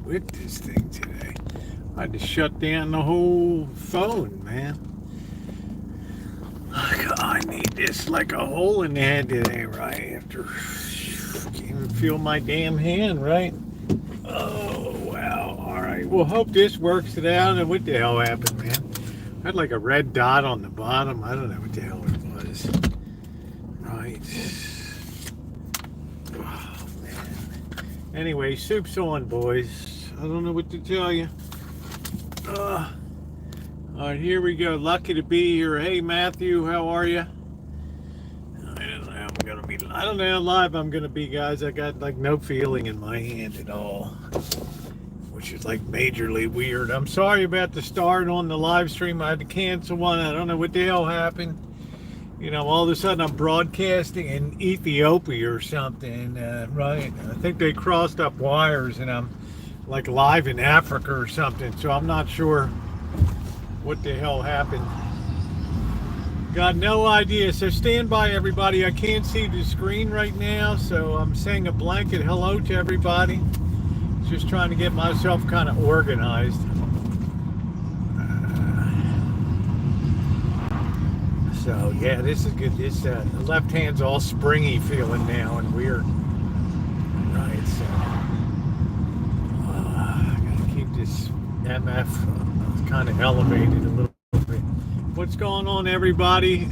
with this thing today. I had to shut down the whole phone, man. I need this like a hole in the head today, right? After can't even feel my damn hand, right? Oh, wow. All right. Well, hope this works it out. And what the hell happened, man? I had like a red dot on the bottom. I don't know what the hell it was. Right. Oh, man. Anyway, soup's on, boys. I don't know what to tell you. All right, here we go. Lucky to be here. Hey, Matthew, how are you? I don't know how live I'm gonna be, guys. I got like no feeling in my hand at all, which is like majorly weird. I'm sorry about the start on the live stream. I had to cancel one. I don't know what the hell happened. You know, all of a sudden I'm broadcasting in Ethiopia or something, right? I think they crossed up wires and I'm like live in Africa or something. So I'm not sure what the hell happened. Got no idea. So stand by, everybody. I can't see the screen right now, so I'm saying a blanket hello to everybody. Just trying to get myself kind of organized. So yeah, this is good. This the left hand's all springy feeling now and weird. Right. So I gotta keep this MF kind of elevated a little bit. What's going on, everybody?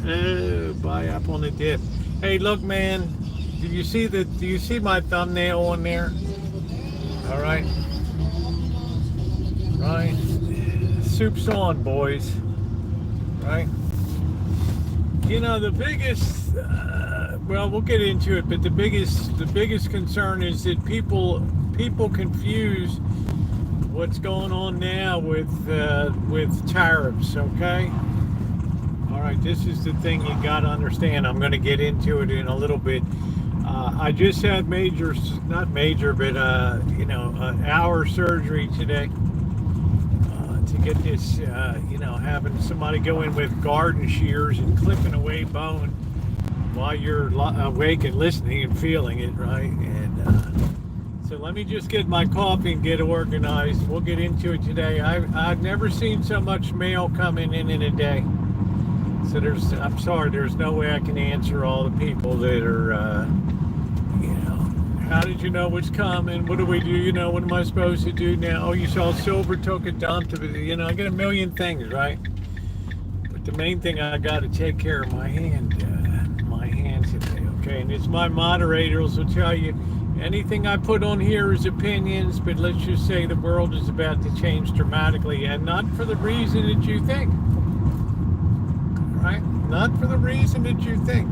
Buy up on the dip. Hey, look, man. Do you see my thumbnail on there? All right. Right. Soup's on, boys. Right. You know, the biggest. Well, we'll get into it, but the biggest concern is that people confuse what's going on now with tariffs. Okay. All right, this is the thing you got to understand. I'm going to get into it in a little bit. I just had not major, but hour surgery today to get this. Having somebody go in with garden shears and clipping away bone while you're awake and listening and feeling it, right? And so let me just get my coffee and get organized. We'll get into it today. I've never seen so much mail coming in a day. So I'm sorry, there's no way I can answer all the people that are, how did you know what's coming? What do we do? What am I supposed to do now? Oh, you saw silver took a dump. I get a million things, right? But the main thing, I got to take care of my hand today, okay? And it's my moderators will tell you, anything I put on here is opinions, but let's just say the world is about to change dramatically, and not for the reason that you think. Right? Not for the reason that you think.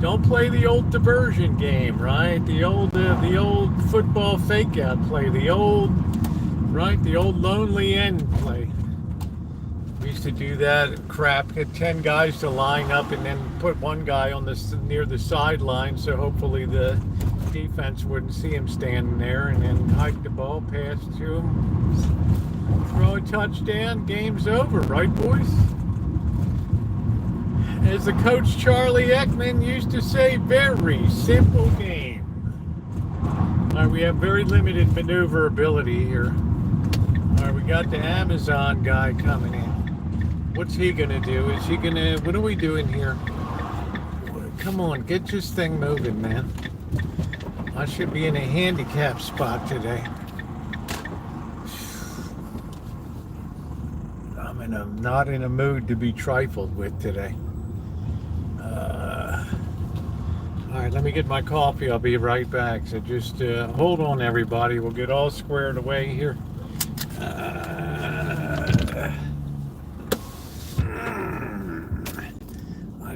Don't play the old diversion game, right? The old football fake out play, the old lonely end play. We used to do that crap. Get 10 guys to line up and then put one guy on near the sideline, so hopefully the defense wouldn't see him standing there, and then hike the ball pass to him, throw a touchdown, game's over, right, boys? As the coach Charlie Ekman used to say, very simple game. All right, we have very limited maneuverability here. All right, we got the Amazon guy coming in. What's he gonna do? What are we doing here? Come on, get this thing moving, man. I should be in a handicap spot today. I'm not in a mood to be trifled with today. All right, let me get my coffee. I'll be right back. So just hold on, everybody. We'll get all squared away here. I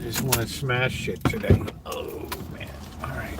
just want to smash shit today. Oh, man. All right.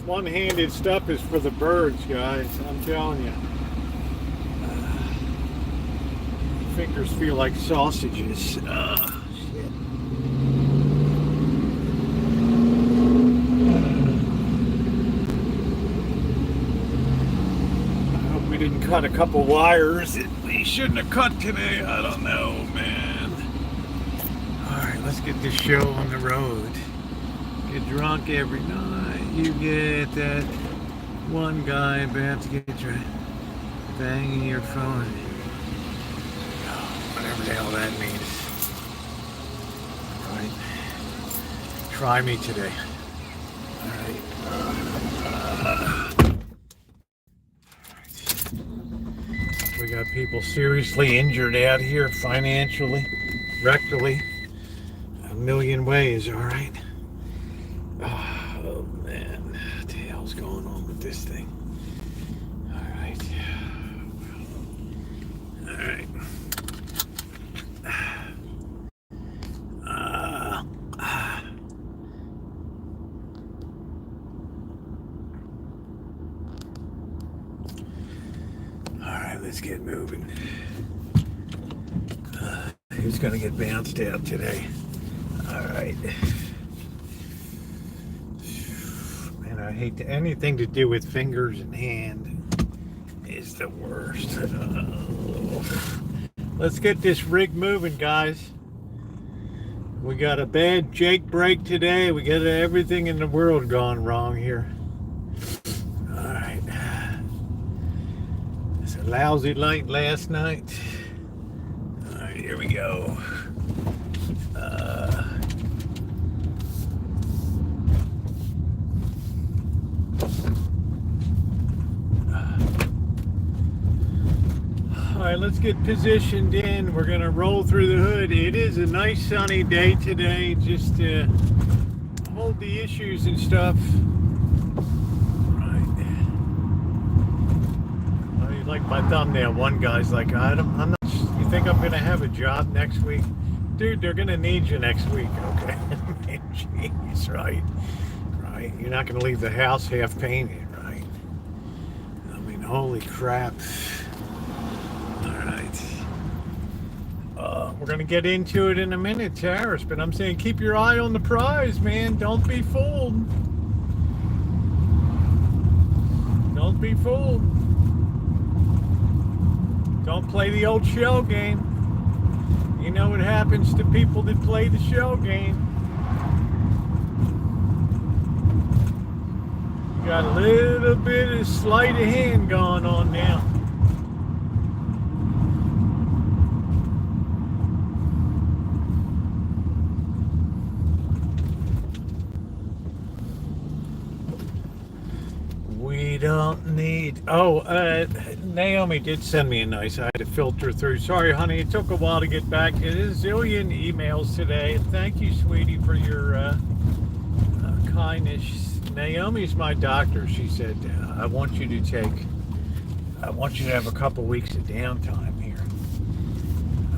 one-handed stuff is for the birds, guys. I'm telling you. Fingers feel like sausages. Shit. I hope we didn't cut a couple wires that we shouldn't have cut today. I don't know, man. Alright, let's get this show on the road. Get drunk every night. You get that one guy about to get drunk, banging your phone. Whatever the hell that means. Alright. Try me today. Alright. We got people seriously injured out here financially, rectally, a million ways, alright? Oh man, what the hell's going on with this thing? Alright. Alright. Alright, let's get moving. Who's gonna get bounced out today? Alright. Man, I hate anything to do with fingers and hand is the worst. Let's get this rig moving, guys. We got a bad Jake break today. We got everything in the world gone wrong here. Alright. It's a lousy light last night. Alright, here we go. All right, let's get positioned in. We're gonna roll through the hood. It is a nice sunny day today. Just hold the issues and stuff. Right. Oh, you like my thumbnail? One guy's like, I'm not. You think I'm gonna have a job next week, dude? They're gonna need you next week. Okay. Jeez, right. You're not gonna leave the house half painted, right? I mean, holy crap. We're going to get into it in a minute, Tariffs, but I'm saying keep your eye on the prize, man. Don't be fooled. Don't be fooled. Don't play the old shell game. You know what happens to people that play the shell game. You got a little bit of sleight of hand going on now. We don't need. Naomi did send me a nice. I had to filter through. Sorry, honey, it took a while to get back. It is a zillion emails today. Thank you, sweetie, for your kindness. Naomi's my doctor. She said, I want you to have a couple weeks of downtime here.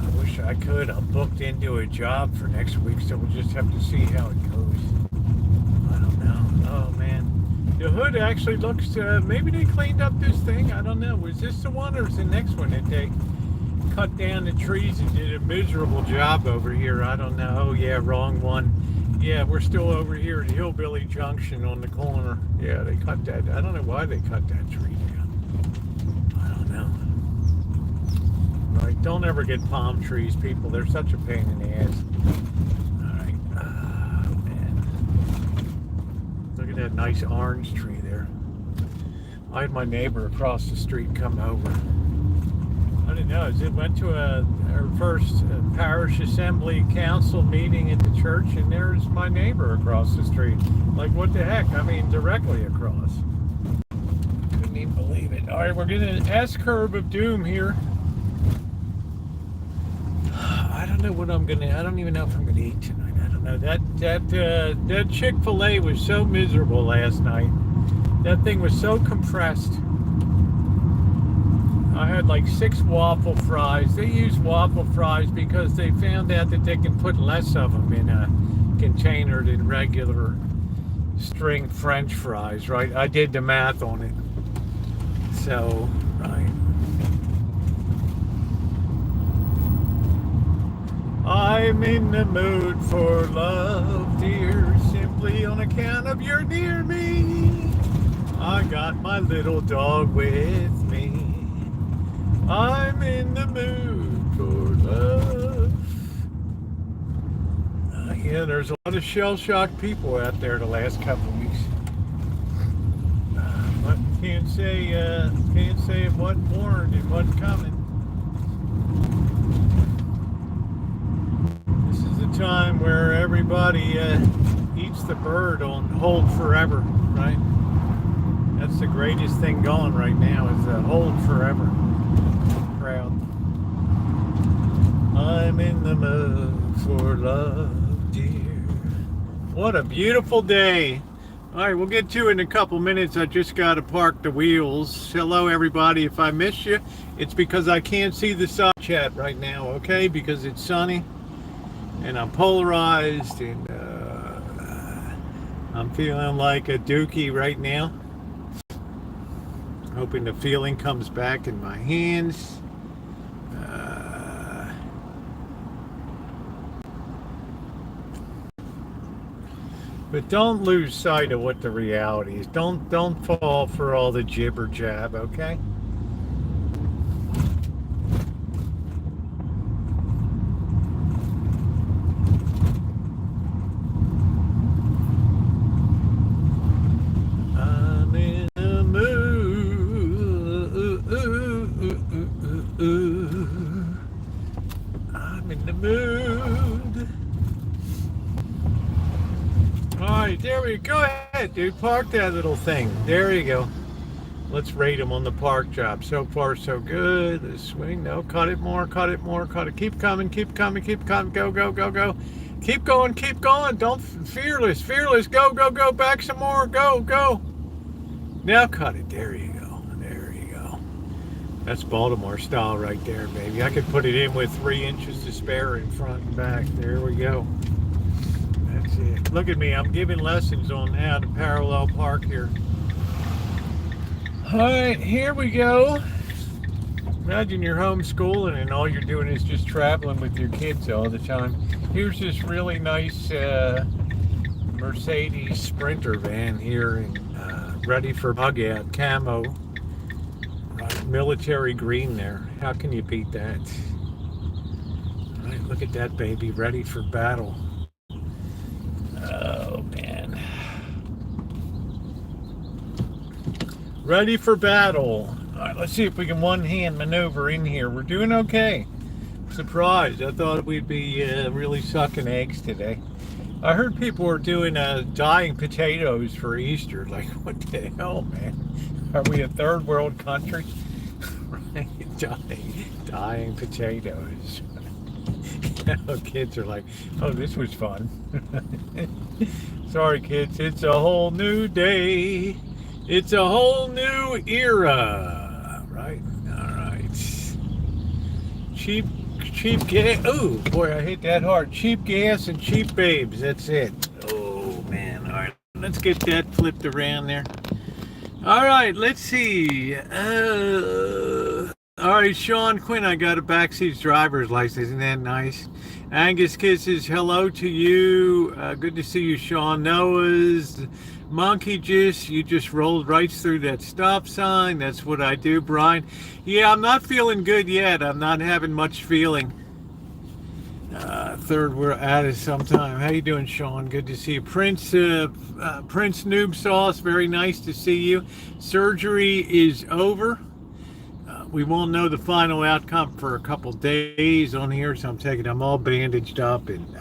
I wish I could. I'm booked into a job for next week, so we'll just have to see how it goes. I don't know. Oh, man. The hood actually looks, maybe they cleaned up this thing. I don't know. Was this the one or was the next one that they cut down the trees and did a miserable job over here? I don't know. Oh, yeah, wrong one. Yeah, we're still over here at Hillbilly Junction on the corner. Yeah, they cut that. I don't know why they cut that tree down. I don't know. Right, don't ever get palm trees, people. They're such a pain in the ass. That nice orange tree there. I had my neighbor across the street come over. I didn't know. It went to our first parish assembly council meeting at the church, and there's my neighbor across the street. Like, what the heck? I mean, directly across. Couldn't even believe it. All right, we're getting an S-curve of doom here. I don't know what I'm gonna. I don't even know if I'm gonna eat tonight. No, that Chick-fil-A was so miserable last night. That thing was so compressed. I had like 6 waffle fries. They use waffle fries because they found out that they can put less of them in a container than regular string French fries, right? I did the math on it. So, right. I'm in the mood for love, dear, simply on account of you're near me. I got my little dog with me. I'm in the mood for love. Yeah, there's a lot of shell-shocked people out there the last couple of weeks. But can't say it wasn't warned, it wasn't coming. This is the time where everybody eats the bird on hold forever, right? That's the greatest thing going right now is the hold forever crowd. I'm in the mood for love, dear. What a beautiful day. All right, we'll get to it in a couple minutes. I just got to park the wheels. Hello, everybody. If I miss you, it's because I can't see the side chat right now, okay? Because it's sunny and I'm polarized and I'm feeling like a dookie right now. Hoping the feeling comes back in my hands. But don't lose sight of what the reality is. Don't fall for all the jibber jab, okay? I'm in the mood. I'm in the mood. All right, there we go. Go ahead, dude. Park that little thing. There you go. Let's rate him on the park job. So far, so good. Let's swing. No, cut it more, cut it more, cut it. Keep coming, keep coming, keep coming. Go, go, go, go. Keep going, keep going. Don't fearless, fearless. Go, go, go. Back some more. Go, go. Now cut it. There you go. There you go. That's Baltimore style right there, baby. I could put it in with 3 inches to spare in front and back. There we go. That's it. Look at me. I'm giving lessons on how to parallel park here. All right, here we go. Imagine you're homeschooling and all you're doing is just traveling with your kids all the time. Here's this really nice Mercedes Sprinter van here, and ready for bug out, camo, military green there. How can you beat that? All right, look at that baby, ready for battle. Oh man. Ready for battle. All right, let's see if we can one-hand maneuver in here. We're doing okay. Surprised. I thought we'd be really sucking eggs today. I heard people were doing dyeing potatoes for Easter. Like, what the hell, man? Are we a third world country? Right? Dyeing potatoes. Kids are like, oh, this was fun. Sorry, kids. It's a whole new day. It's a whole new era. Right? All right. Cheap gas. Oh, boy, I hit that hard. Cheap gas and cheap babes. That's it. Oh, man. All right. Let's get that flipped around there. All right. Let's see. All right, Sean Quinn, I got a backseat driver's license. Isn't that nice? Angus Kisses, hello to you. Good to see you, Sean. Noah's Monkey Juice, you just rolled right through that stop sign. That's what I do, Brian. Yeah, I'm not feeling good yet. I'm not having much feeling. Third, we're at it sometime. How you doing, Sean? Good to see you. Prince Noob Sauce, very nice to see you. Surgery is over. We won't know the final outcome for a couple days on here, so I'm all bandaged up and,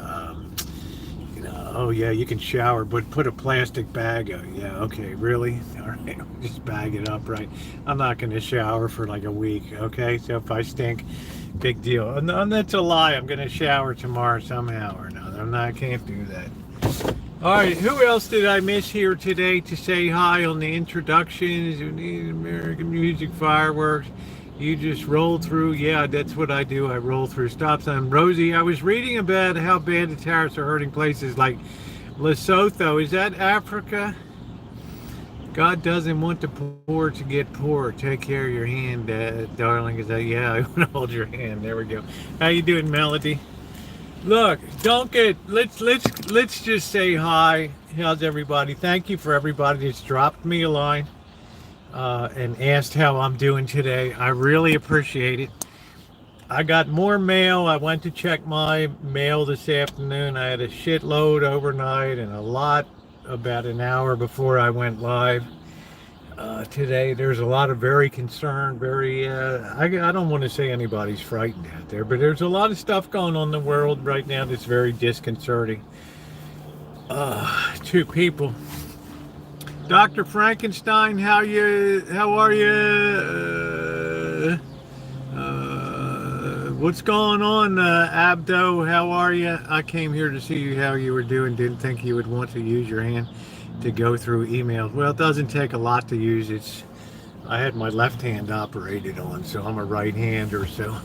oh yeah, you can shower, but put a plastic bag on. Yeah, okay, really? All right, just bag it up, right? I'm not going to shower for like a week, okay? So if I stink, big deal. And that's a lie. I'm going to shower tomorrow somehow or another. I can't do that. All right, who else did I miss here today to say hi on the introductions? American music, fireworks. You just roll through. Yeah, that's what I do. I roll through stop sign. Rosie, I was reading about how bad the tariffs are hurting places like Lesotho, is that Africa? God doesn't want the poor to get poor. Take care of your hand, darling. Is that, yeah, I want to hold your hand. There we go. How you doing, Melody? Look, don't get. Let's just say hi. How's everybody? Thank you for everybody that's dropped me a line and asked how I'm doing today. I really appreciate it. I got more mail. I went to check my mail this afternoon. I had a shitload overnight and a lot about an hour before I went live today. There's a lot of very concerned, I don't want to say anybody's frightened out there, but there's a lot of stuff going on in the world right now that's very disconcerting to people. Dr. Frankenstein, how are you? What's going on, Abdo? How are you? I came here to see how you were doing. Didn't think you would want to use your hand to go through emails. Well, it doesn't take a lot to use. I had my left hand operated on, so I'm a right-hander, so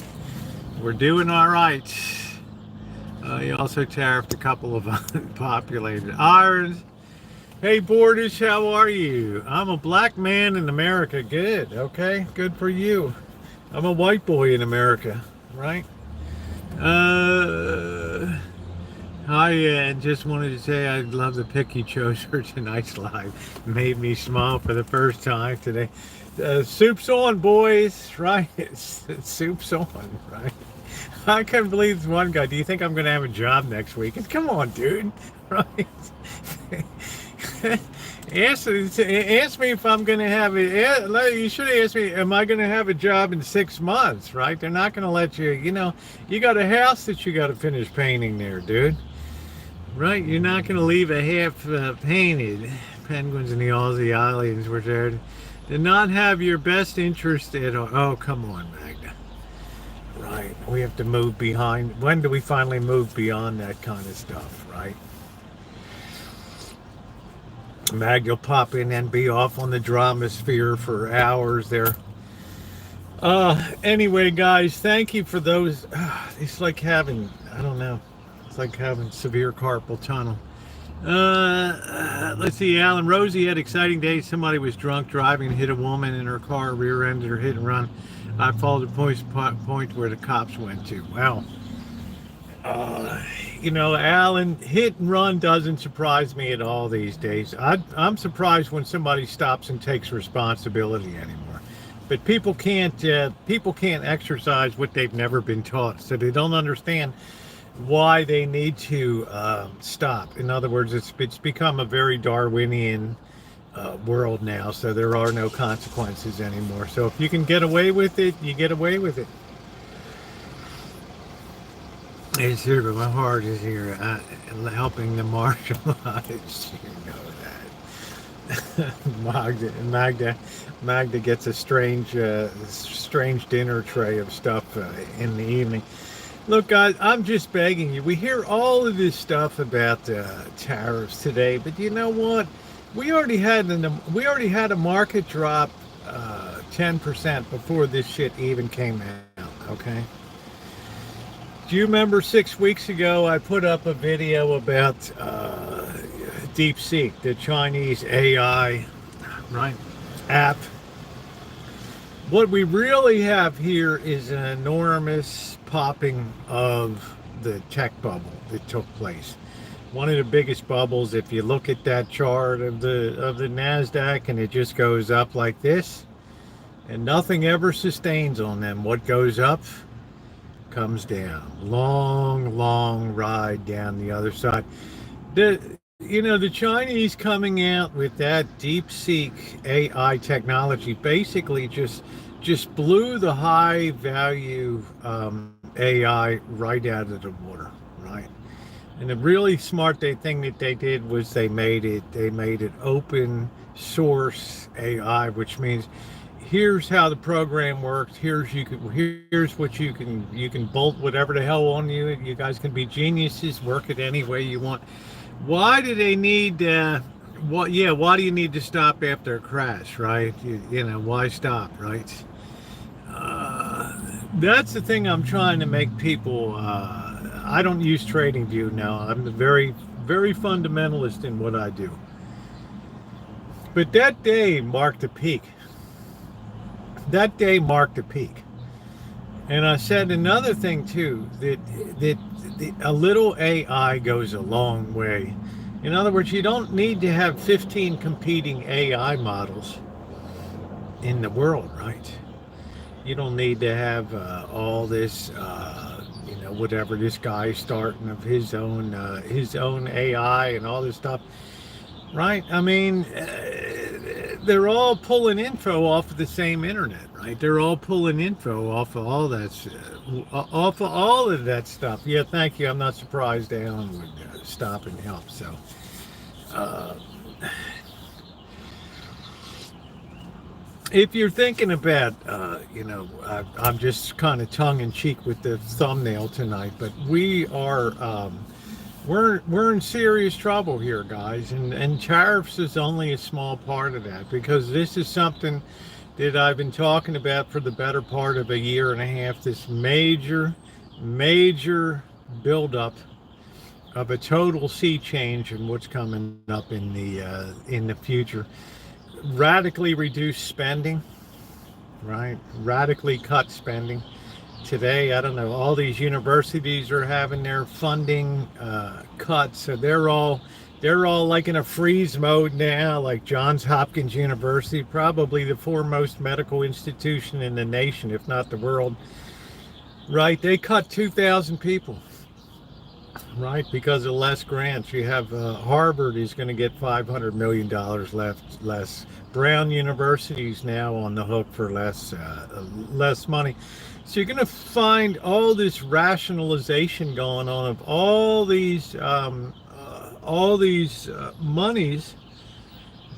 we're doing all right. You also tariffed a couple of unpopulated irons. Hey, Borders, how are you? I'm a black man in America. Good, okay, good for you. I'm a white boy in America. Right? Hi, and just wanted to say I love the pick you chose for tonight's live. Made me smile for the first time today. Soup's on, boys, right? Soup's on, right? I can't believe this one guy. Do you think I'm going to have a job next week? And come on, dude, right? Ask me if I'm going to have it. You should have asked me, am I going to have a job in 6 months, right? They're not going to let you, you got a house that you got to finish painting there, dude. Right? You're not going to leave a half painted. Penguins in the Aussie Islands were there. Did not have your best interest at all. Oh, come on, Magda. Right. We have to move behind. When do we finally move beyond that kind of stuff, right? Mag, you'll pop in and be off on the drama sphere for hours there. Anyway, guys, thank you for those. It's like having, I don't know, it's like having severe carpal tunnel. Let's see, Alan. Rosie had exciting day. Somebody was drunk driving and hit a woman in her car, rear-ended her, hit and run. I followed the point where the cops went to. Wow. Alan, hit and run doesn't surprise me at all these days. I'm surprised when somebody stops and takes responsibility anymore. But people can't exercise what they've never been taught, so they don't understand why they need to stop. In other words, it's become a very Darwinian world now, so there are no consequences anymore. So if you can get away with it, you get away with it. It's here, but my heart is here, helping the martial arts. You know that. Magda gets a strange dinner tray of stuff in the evening. Look, guys, I'm just begging you. We hear all of this stuff about tariffs today, but you know what? We already had a market drop 10% before this shit even came out. Okay. Do you remember 6 weeks ago I put up a video about DeepSeek, the Chinese AI, right, app? What we really have here is an enormous popping of the tech bubble that took place. One of the biggest bubbles, if you look at that chart of the NASDAQ, and it just goes up like this, and nothing ever sustains on them. What goes up comes down. Long ride down the other side. The Chinese coming out with that DeepSeek AI technology basically just blew the high value AI right out of the water, right? And the really smart thing that they did was they made it open source AI, which means here's how the program works. Here's what you can bolt whatever the hell on you. You guys can be geniuses, work it any way you want. Why do they need why do you need to stop after a crash, right? Why stop, right? That's the thing I'm trying to make people I don't use TradingView now. I'm very very fundamentalist in what I do. But that day marked a peak. That day marked a peak. And I said another thing too, that a little AI goes a long way. In other words, you don't need to have 15 competing AI models in the world, right? You don't need to have all this, whatever this guy's starting of his own AI and all this stuff, right? I mean, they're all pulling info off of the same internet, right? They're all pulling info off of all that, off of all of that stuff. Yeah, thank you. I'm not surprised Alan would stop and help. So, if you're thinking about, I'm just kind of tongue-in-cheek with the thumbnail tonight, but we are, we're in serious trouble here, guys, and tariffs is only a small part of that, because this is something that I've been talking about for the better part of a year and a half. This major buildup of a total sea change in what's coming up in the future. Radically reduce spending, right? Radically cut spending. Today, I don't know, all these universities are having their funding cut, so they're all like in a freeze mode now, like Johns Hopkins University, probably the foremost medical institution in the nation, if not the world, right? They cut 2,000 people, right, because of less grants. You have Harvard is going to get $500 million less. Brown University's now on the hook for less money. So you're going to find all this rationalization going on of all these monies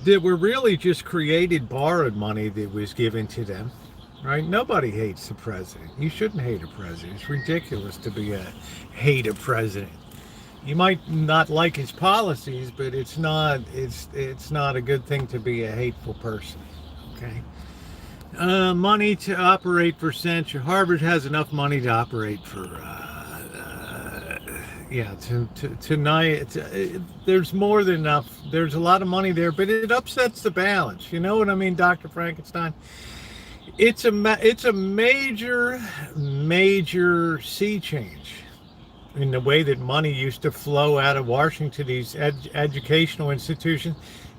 that were really just created, borrowed money that was given to them, right? Nobody hates the president. You shouldn't hate a president. It's ridiculous to hate a president. You might not like his policies, but it's not a good thing to be a hateful person. Okay. Money to operate for Central. Harvard has enough money to operate for. Tonight, there's more than enough. There's a lot of money there, but it upsets the balance. You know what I mean, Dr. Frankenstein? It's a major sea change in the way that money used to flow out of Washington, these educational institutions.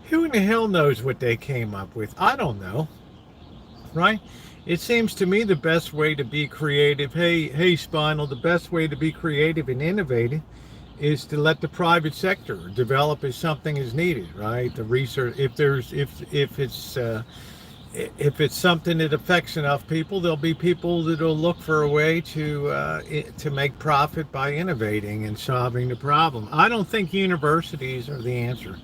Who in the hell knows what they came up with? I don't know, right? It seems to me the best way to be creative, hey Spinal, the best way to be creative and innovative is to let the private sector develop as something is needed, right? The research, if it's something that affects enough people, there'll be people that'll look for a way to make profit by innovating and solving the problem. I don't think universities are the answer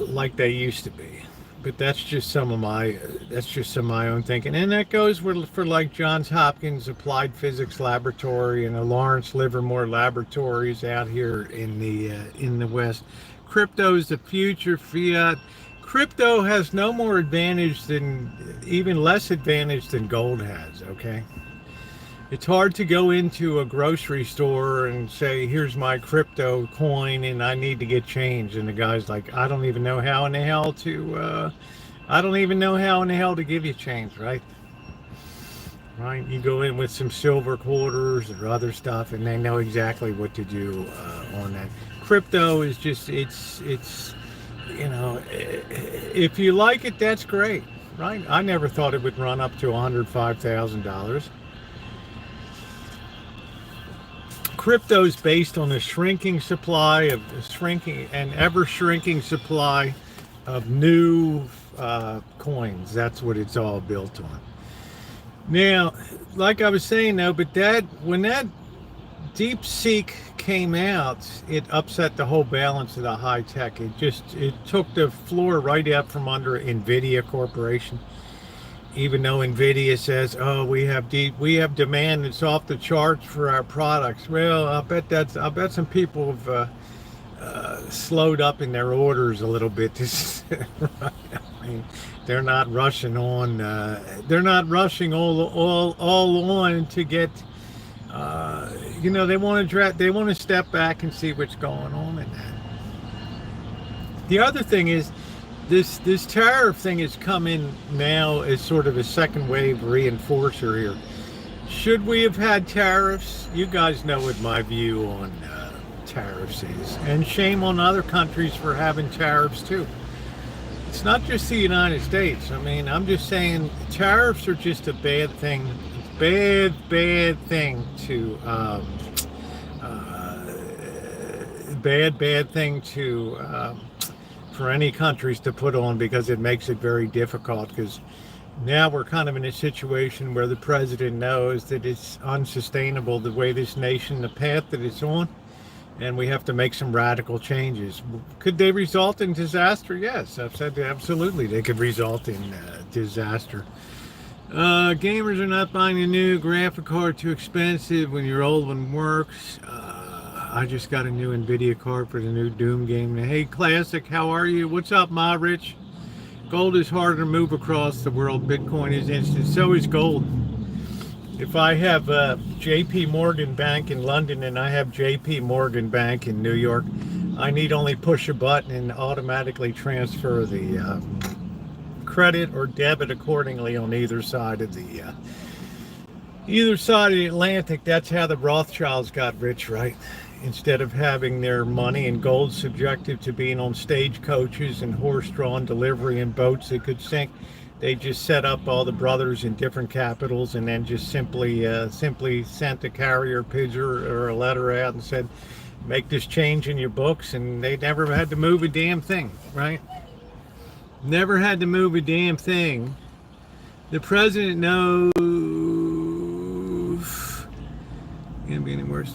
like they used to be, but that's just some of my own thinking, and that goes for like Johns Hopkins Applied Physics Laboratory and the Lawrence Livermore laboratories out here in the West. Crypto is the future. Fiat. Crypto has no more advantage even less advantage than gold has, okay? It's hard to go into a grocery store and say, here's my crypto coin and I need to get change. And the guy's like, I don't even know how in the hell to give you change, right? Right? You go in with some silver quarters or other stuff and they know exactly what to do on that. Crypto is just, it's if you like it, that's great, right? I never thought it would run up to $105,000. Crypto is based on a ever shrinking supply of new coins. That's what it's all built on. Now, like I was saying though, but when that DeepSeek came out, it upset the whole balance of the high tech. It took the floor right out from under NVIDIA Corporation. Even though NVIDIA says, "Oh, we have demand that's off the charts for our products." Well, I bet some people have slowed up in their orders a little bit. I mean, they're not rushing on. They're not rushing all on to get they want to step back and see what's going on in that. The other thing is, this tariff thing has come in now as sort of a second wave reinforcer here. Should we have had tariffs? You guys know what my view on tariffs is, and shame on other countries for having tariffs too. It's not just the United States. I mean, I'm just saying tariffs are just a bad thing. Bad thing to bad thing to for any countries to put on, because it makes it very difficult, because now we're kind of in a situation where the president knows that it's unsustainable the way this nation, the path that it's on, and we have to make some radical changes. Could they result in disaster? Yes, I've said absolutely they could result in disaster. Gamers are not buying a new graphic card, too expensive when your old one works. I just got a new NVIDIA card for the new Doom game. Hey, Classic, how are you? What's up, Ma Rich? Gold is harder to move across the world. Bitcoin is instant. So is gold. If I have JP Morgan Bank in London and I have JP Morgan Bank in New York, I need only push a button and automatically transfer the credit or debit accordingly on either side of the Atlantic. That's how the Rothschilds got rich, right? Instead of having their money in gold subjective to being on stagecoaches and horse-drawn delivery and boats that could sink, they just set up all the brothers in different capitals and then just simply sent a carrier pigeon or a letter out and said, make this change in your books, and they never had to move a damn thing, right? Never had to move a damn thing. The president knows, can't be any worse.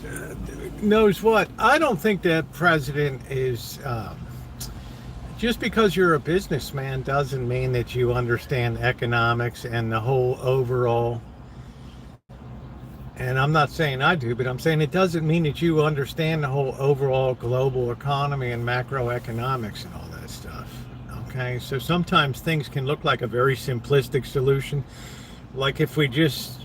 Knows what? I don't think that president is. Just because you're a businessman doesn't mean that you understand economics and the whole overall. And I'm not saying I do, but I'm saying it doesn't mean that you understand the whole overall global economy and macroeconomics and all that stuff. Okay, so sometimes things can look like a very simplistic solution, like if we just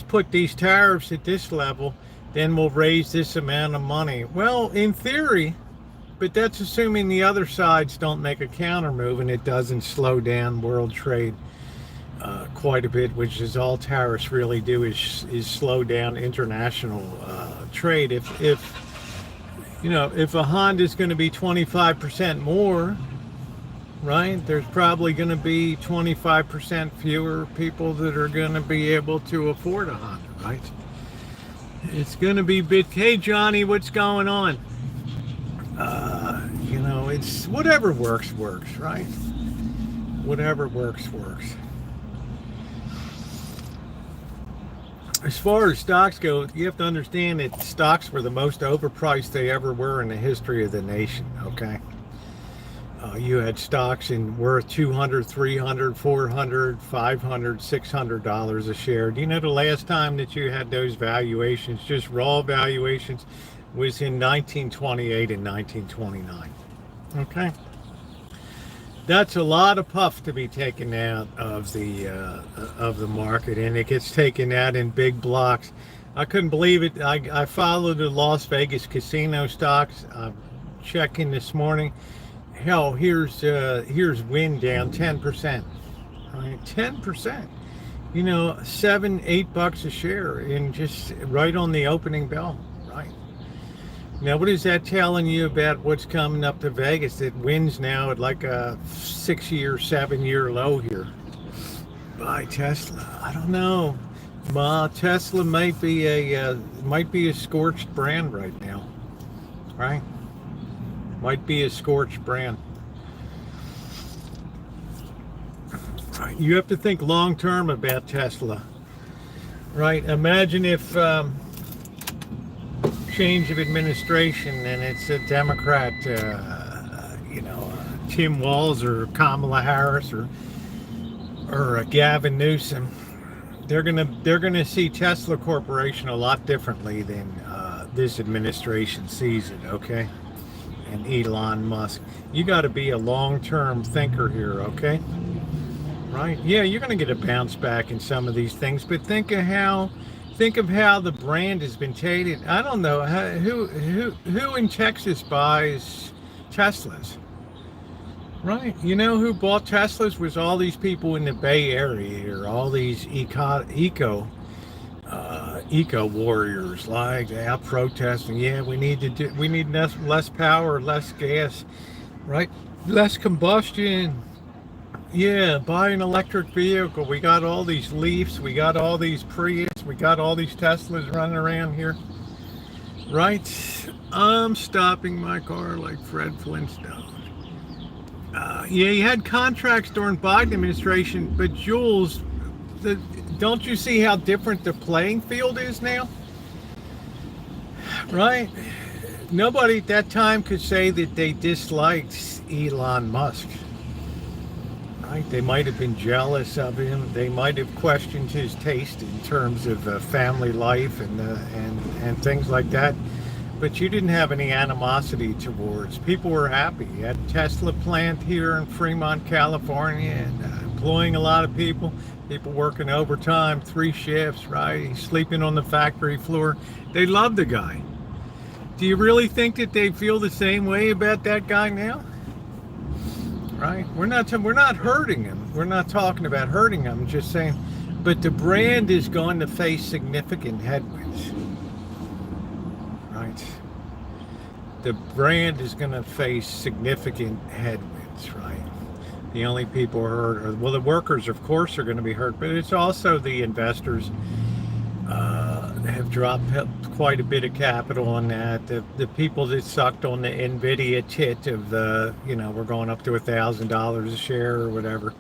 put these tariffs at this level, then we'll raise this amount of money. Well, in theory, but that's assuming the other sides don't make a counter move and it doesn't slow down world trade quite a bit, which is all tariffs really do, is slow down international trade. If a Honda is going to be 25% more, right, there's probably going to be 25% fewer people that are going to be able to afford a Honda, right? It's going to be bit. Hey, Johnny, what's going on? It's whatever works, right? Whatever works. As far as stocks go, you have to understand that stocks were the most overpriced they ever were in the history of the nation, okay? You had stocks worth $200, $300, $400, $500, $600 a share. Do you know the last time that you had those valuations, just raw valuations, was in 1928 and 1929? Okay, that's a lot of puff to be taken out of the market, and it gets taken out in big blocks. I couldn't believe it. I followed the Las Vegas casino stocks. I'm checking this morning. Hell, here's Wynn down 10%. Right, 10%. $7-8 a share in just right on the opening bell. Right. Now, what is that telling you about what's coming up to Vegas? That Wynn's now at like a 6-year, 7-year low here. Buy Tesla. I don't know. Tesla might be a scorched brand right now. Right. Might be a scorched brand. You have to think long term about Tesla, right? Imagine if change of administration and it's a Democrat, Tim Walz or Kamala Harris or Gavin Newsom. They're gonna see Tesla Corporation a lot differently than this administration sees it. Okay. And Elon Musk. You got to be a long-term thinker here, okay? Right? Yeah, you're going to get a bounce back in some of these things, but think of how think of how the brand has been tainted. I don't know who in Texas buys Teslas, right? You know who bought Teslas was all these people in the Bay Area, or all these eco warriors, like out protesting. Yeah, we need less power, less gas, right? Less combustion. Yeah, buy an electric vehicle. We got all these Leafs, we got all these Prius, we got all these Teslas running around here, right? I'm stopping my car like Fred Flintstone. Yeah, you had contracts during Biden administration, but Jules, don't you see how different the playing field is now? Right? Nobody at that time could say that they disliked Elon Musk. Right? They might have been jealous of him. They might have questioned his taste in terms of family life and things like that. But you didn't have any animosity towards. People were happy. You had a Tesla plant here in Fremont, California, and employing a lot of people. People working overtime, 3 shifts, right? He's sleeping on the factory floor. They love the guy. Do you really think that they feel the same way about that guy now? Right? We're not hurting him. We're not talking about hurting him. Just saying. But the brand is going to face significant headwinds. Right? The brand is going to face significant headwinds. Right? The only people hurt are, well, the workers, of course, are going to be hurt, but it's also the investors have dropped quite a bit of capital on that. The people that sucked on the Nvidia tit of the, we're going up to $1,000 a share or whatever,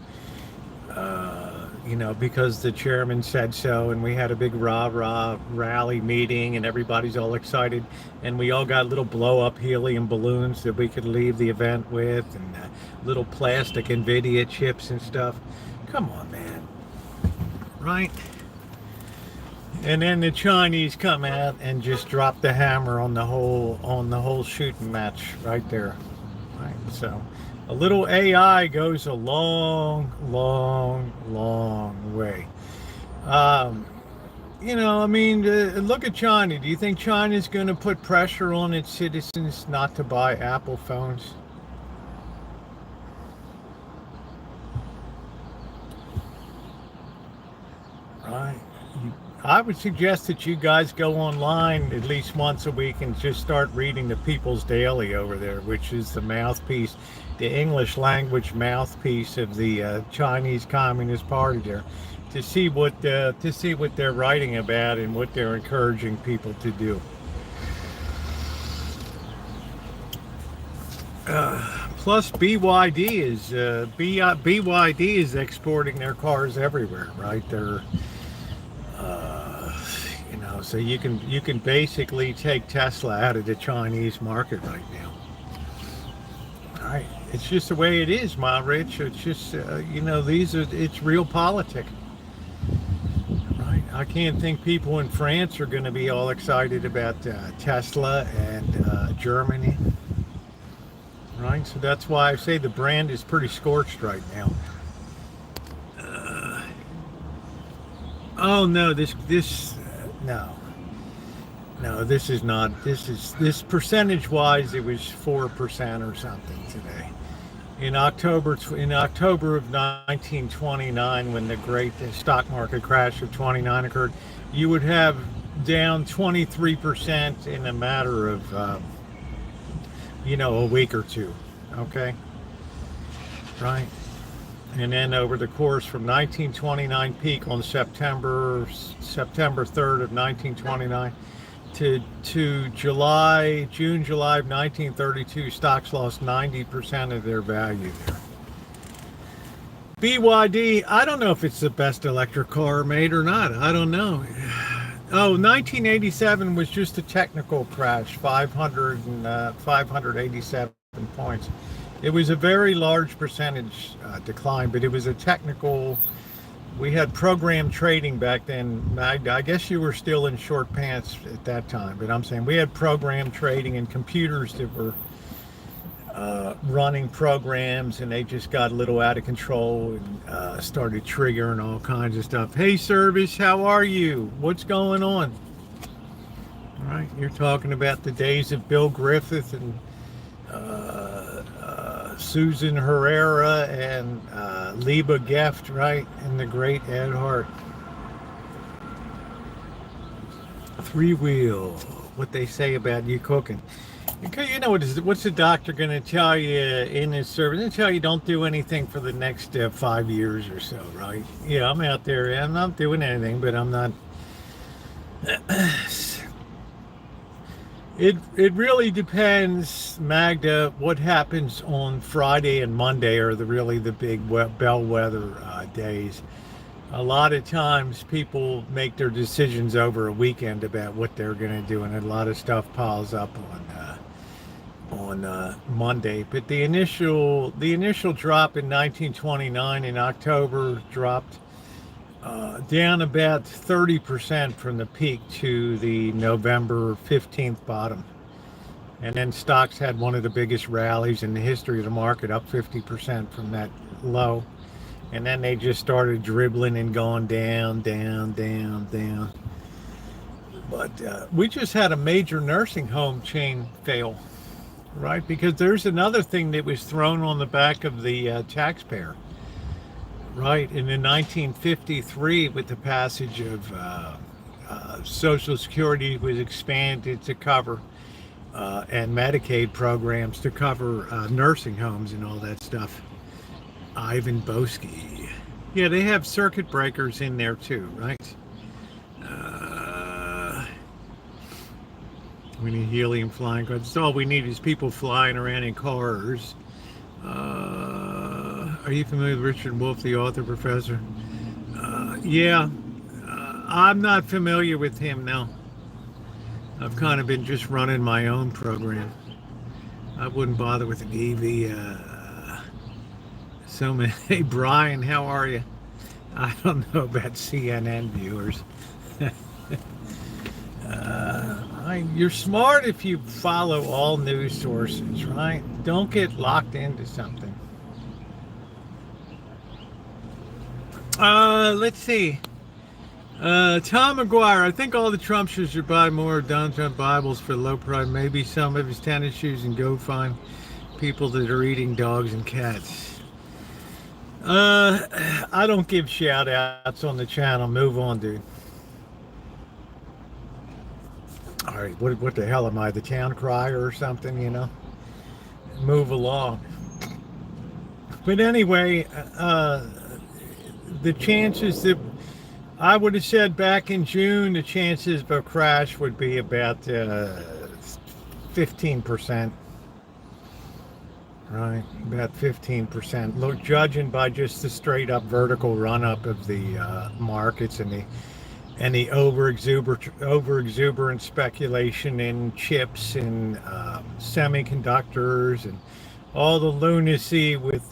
because the chairman said so, and we had a big rah-rah rally meeting, and everybody's all excited, and we all got little blow-up helium balloons that we could leave the event with, and little plastic Nvidia chips and stuff. Come on, man. Right? And then the Chinese come out and just drop the hammer on the whole shooting match right there. Right? So a little AI goes a long, long, long way. Look at China. Do you think China's going to put pressure on its citizens not to buy Apple phones? Right. I would suggest that you guys go online at least once a week and just start reading the People's Daily over there, which is the mouthpiece, the English language mouthpiece of the Chinese Communist Party there, to see what they're writing about and what they're encouraging people to do. Plus, BYD is exporting their cars everywhere, right? They're so you can basically take Tesla out of the Chinese market right now. All right, it's just the way it is, my Rich. It's just it's real politics. Right? I can't think people in France are going to be all excited about Tesla and Germany. Right, so that's why I say the brand is pretty scorched right now. Oh no, this is not. This percentage wise, it was 4% or something today. In October of 1929, when the great stock market crash of 29 occurred, you would have down 23% in a matter of a week or two. Okay, right. And then over the course from 1929 peak on September 3rd of 1929 to June, July of 1932, stocks lost 90% of their value there. BYD, I don't know if it's the best electric car made or not. I don't know. Oh, 1987 was just a technical crash, 587 points. It was a very large percentage decline, but it was a technical. We had program trading back then. I guess you were still in short pants at that time, but I'm saying we had program trading and computers that were running programs, and they just got a little out of control and started triggering all kinds of stuff. Hey, Service, how are you? What's going on? All right, you're talking about the days of Bill Griffith and Susan Herrera and Liba Geft, right? And the great Ed Hart. Three wheel. What they say about you cooking. You know what's the doctor going to tell you in his service? They'll tell you don't do anything for the next 5 years or so, right? Yeah, I'm out there. I'm not doing anything, but I'm not. It really depends, Magda. What happens on Friday and Monday are the big bellwether days. A lot of times people make their decisions over a weekend about what they're going to do, and a lot of stuff piles up on Monday. But the initial drop in 1929 in October dropped down about 30% from the peak to the November 15th bottom. And then stocks had one of the biggest rallies in the history of the market, up 50% from that low. And then they just started dribbling and going down, down, down, down. But we just had a major nursing home chain fail, right? Because there's another thing that was thrown on the back of the taxpayer, right? And in 1953, with the passage of Social Security was expanded to cover, and Medicaid programs to cover nursing homes and all that stuff. Ivan Boesky. Yeah, they have circuit breakers in there too, right? We need helium flying cars. That's all we need is people flying around in cars. Are you familiar with Richard Wolff, the author, professor? Yeah, I'm not familiar with him now. I've kind of been just running my own program. I wouldn't bother with an EV. So many. Hey, Brian, how are you? I don't know about CNN viewers. You're smart if you follow all news sources, right? Don't get locked into something. Let's see. Tom McGuire, I think all the Trumpsters should buy more Donald Trump Bibles for low price. Maybe some of his tennis shoes, and go find people that are eating dogs and cats. I don't give shout outs on the channel. Move on, dude. All right, what the hell am I, the town crier or something, you know? Move along. But anyway, the chances that I would have said back in June, the chances of a crash would be about 15%. Right, about 15%. Look, judging by just the straight up vertical run up of the markets and the over exuberant speculation in chips and semiconductors and all the lunacy with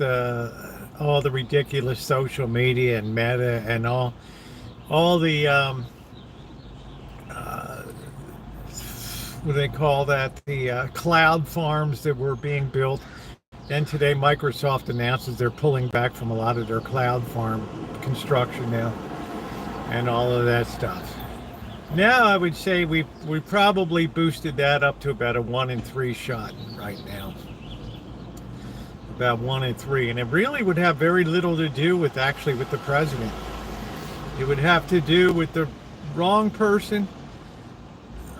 all the ridiculous social media and Meta and all the what do they call that, the cloud farms that were being built. Then today Microsoft announces they're pulling back from a lot of their cloud farm construction now and all of that stuff. Now I would say we probably boosted that up to about a 1 in 3 shot right now. About 1 in 3. And it really would have very little to do with the president. It would have to do with the wrong person,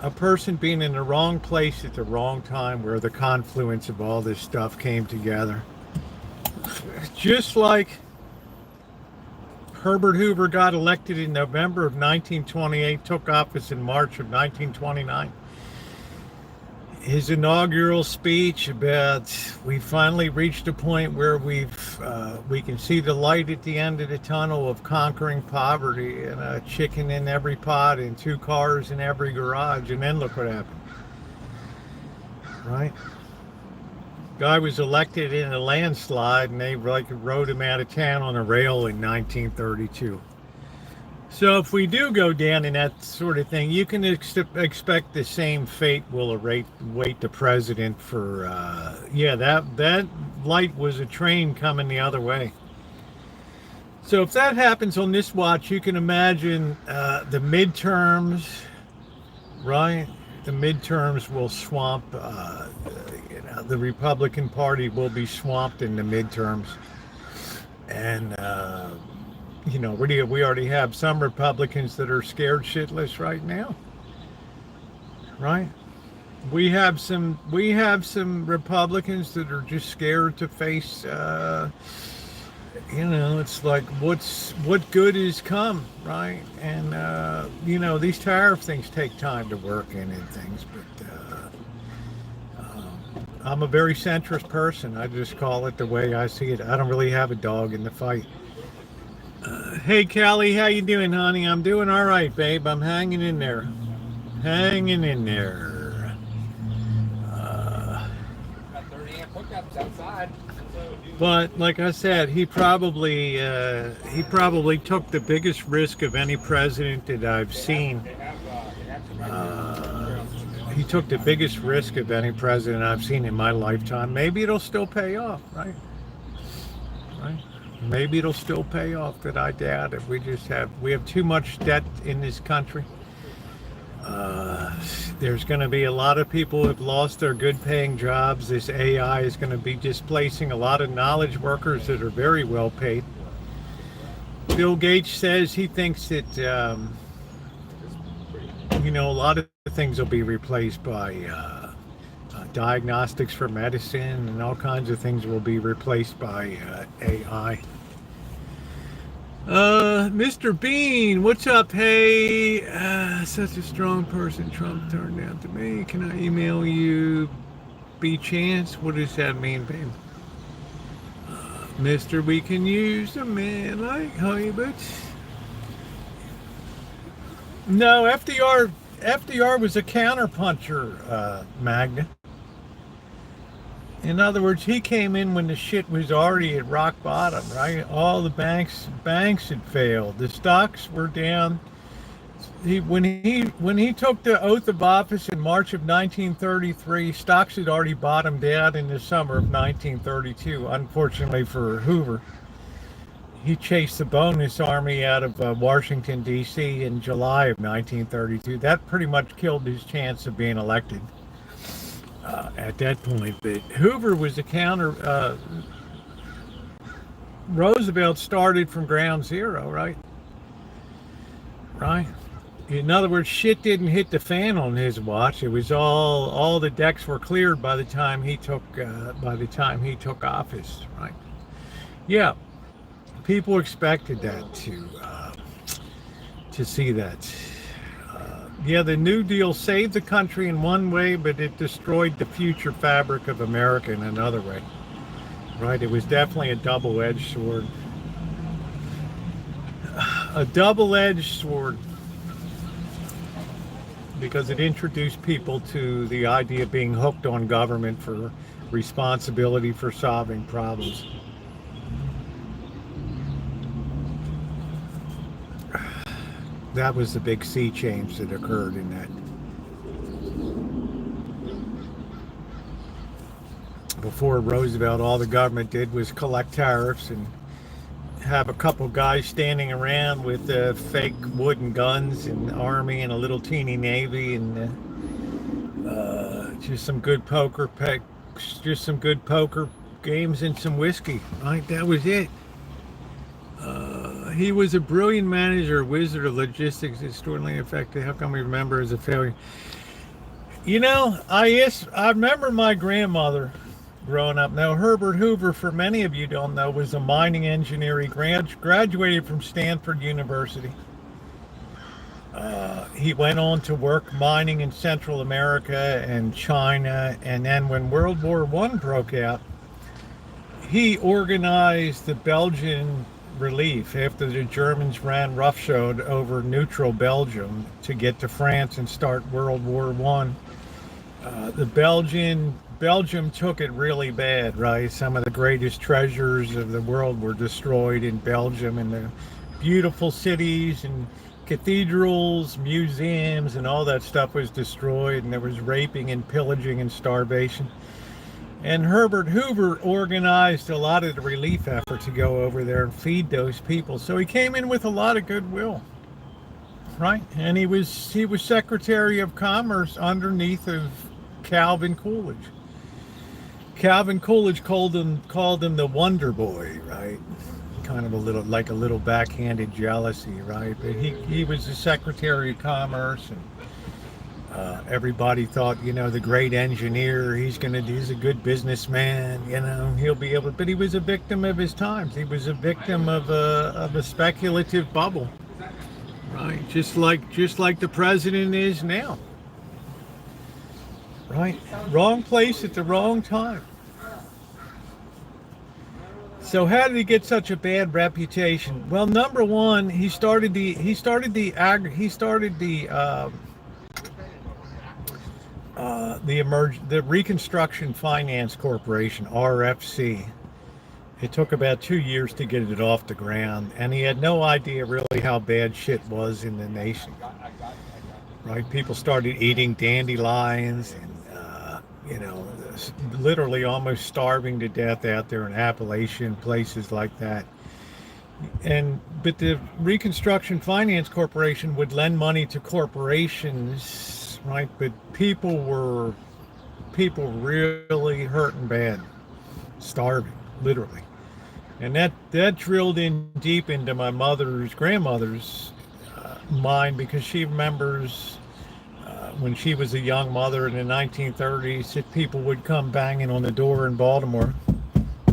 a person being in the wrong place at the wrong time, where the confluence of all this stuff came together. Just like Herbert Hoover got elected in November of 1928, took office in March of 1929. His inaugural speech about we finally reached a point where we can see the light at the end of the tunnel of conquering poverty, and a chicken in every pot and 2 cars in every garage, and then look what happened. Right? Guy was elected in a landslide, and they rode him out of town on a rail in 1932. So if we do go down in that sort of thing, you can expect the same fate will await the president for, yeah, that light was a train coming the other way. So if that happens on this watch, you can imagine the midterms, right? The midterms will swamp, the Republican Party will be swamped in the midterms. And, we already have some Republicans that are scared shitless right now, right? We have some Republicans that are just scared to face, it's like what good is come, right? And these tariff things take time to work in and things, but I'm a very centrist person. I just call it the way I see it. I don't really have a dog in the fight. Hey Callie, how you doing, honey? I'm doing all right, babe. I'm hanging in there. Hanging in there. Got 30 amp hookups outside. But like I said, he probably took the biggest risk of any president that I've seen. He took the biggest risk of any president I've seen in my lifetime. Maybe it'll still pay off, right? Right? Maybe it'll still pay off, but I doubt it. We have too much debt in this country. There's going to be a lot of people who have lost their good paying jobs. This AI is going to be displacing a lot of knowledge workers that are very well paid. Bill Gates says he thinks that, a lot of things will be replaced by diagnostics for medicine, and all kinds of things will be replaced by AI. Mr. Bean, what's up? Hey, such a strong person Trump turned out to be. Can I email you B Chance? What does that mean, babe? Mr. We can use a man like Hoybut. No, FDR was a counterpuncher, Magna. In other words, he came in when the shit was already at rock bottom, right? All the banks had failed. The stocks were down. When he took the oath of office in March of 1933, stocks had already bottomed out in the summer of 1932. Unfortunately for Hoover, he chased the bonus army out of Washington, D.C. in July of 1932. That pretty much killed his chance of being elected. At that point, but Hoover was a counter. Roosevelt started from ground zero, right? Right. In other words, shit didn't hit the fan on his watch. It was all the decks were cleared by the time he took office, right? Yeah, people expected that to see that. Yeah, the New Deal saved the country in one way, but it destroyed the future fabric of America in another way. Right? It was definitely a double-edged sword. A double-edged sword. Because it introduced people to the idea of being hooked on government for responsibility for solving problems. That was the big sea change that occurred in that. Before Roosevelt, all the government did was collect tariffs and have a couple guys standing around with fake wooden guns and army and a little teeny navy and just some good poker games and some whiskey. Right, that was it. He was a brilliant manager, wizard of logistics, extraordinarily effective. How come we remember as a failure? I remember my grandmother growing up. Now, Herbert Hoover, for many of you don't know, was a mining engineer. He graduated from Stanford University. He went on to work mining in Central America and China. And then when World War I broke out, he organized the Belgian relief after the Germans ran roughshod over neutral Belgium to get to France and start World War I. Belgium took it really bad, right? Some of the greatest treasures of the world were destroyed in Belgium, and the beautiful cities and cathedrals, museums, and all that stuff was destroyed, and there was raping and pillaging and starvation. And Herbert Hoover organized a lot of the relief effort to go over there and feed those people. So he came in with a lot of goodwill, right? And he was Secretary of Commerce underneath of Calvin Coolidge. Calvin Coolidge called him the Wonder Boy, right? Kind of a little backhanded jealousy, right? But he was the Secretary of Commerce, and everybody thought, the great engineer, he's a good businessman, he'll be able. But he was a victim of his times. He was a victim of a speculative bubble, right? Just like the president is now, right? Wrong place at the wrong time. So how did he get such a bad reputation? Well, number one, he started the Reconstruction Finance Corporation, RFC. It took about 2 years to get it off the ground, and he had no idea really how bad shit was in the nation. Right? People started eating dandelions and, literally almost starving to death out there in Appalachian places like that. But the Reconstruction Finance Corporation would lend money to corporations, right? But people really hurting bad, starving, literally. And that drilled in deep into my grandmother's mind, because she remembers when she was a young mother in the 1930s, that people would come banging on the door in Baltimore.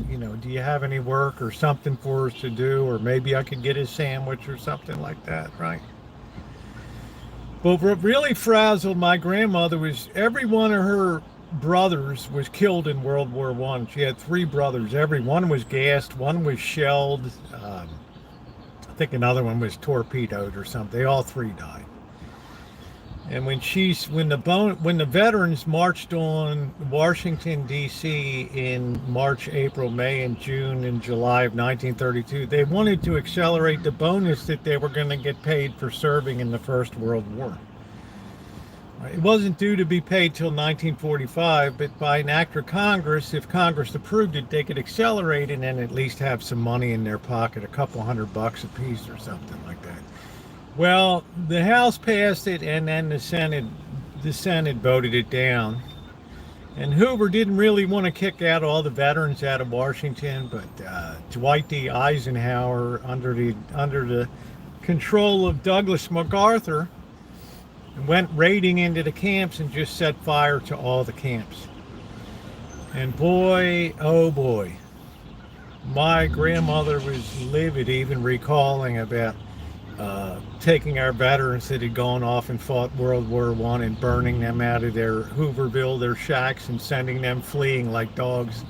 Do you have any work or something for us to do? Or maybe I could get a sandwich or something like that, right? But what really frazzled my grandmother was every one of her brothers was killed in World War I. She had 3 brothers. One was gassed, one was shelled. I think another one was torpedoed or something. They all 3 died. And when the veterans marched on Washington, D.C. in March, April, May, and June and July of 1932, they wanted to accelerate the bonus that they were going to get paid for serving in the First World War. It wasn't due to be paid till 1945, but by an act of Congress, if Congress approved it, they could accelerate it and at least have some money in their pocket, a couple $100 a piece or something like that. Well, the House passed it, and then the Senate voted it down. And Hoover didn't really want to kick out all the veterans out of Washington, but Dwight D. Eisenhower, under the control of Douglas MacArthur, went raiding into the camps and just set fire to all the camps. And boy, oh boy, my grandmother was livid even recalling about taking our veterans that had gone off and fought World War I and burning them out of their Hooverville, their shacks, and sending them fleeing like dogs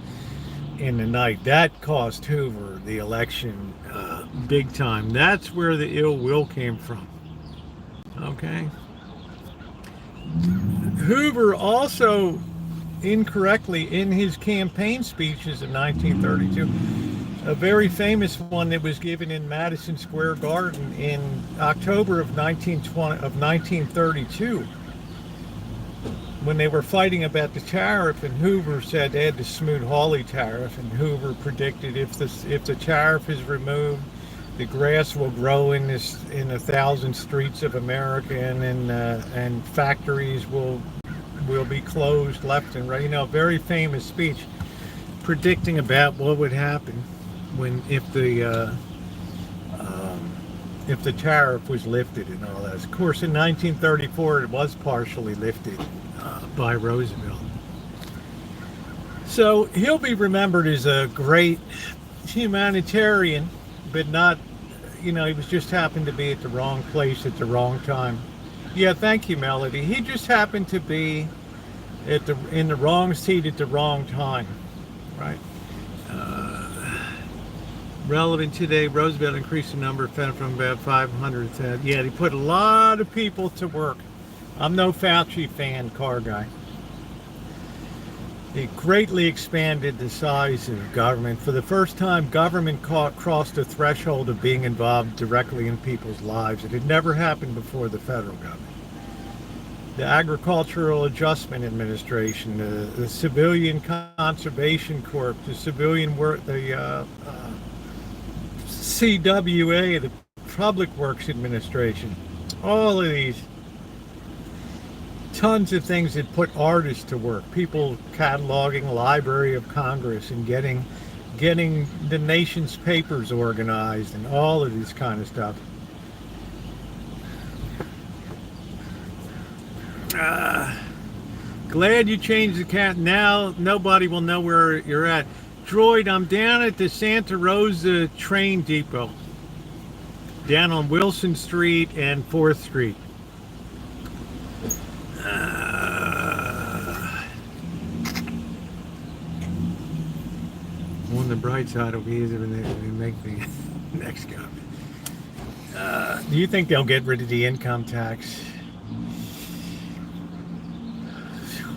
in the night. That cost Hoover the election big time. That's where the ill will came from. Okay. Hoover also incorrectly, in his campaign speeches in 1932, a very famous one that was given in Madison Square Garden in October of 1932, when they were fighting about the tariff, and Hoover said they had the Smoot-Hawley tariff, and Hoover predicted if the tariff is removed, the grass will grow in 1,000 streets of America, and factories will be closed left and right. Very famous speech predicting about what would happen if the tariff was lifted and all that. Of course, in 1934, it was partially lifted by Roosevelt. So he'll be remembered as a great humanitarian, but not, he was just happened to be at the wrong place at the wrong time. Yeah, thank you, Melody. He just happened to be in the wrong seat at the wrong time, right? Relevant today, Roosevelt increased the number of fed from about 500 to, yeah, he put a lot of people to work. I'm no Fauci fan, car guy. It greatly expanded the size of government. For the first time, government crossed the threshold of being involved directly in people's lives. It had never happened before the federal government. The Agricultural Adjustment Administration, the Civilian Conservation Corps, the Civilian Work, the CWA, the Public Works Administration, all of these. Tons of things that put artists to work. People cataloging Library of Congress and getting the nation's papers organized and all of this kind of stuff. Glad you changed the cat. Now nobody will know where you're at. Droid, I'm down at the Santa Rosa train depot. Down on Wilson Street and 4th Street. On the bright side, it'll be easier when they make the next comment. Do you think they'll get rid of the income tax?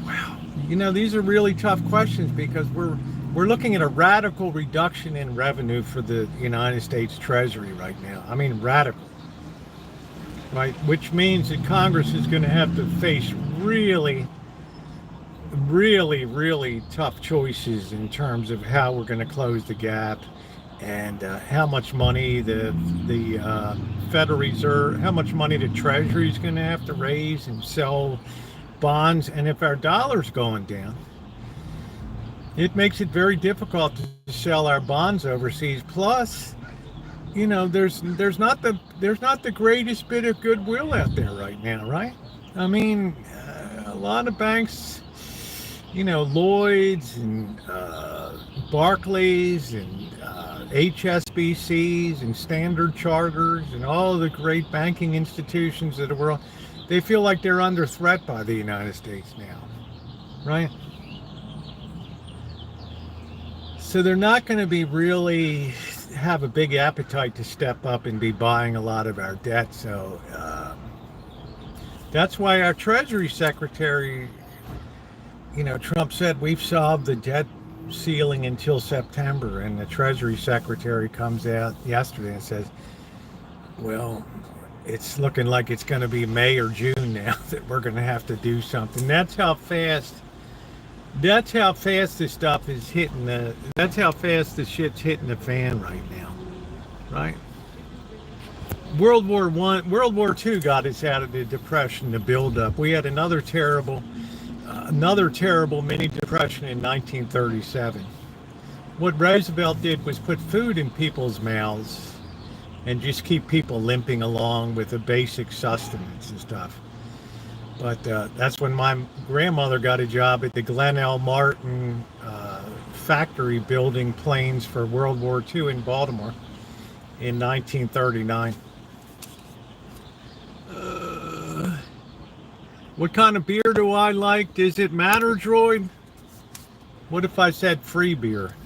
Wow. You know, these are really tough questions because we're looking at a radical reduction in revenue for the United States Treasury right now. I mean, radical. Right, which means that Congress is going to have to face really tough choices in terms of how we're going to close the gap and how much money the Federal Reserve, how much money the Treasury is going to have to raise and sell bonds. And if our dollar's going down, it makes it very difficult to sell our bonds overseas. Plus, you know, there's not the greatest bit of goodwill out there right now, right? I mean, a lot of banks, you know, Lloyd's and Barclays and HSBCs and Standard Charters and all of the great banking institutions of the world, they feel like they're under threat by the United States now, right? So they're not going to be really have a big appetite to step up and be buying a lot of our debt. So that's why our Treasury Secretary, you know, Trump said we've solved the debt ceiling until September, and the Treasury Secretary comes out yesterday and says, well, it's looking like it's going to be May or June now that we're going to have to do something. That's how fast this stuff is hitting that's how fast the shit's hitting the fan right now, right? World War II got us out of the Depression, the buildup. We had another terrible mini depression in 1937. What Roosevelt did was put food in people's mouths and just keep people limping along with the basic sustenance and stuff. But that's when my grandmother got a job at the Glen L. Martin factory building planes for World War II in Baltimore in 1939. What kind of beer do I like? Does it matter, Droid? What if I said free beer?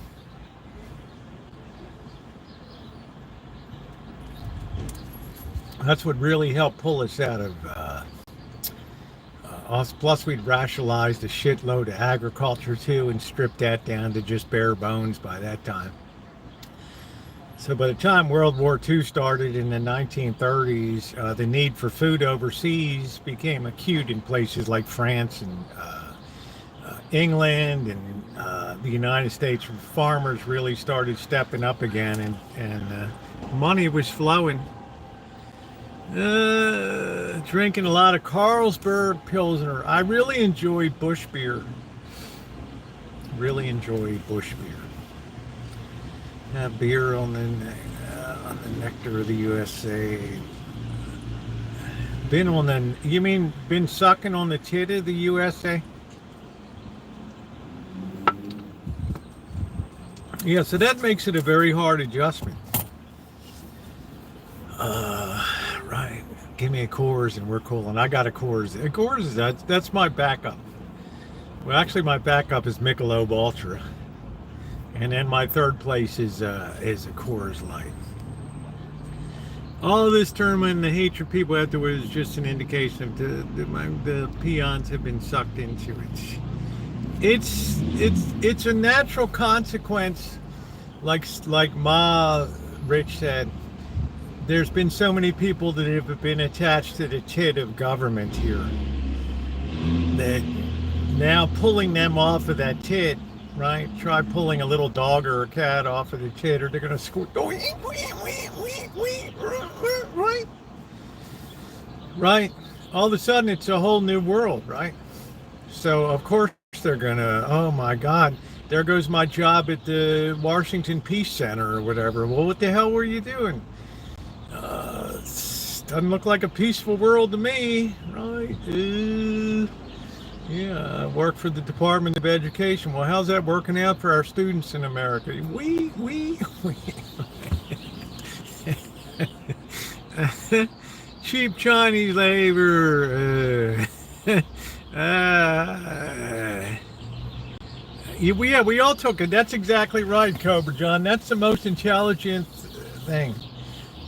That's what really helped pull us out of us. Plus, we'd rationalized a shitload of agriculture too and stripped that down to just bare bones by that time. So by the time World War II started in the 1930s, the need for food overseas became acute in places like France and England, and the United States. Farmers really started stepping up again, and money was flowing. Drinking a lot of Carlsberg Pilsner. I really enjoy Busch beer. Really enjoy Busch beer. Have beer on the nectar of the USA. Been sucking on the tit of the USA? Yeah, so that makes it a very hard adjustment. Right. Give me a Coors and we're cool. And I got a Coors. A Coors, that's my backup. Well, actually, my backup is Michelob Ultra. And then my third place is a Coors Light. All of this tournament and the hatred people have to is just an indication of the peons have been sucked into it. it's a natural consequence, like Ma Rich said. There's been so many people that have been attached to the tit of government here that now pulling them off of that tit, right? Try pulling a little dog or a cat off of the tit, or they're gonna squeak, right? Right? All of a sudden, it's a whole new world, right? So of course they're gonna, oh my God, there goes my job at the Washington Peace Center or whatever. Well, what the hell were you doing? Doesn't look like a peaceful world to me, right? Yeah, I work for the Department of Education. Well, how's that working out for our students in America? We. Cheap Chinese labor. Yeah, we all took it. That's exactly right, Cobra John. That's the most intelligent thing.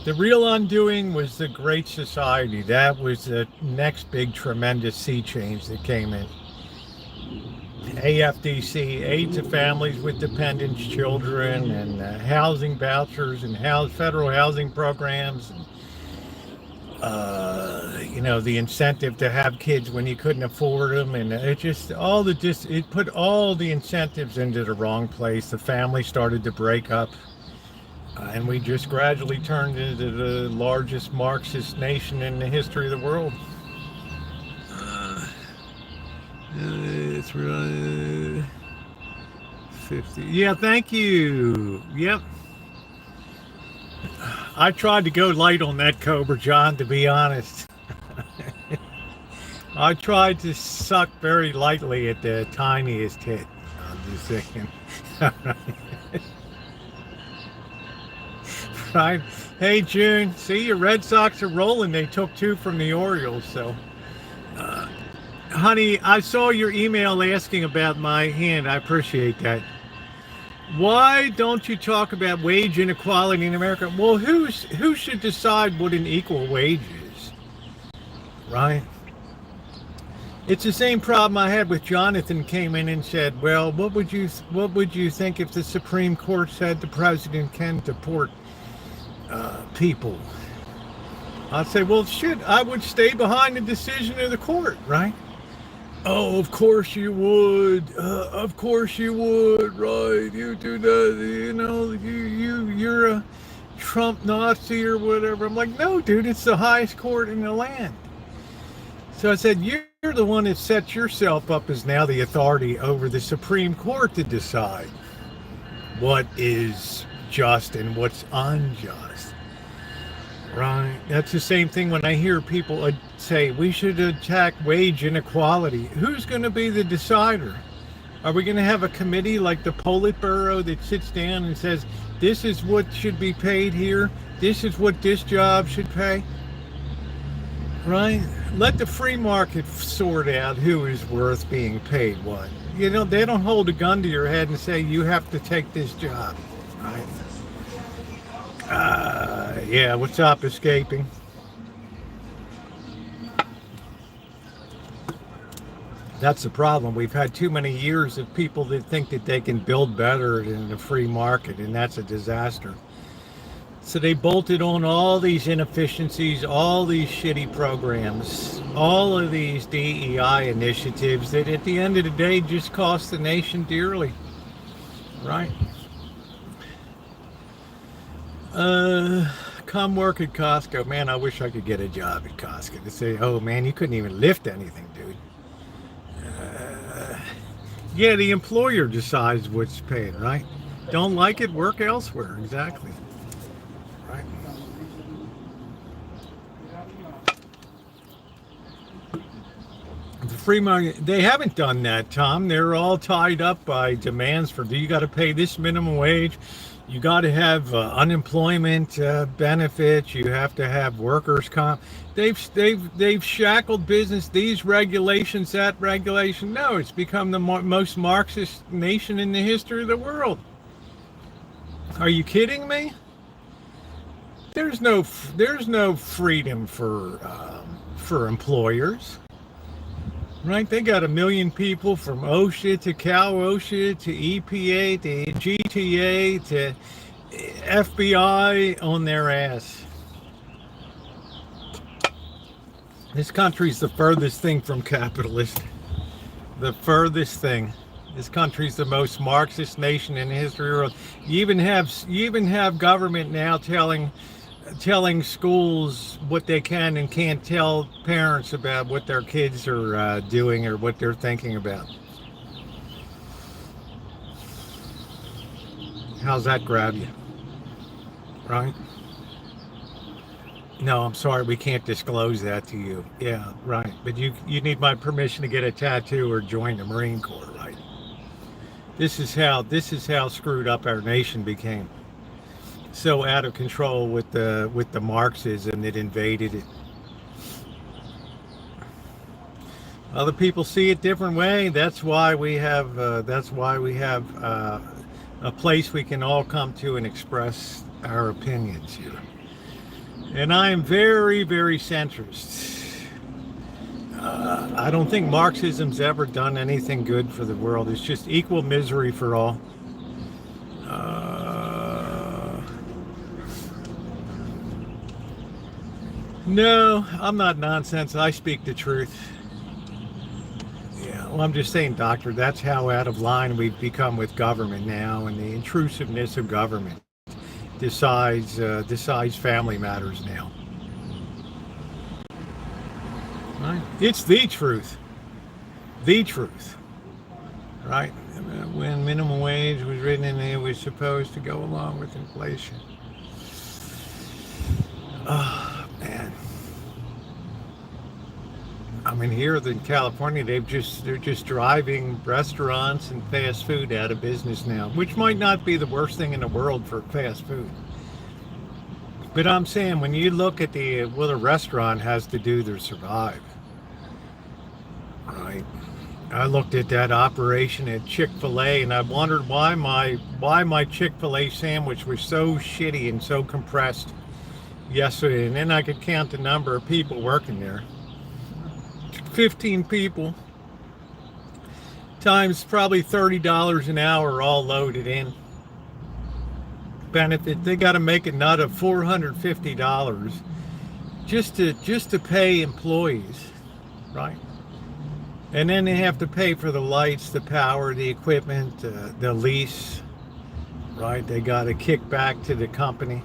The real undoing was the Great Society. That was the next big tremendous sea change that came in. AFDC, aid to families with dependent children, and housing vouchers, and federal housing programs. The incentive to have kids when you couldn't afford them, and it put all the incentives into the wrong place. The family started to break up. And we just gradually turned into the largest Marxist nation in the history of the world. It's really 50. Yeah, thank you. Yep. I tried to go light on that, Cobra John, to be honest. I tried to suck very lightly at the tiniest hit. I'm just saying. Right. Hey, June. See, your Red Sox are rolling. They took 2 from the Orioles. So, honey, I saw your email asking about my hand. I appreciate that. Why don't you talk about wage inequality in America? Well, who should decide what an equal wage is? Right? It's the same problem I had with Jonathan came in and said, well, what would you think if the Supreme Court said the president can deport people? I'd say, well, shit, I would stay behind the decision of the court, right? Oh, of course you would. Of course you would, right? You do that, you're a Trump Nazi or whatever. I'm like, no, dude, it's the highest court in the land. So I said, you're the one that sets yourself up as now the authority over the Supreme Court to decide what is just and what's unjust. Right? That's the same thing when I hear people say we should attack wage inequality. Who's going to be the decider? Are we going to have a committee like the Politburo that sits down and says, this is what should be paid here, this is what this job should pay? Right? Let the free market sort out who is worth being paid what. They don't hold a gun to your head and say you have to take this job. Right? Yeah, what's up, escaping? That's the problem. We've had too many years of people that think that they can build better in the free market, and that's a disaster. So they bolted on all these inefficiencies, all these shitty programs, all of these DEI initiatives that at the end of the day just cost the nation dearly. Right? Come work at Costco. Man, I wish I could get a job at Costco. To say, oh man, you couldn't even lift anything, dude. Yeah, the employer decides what's paid, right? Don't like it, work elsewhere. Exactly. Right. The free market, they haven't done that, Tom. They're all tied up by demands for, you got to pay this minimum wage. You got to have unemployment benefits. You have to have workers' comp. They've shackled business. These regulations, that regulation. No, it's become the most Marxist nation in the history of the world. Are you kidding me? There's no freedom for employers. Right? They got 1 million people from OSHA to Cal OSHA to EPA to GTA to FBI on their ass. This country's the furthest thing from capitalist. The furthest thing. This country's the most Marxist nation in the history of the world. You even have government now telling schools what they can and can't tell parents about what their kids are doing or what they're thinking about. How's that grab you? Right? No, I'm sorry, we can't disclose that to you. Yeah, right. But you need my permission to get a tattoo or join the Marine Corps, right? This is how screwed up our nation became. So out of control with the Marxism that invaded it. Other people see it different way. That's why we have a place we can all come to and express our opinions here. And I am very, very centrist. I don't think Marxism's ever done anything good for the world. It's just equal misery for all. No, I'm not nonsense. I speak the truth. Yeah, well, I'm just saying, doctor, that's how out of line we've become with government now, and the intrusiveness of government decides family matters now. Right? It's the truth. The truth. Right? When minimum wage was written in, it was supposed to go along with inflation. Oh, man. I mean, here in California, they're just driving restaurants and fast food out of business now, which might not be the worst thing in the world for fast food. But I'm saying, when you look at what a restaurant has to do to survive, right? I looked at that operation at Chick-fil-A, and I wondered why my Chick-fil-A sandwich was so shitty and so compressed yesterday. And then I could count the number of people working there. 15 people times probably $30 an hour, all loaded in. Benefit, they got to make a nut of $450 just to pay employees, right? And then they have to pay for the lights, the power, the equipment, the lease, right? They got to kick back to the company.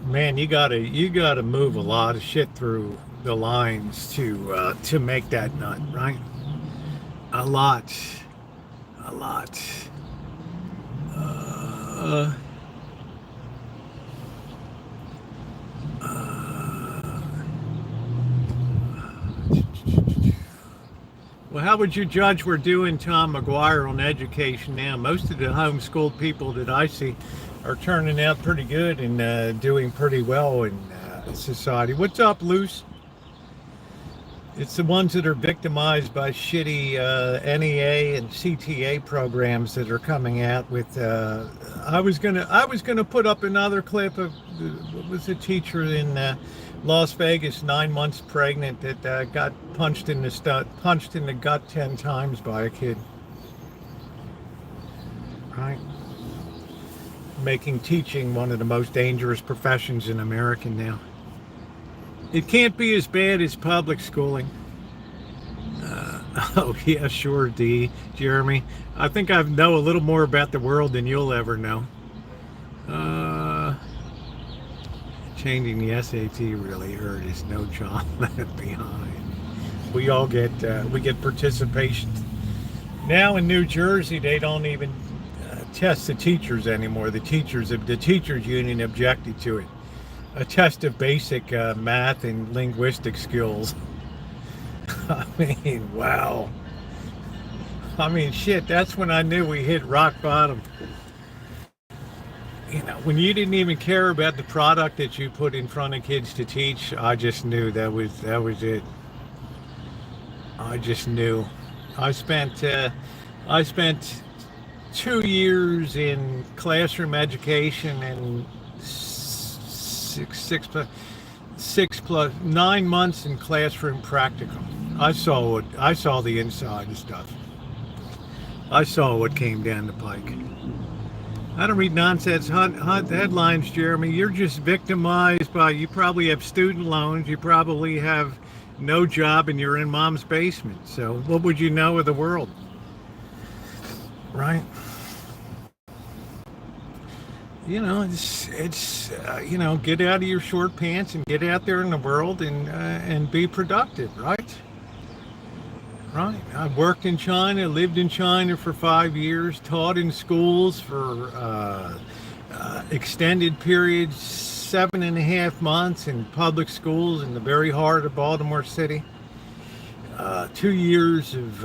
Man, you gotta move a lot of shit through the lines to make that nut, right? A lot. Well, how would you judge we're doing, Tom McGuire, on education now? Most of the homeschooled people that I see are turning out pretty good and doing pretty well in society. What's up, Luce? It's the ones that are victimized by shitty NEA and CTA programs that are coming out with. I was gonna put up another clip of what was a teacher in Las Vegas, 9 months pregnant, that got punched in the gut 10 times by a kid. Right. Making teaching one of the most dangerous professions in America now. It can't be as bad as public schooling. Oh yeah, sure, Jeremy. I think I know a little more about the world than you'll ever know. Changing the SAT really hurt. Is no child left behind. We all get participation. Now in New Jersey, they don't even test the teachers anymore. The teachers union objected to it. A test of basic math and linguistic skills. I mean, wow. I mean, shit, that's when I knew we hit rock bottom. You know, when you didn't even care about the product that you put in front of kids to teach, I just knew that was it. I just knew. I spent 2 years in classroom education and 9 months in classroom practicum. I saw the inside and stuff. I saw what came down the pike. I don't read nonsense headlines, Jeremy. You're just victimized by, you probably have student loans, you probably have no job, and you're in mom's basement. So what would you know of the world? Right? You know, get out of your short pants and get out there in the world and be productive, right? Right. I worked in China, lived in China for 5 years, taught in schools for extended periods, 7.5 months in public schools in the very heart of Baltimore City. 2 years of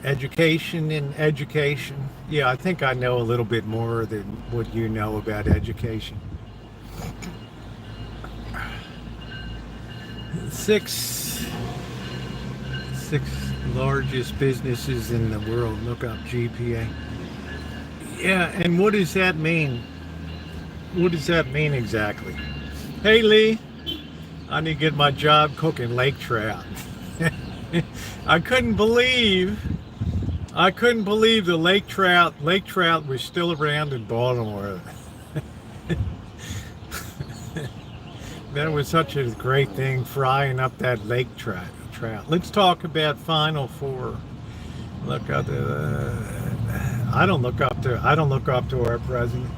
education in education. Yeah, I think I know a little bit more than what you know about education. Six largest businesses in the world. Look up GPA. Yeah, and what does that mean? What does that mean exactly? Hey Lee, I need to get my job cooking lake trout. I couldn't believe the lake trout was still around in Baltimore. That was such a great thing, frying up that lake trout. Let's talk about Final Four. Look up I don't look up to our president.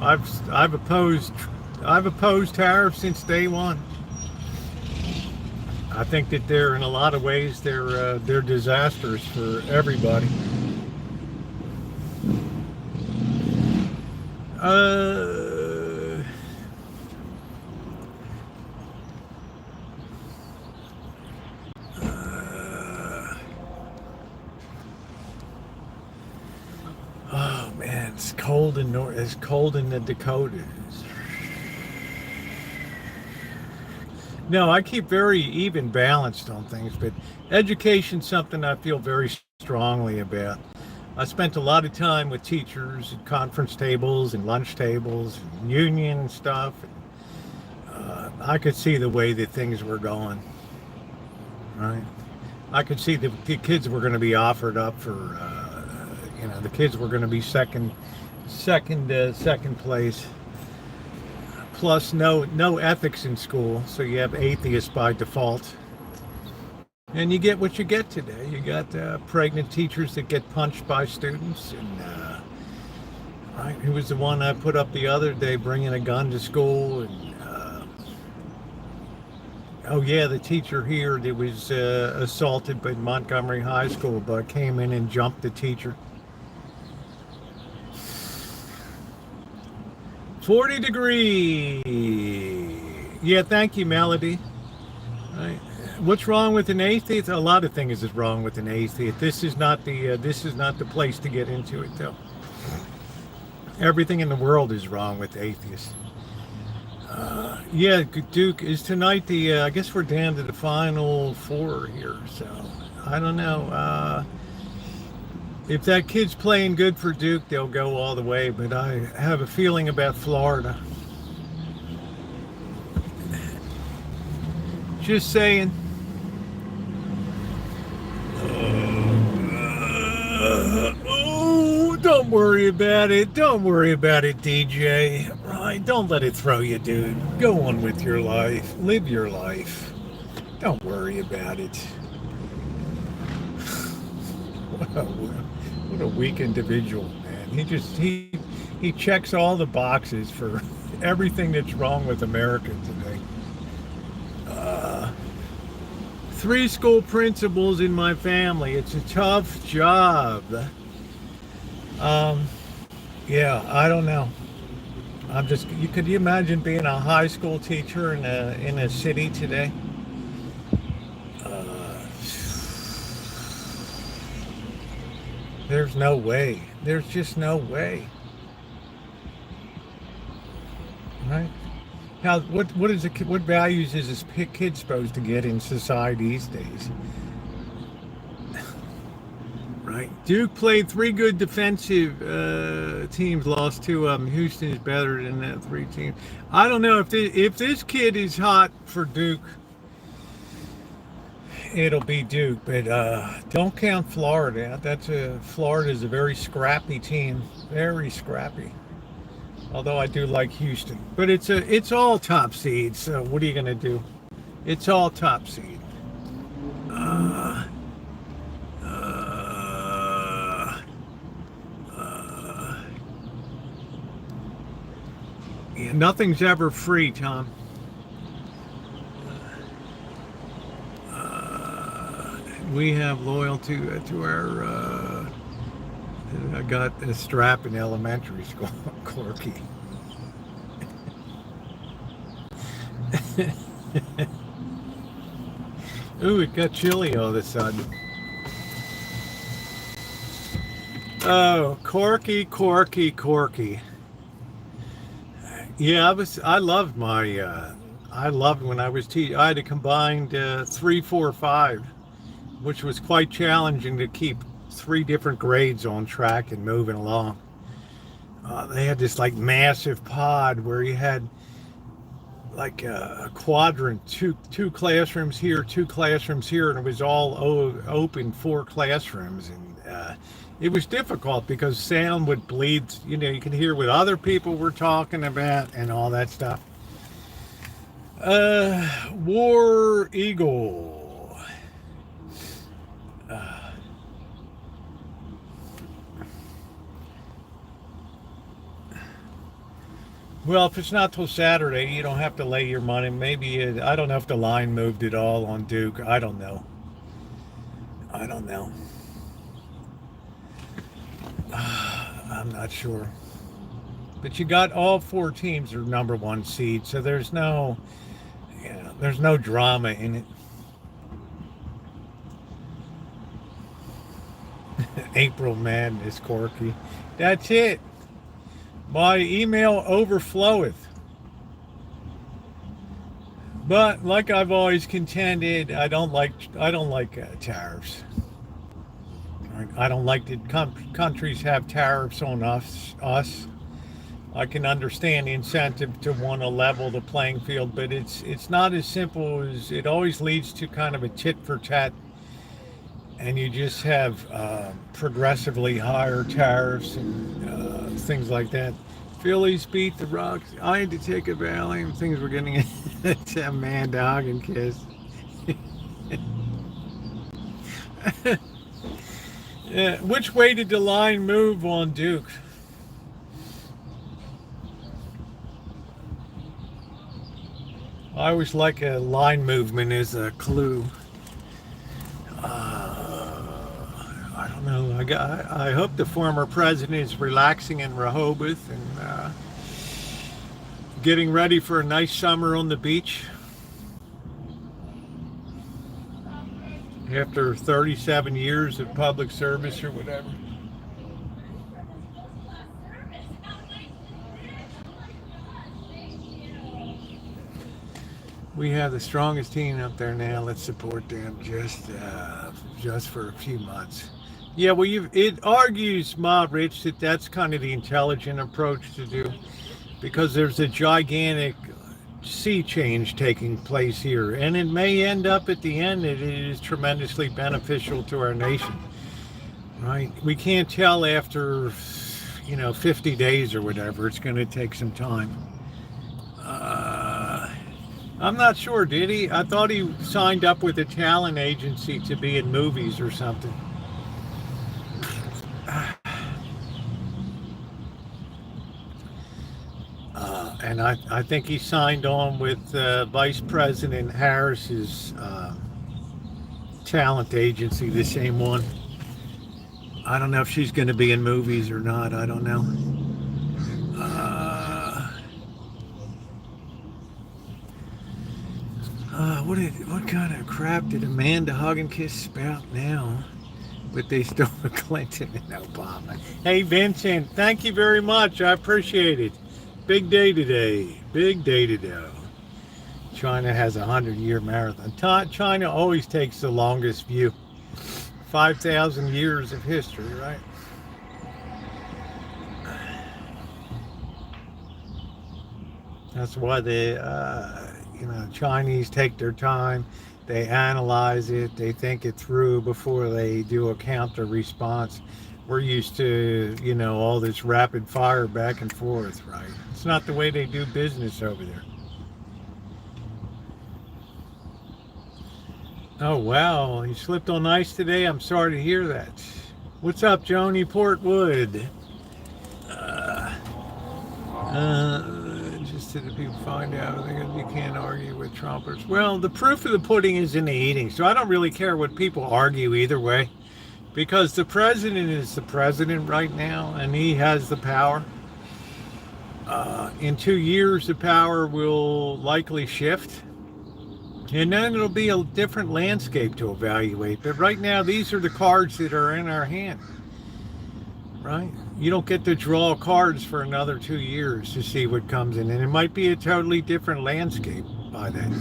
I've opposed tariffs since day one. I think that they're, in a lot of ways, they're disastrous for everybody. Oh man, it's cold in the Dakotas. No, I keep very even balanced on things, but education's something I feel very strongly about. I spent a lot of time with teachers at conference tables and lunch tables and union stuff. I could see the way that things were going, right? I could see the kids were going to be offered up for, the kids were going to be second place. Plus no ethics in school, so you have atheists by default. And you get what you get today. You got pregnant teachers that get punched by students. And right, who was the one I put up the other day bringing a gun to school? And oh yeah, the teacher here that was assaulted by Montgomery High School, but came in and jumped the teacher. 40 degrees. Yeah, thank you, Melody. Right. What's wrong with an atheist? A lot of things is wrong with an atheist. This is not the place to get into it, though. Everything in the world is wrong with atheists. Yeah, Duke, is tonight I guess we're down to the Final Four here, so I don't know. If that kid's playing good for Duke, they'll go all the way, but I have a feeling about Florida. Just saying. Oh, don't worry about it. Don't worry about it, DJ. Right? Don't let it throw you, dude. Go on with your life. Live your life. Don't worry about it. What a weak individual, man. He checks all the boxes for everything that's wrong with America today. 3 school principals in my family. It's a tough job. Yeah, I don't know. Could you imagine being a high school teacher in a city today? There's no way. There's just no way. Right? What values is this kid supposed to get in society these days? Right. Duke played 3 good defensive teams, lost 2 of them. Houston is better than that 3 teams. I don't know if this kid is hot for Duke. it'll be Duke, but don't count Florida. Florida is a very scrappy team, very scrappy. Although I do like Houston, but it's all top seed. So what are you gonna do? It's all top seed. Uh, uh, uh, yeah, nothing's ever free, Tom. We have loyalty to our. I got a strap in elementary school, Corky. Ooh, it got chilly all of a sudden. Oh, Corky, Corky, Corky. Yeah, I loved my. I loved when I was teaching. I had a combined 3, 4, 5, which was quite challenging to keep 3 different grades on track and moving along. They had this like massive pod where you had like a quadrant, two classrooms here, 2 classrooms here, and it was all open 4 classrooms, and it was difficult because sound would bleed. You can hear what other people were talking about and all that stuff. War Eagle. Well, if it's not till Saturday, you don't have to lay your money. Maybe I don't know if the line moved at all on Duke. I don't know. I'm not sure. But you got all 4 teams are number 1 seed, so there's no drama in it. April Madness, Corky. That's it. My email overfloweth. But like I've always contended, I don't like tariffs. I don't like that countries have tariffs on us. I can understand the incentive to want to level the playing field, but it's not as simple as it always leads to kind of a tit for tat, and you just have progressively higher tariffs and things like that. Phillies beat the Rocks. I had to take a Valium. Things were getting a man dog and kiss. Yeah. Which way did the line move on Duke? I always like a line movement as a clue. I don't know. I hope the former president is relaxing in Rehoboth and getting ready for a nice summer on the beach after 37 years of public service or whatever. We have the strongest team up there now. Let's support them just for a few months. Yeah, well, it argues, Ma Rich, that that's kind of the intelligent approach to do, because there's a gigantic sea change taking place here, and it may end up at the end that it is tremendously beneficial to our nation. Right? We can't tell after 50 days or whatever. It's going to take some time. I'm not sure, did he? I thought he signed up with a talent agency to be in movies or something. And I think he signed on with Vice President Harris's talent agency, the same one. I don't know if she's going to be in movies or not. I don't know. What kind of crap did Amanda Hugginkiss spout now? But they stole Clinton and Obama. Hey, Vincent, thank you very much. I appreciate it. Big day today. Big day today. China has a 100-year marathon. China always takes the longest view. 5,000 years of history, right? That's why the Chinese take their time. They analyze it. They think it through before they do a counter response. We're used to, all this rapid fire back and forth, right? It's not the way they do business over there. Oh, wow. You slipped on ice today? I'm sorry to hear that. What's up, Joni Portwood? Just so that people find out, I think you can't argue with Trumpers. Well, the proof of the pudding is in the eating, so I don't really care what people argue either way, because the president is the president right now, and he has the power. In 2 years, the power will likely shift, and then it'll be a different landscape to evaluate. But right now, these are the cards that are in our hand, right? You don't get to draw cards for another 2 years to see what comes in, and it might be a totally different landscape by then.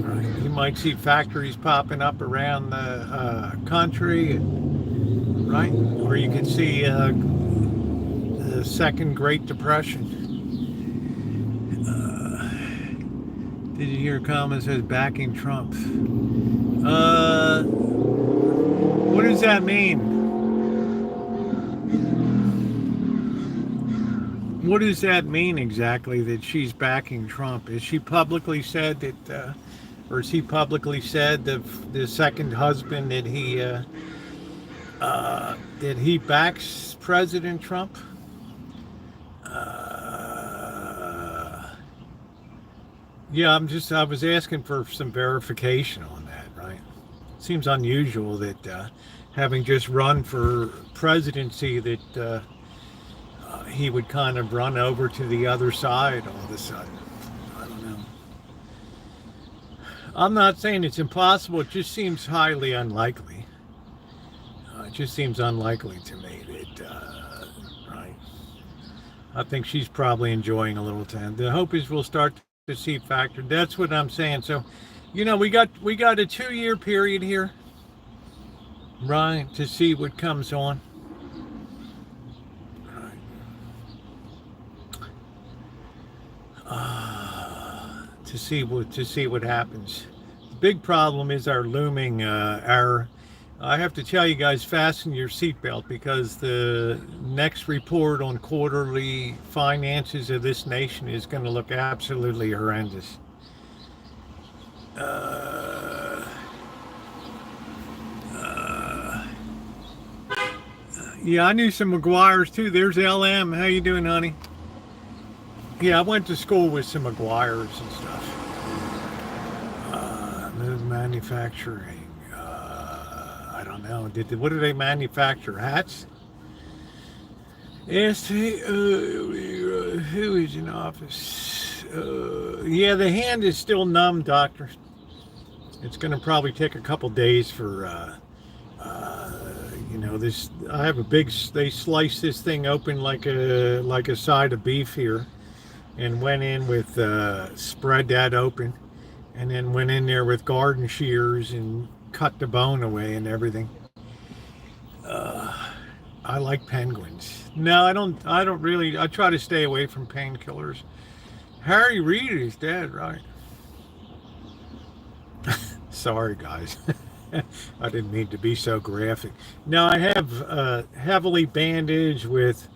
Right. You might see factories popping up around the country, right? Or you can see the second Great Depression. Did you hear a comment that says backing Trump? What does that mean? What does that mean exactly, that she's backing Trump? Is she publicly said that, or has he publicly said the second husband that he backs President Trump? Yeah, I was asking for some verification on that, right? Seems unusual that having just run for presidency that he would kind of run over to the other side all of a sudden. I don't know. I'm not saying it's impossible. It just seems highly unlikely. It just seems unlikely to me that, right. I think she's probably enjoying a little time. The hope is we'll start to see factor. That's what I'm saying. So, we got a 2-year period here, right, to see what comes on. To see what happens. The big problem is our looming error. I have to tell you guys, fasten your seatbelt, because the next report on quarterly finances of this nation is going to look absolutely horrendous. Yeah, I knew some McGuires too. There's LM. How you doing, honey? Yeah, I went to school with some McGuires and stuff. Manufacturing. I don't know. What do they manufacture? Hats? Yes. Who is in office? Yeah, the hand is still numb, doctor. It's going to probably take a couple days for. This. I have a big. They slice this thing open like a side of beef here. And went in with, spread that open, and then went in there with garden shears and cut the bone away and everything. I like penguins. No, I don't really. I try to stay away from painkillers. Harry Reid is dead, right? Sorry, guys. I didn't mean to be so graphic. No, I have heavily bandaged with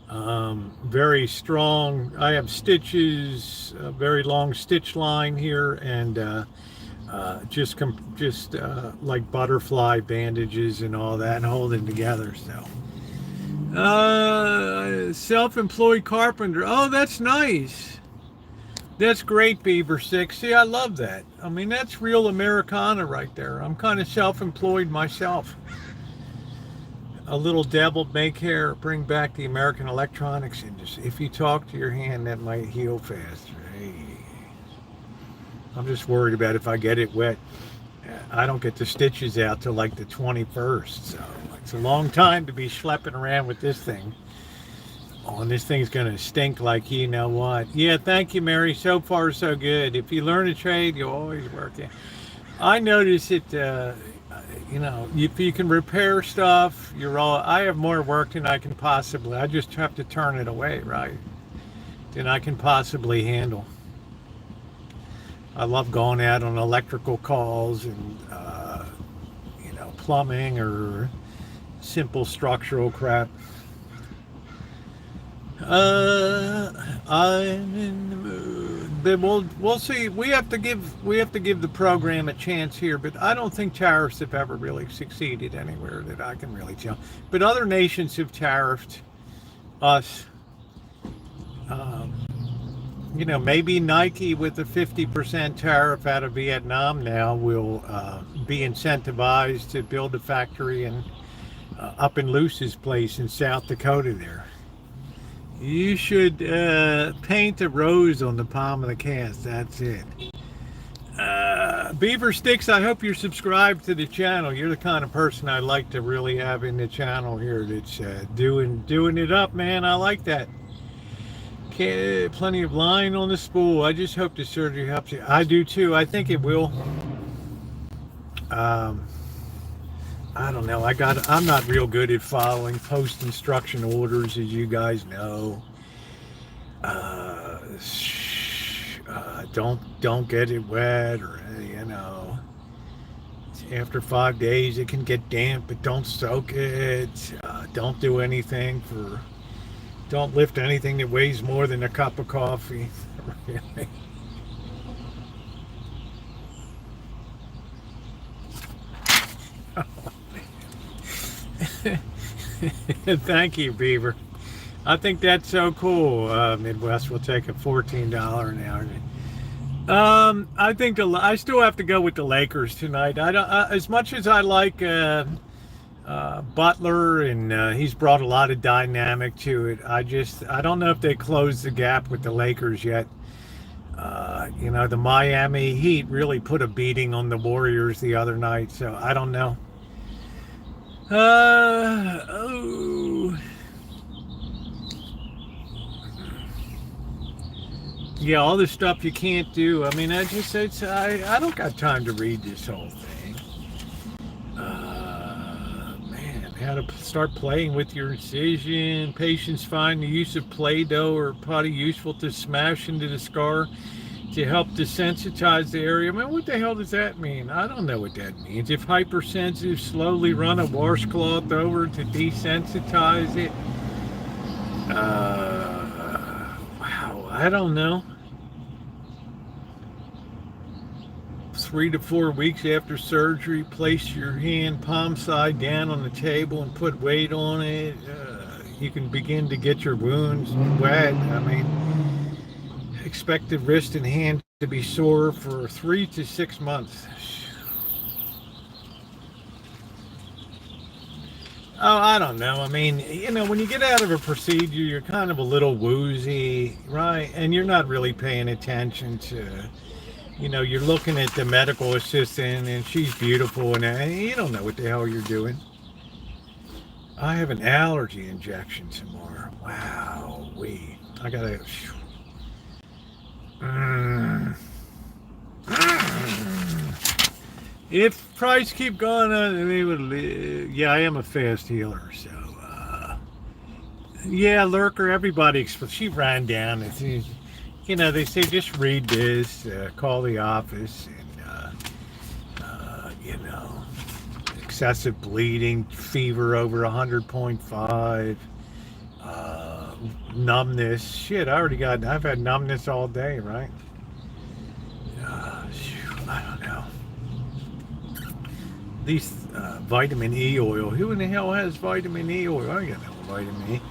very strong. I have stitches, a very long stitch line here, and just like butterfly bandages and all that, and holding together. So, self-employed carpenter. Oh, that's nice. That's great, Beaver 6. See, I love that. I mean, that's real Americana right there. I'm kind of self-employed myself. A little dabbled, make hair, bring back the American electronics industry. If you talk to your hand, that might heal faster. Hey. I'm just worried about if I get it wet. I don't get the stitches out till like the 21st. So it's a long time to be schlepping around with this thing. Oh, and this thing's going to stink like you know what. Yeah, thank you, Mary. So far, so good. If you learn a trade, you'll always work it. I notice it, if you can repair stuff, I have more work than I can possibly. I just have to turn it away, right? Than I can possibly handle. I love going out on electrical calls and, plumbing or simple structural crap. I'm in the mood. But we'll see. We have to give the program a chance here, but I don't think tariffs have ever really succeeded anywhere that I can really tell. But other nations have tariffed us. Maybe Nike with a 50% tariff out of Vietnam now will be incentivized to build a factory up in Luce's place in South Dakota there. You should paint a rose on the palm of the cast. That's it. Beaver Sticks, I hope you're subscribed to the channel. You're the kind of person I like to really have in the channel here that's doing it up, man. I like that. Plenty of line on the spool. I just hope the surgery helps you. I do too. I think it will. I don't know. I'm not real good at following post instruction orders, as you guys know. Don't get it wet, or after 5 days it can get damp, but don't soak it. Don't do anything don't lift anything that weighs more than a cup of coffee. Really. Thank you, Beaver. I think that's so cool. Midwest will take a $14 an hour. I think I still have to go with the Lakers tonight. I don't, as much as I like Butler, and he's brought a lot of dynamic to it. I don't know if they closed the gap with the Lakers yet. The Miami Heat really put a beating on the Warriors the other night, so I don't know. Yeah, all this stuff you can't do. I mean, I don't got time to read this whole thing. How to start playing with your incision. Patients find the use of Play-Doh or putty useful to smash into the scar to help desensitize the area. I mean, what the hell does that mean? I don't know what that means. If hypersensitive, slowly run a washcloth over to desensitize it. Wow, I don't know. 3 to 4 weeks after surgery, place your hand palm side down on the table and put weight on it. You can begin to get your wounds wet. I mean, expect the wrist and hand to be sore for 3 to 6 months. Oh, I don't know. I mean, when you get out of a procedure, you're kind of a little woozy, right? And you're not really paying attention to, you're looking at the medical assistant and she's beautiful and you don't know what the hell you're doing. I have an allergy injection tomorrow. Wow, I gotta. If price keep going on, yeah, I am a fast healer, so yeah, Lurker, everybody, she ran down. They say just read this, call the office, and excessive bleeding, fever over 100.5, numbness. Shit, I've had numbness all day, right? I don't know. These vitamin E oil. Who in the hell has vitamin E oil? I got no vitamin E.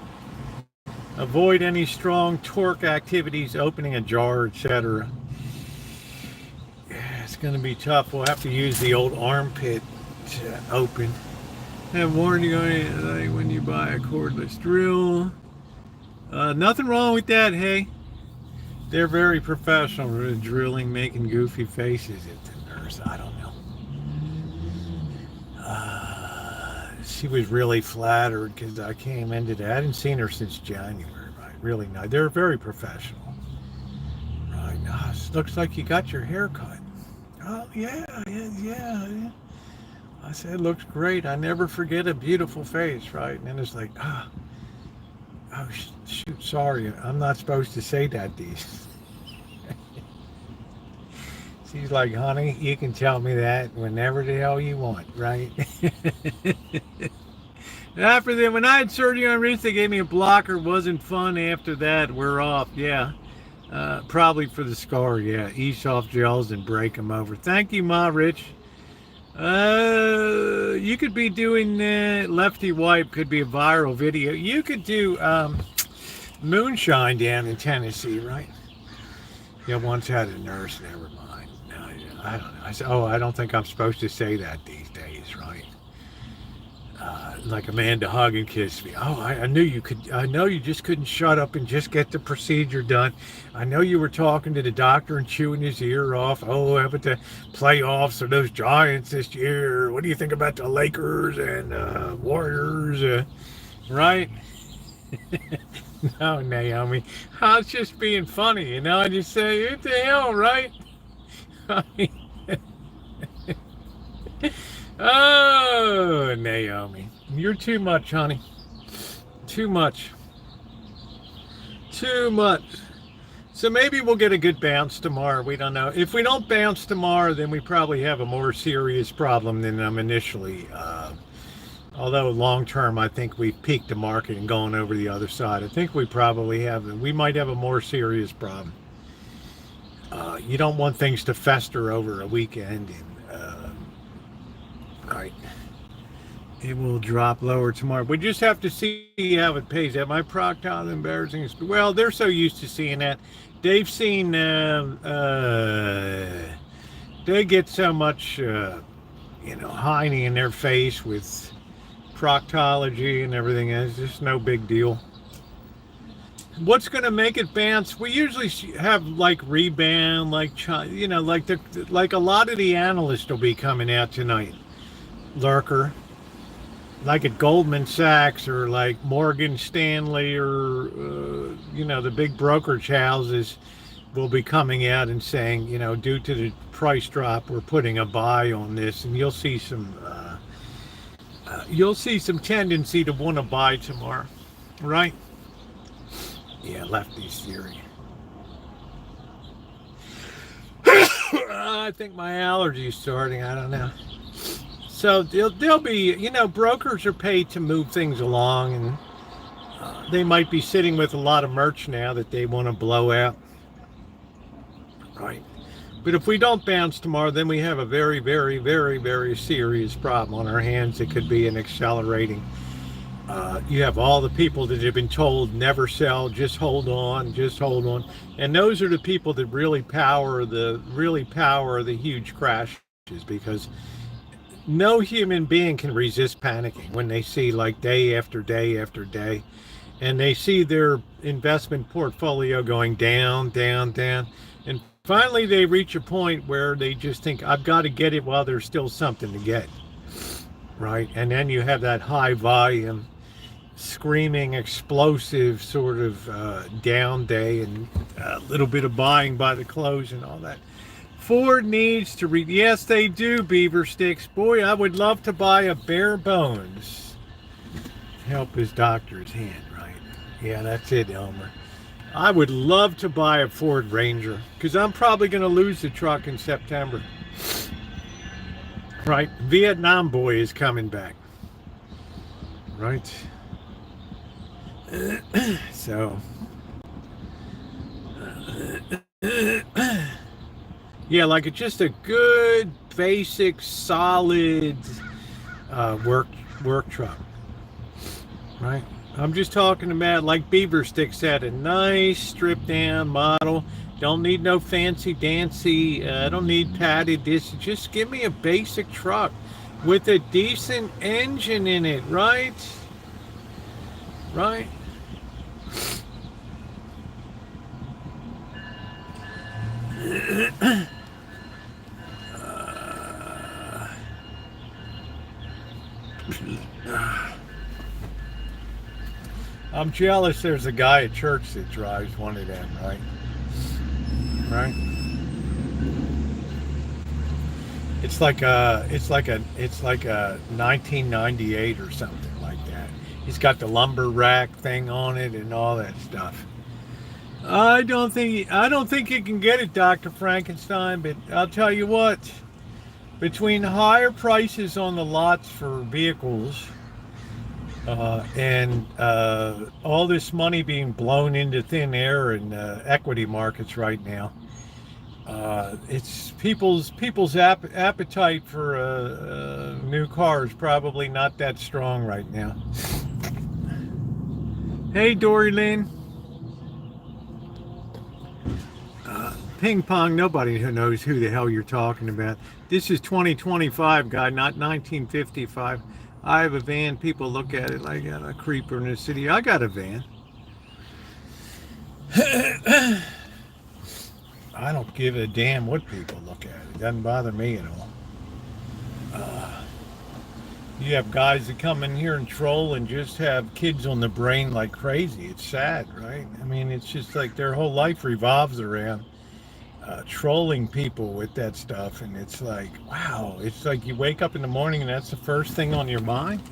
Avoid any strong torque activities, opening a jar, etc. Yeah, it's going to be tough. We'll have to use the old armpit to open. Have warning on it like when you buy a cordless drill. Nothing wrong with that, hey. They're very professional, drilling, making goofy faces at the nurse. I don't know. She was really flattered because I came into that. I hadn't seen her since January, right? Really nice. They're very professional. Right. Looks like you got your hair cut. Oh, yeah. I said, looks great. I never forget a beautiful face, right? And then it's like, oh, shoot, sorry. I'm not supposed to say that, these. She's like, honey, you can tell me that whenever the hell you want, right? After that, when I had surgery on wrist, they gave me a blocker. Wasn't fun after that. We're off. Yeah. Probably for the scar. Yeah. Ease off gels and break them over. Thank you, Ma Rich. You could be doing Lefty Wipe. Could be a viral video. You could do moonshine down in Tennessee, right? Yeah, once had a nurse. Never mind. No, I don't know. I said, oh, I don't think I'm supposed to say that these days, right? Like Amanda hug and kiss me. Oh, I knew you could. I know you just couldn't shut up and just get the procedure done. I know you were talking to the doctor and chewing his ear off. Oh, how about the playoffs or those Giants this year? What do you think about the Lakers and Warriors? Right? No, Naomi. I was just being funny, you know. I just say, what the hell, right? I mean, oh, Naomi. You're too much, honey. Too much. Too much. So maybe we'll get a good bounce tomorrow. We don't know. If we don't bounce tomorrow, then we probably have a more serious problem than I'm initially. Although long term, I think we've peaked the market and gone over the other side. I think we probably have. We might have a more serious problem. You don't want things to fester over a weekend. Right. It will drop lower tomorrow. We just have to see how it pays out. My proctile embarrassing. Well, they're so used to seeing that. They've seen, they get so much, hiney in their face with proctology and everything. It's just no big deal. What's going to make it bounce? We usually have like rebound, like a lot of the analysts will be coming out tonight. Lurker, like at Goldman Sachs or like Morgan Stanley or the big brokerage houses will be coming out and saying, due to the price drop, we're putting a buy on this, and you'll see some tendency to want to buy tomorrow, right? Yeah, Lefty's theory. I think my allergy is starting. I don't know. So they'll be, brokers are paid to move things along, and they might be sitting with a lot of merch now that they want to blow out. Right. But if we don't bounce tomorrow, then we have a very, very, very, very serious problem on our hands. It could be an accelerating. You have all the people that have been told never sell, just hold on, just hold on. And those are the people that really power the huge crashes, because no human being can resist panicking when they see like day after day after day, and they see their investment portfolio going down, down, down. And finally they reach a point where they just think, I've got to get it while there's still something to get. Right? And then you have that high volume, screaming, explosive sort of down day, and a little bit of buying by the close and all that. Ford needs to read. Yes, they do, Beaver Sticks. Boy, I would love to buy a bare bones. Help his doctor's hand, right? Yeah, that's it, Elmer. I would love to buy a Ford Ranger, because I'm probably going to lose the truck in September. Right? Vietnam boy is coming back. Right? So. Yeah, like it's just a good, basic, solid work truck, right? I'm just talking about, like Beaver Stick said, a nice stripped down model. Don't need no fancy dancy. I don't need padded this. Just give me a basic truck with a decent engine in it, right? Right? I'm jealous there's a guy at church that drives one of them, right? Right? It's like a 1998 or something like that. He's got the lumber rack thing on it and all that stuff. I don't think you can get it, Dr. Frankenstein, but I'll tell you what, between higher prices on the lots for vehicles and all this money being blown into thin air in equity markets right now, it's people's appetite for new cars probably not that strong right now. Hey, Dory Lynn. Ping pong, nobody who knows who the hell you're talking about. This is 2025, guy, not 1955. I have a van. People look at it like a creeper in the city. I got a van. I don't give a damn what people look at. It doesn't bother me at all. You have guys that come in here and troll and just have kids on the brain like crazy. It's sad, right? I mean, it's just like their whole life revolves around trolling people with that stuff, and it's like, wow, it's like you wake up in the morning and that's the first thing on your mind.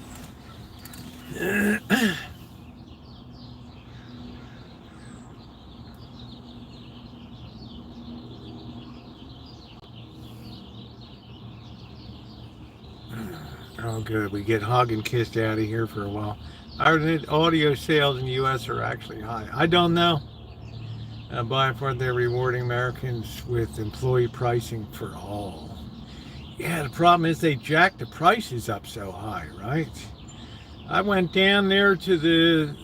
Oh, good. We get hug and kissed out of here for a while. Our audio sales in the U.S. are actually high. I don't know. By far, they're rewarding Americans with employee pricing for all. Yeah, the problem is they jacked the prices up so high, right? I went down there to the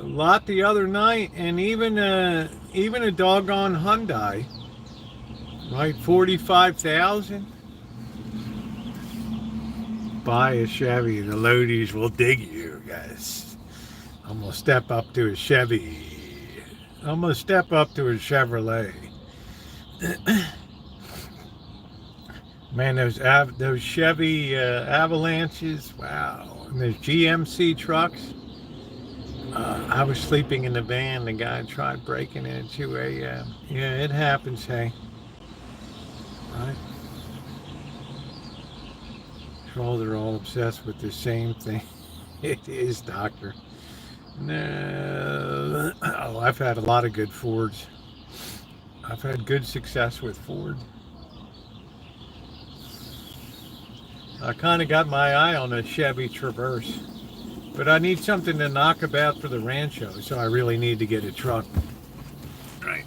lot the other night, and even a doggone Hyundai, right, 45,000. Buy a Chevy, the loadies will dig you, guys. I'm gonna step up to a Chevy. I'm gonna step up to a Chevrolet. Man, those Chevy Avalanches, wow. And those GMC trucks. I was sleeping in the van. The guy tried breaking in at 2 a.m. Yeah, it happens, hey. Right? Trolls are all obsessed with the same thing. It is, doctor. No. Oh, I've had a lot of good Fords. I've had good success with Ford. I kind of got my eye on a Chevy Traverse, but I need something to knock about for the Rancho, so I really need to get a truck. Right.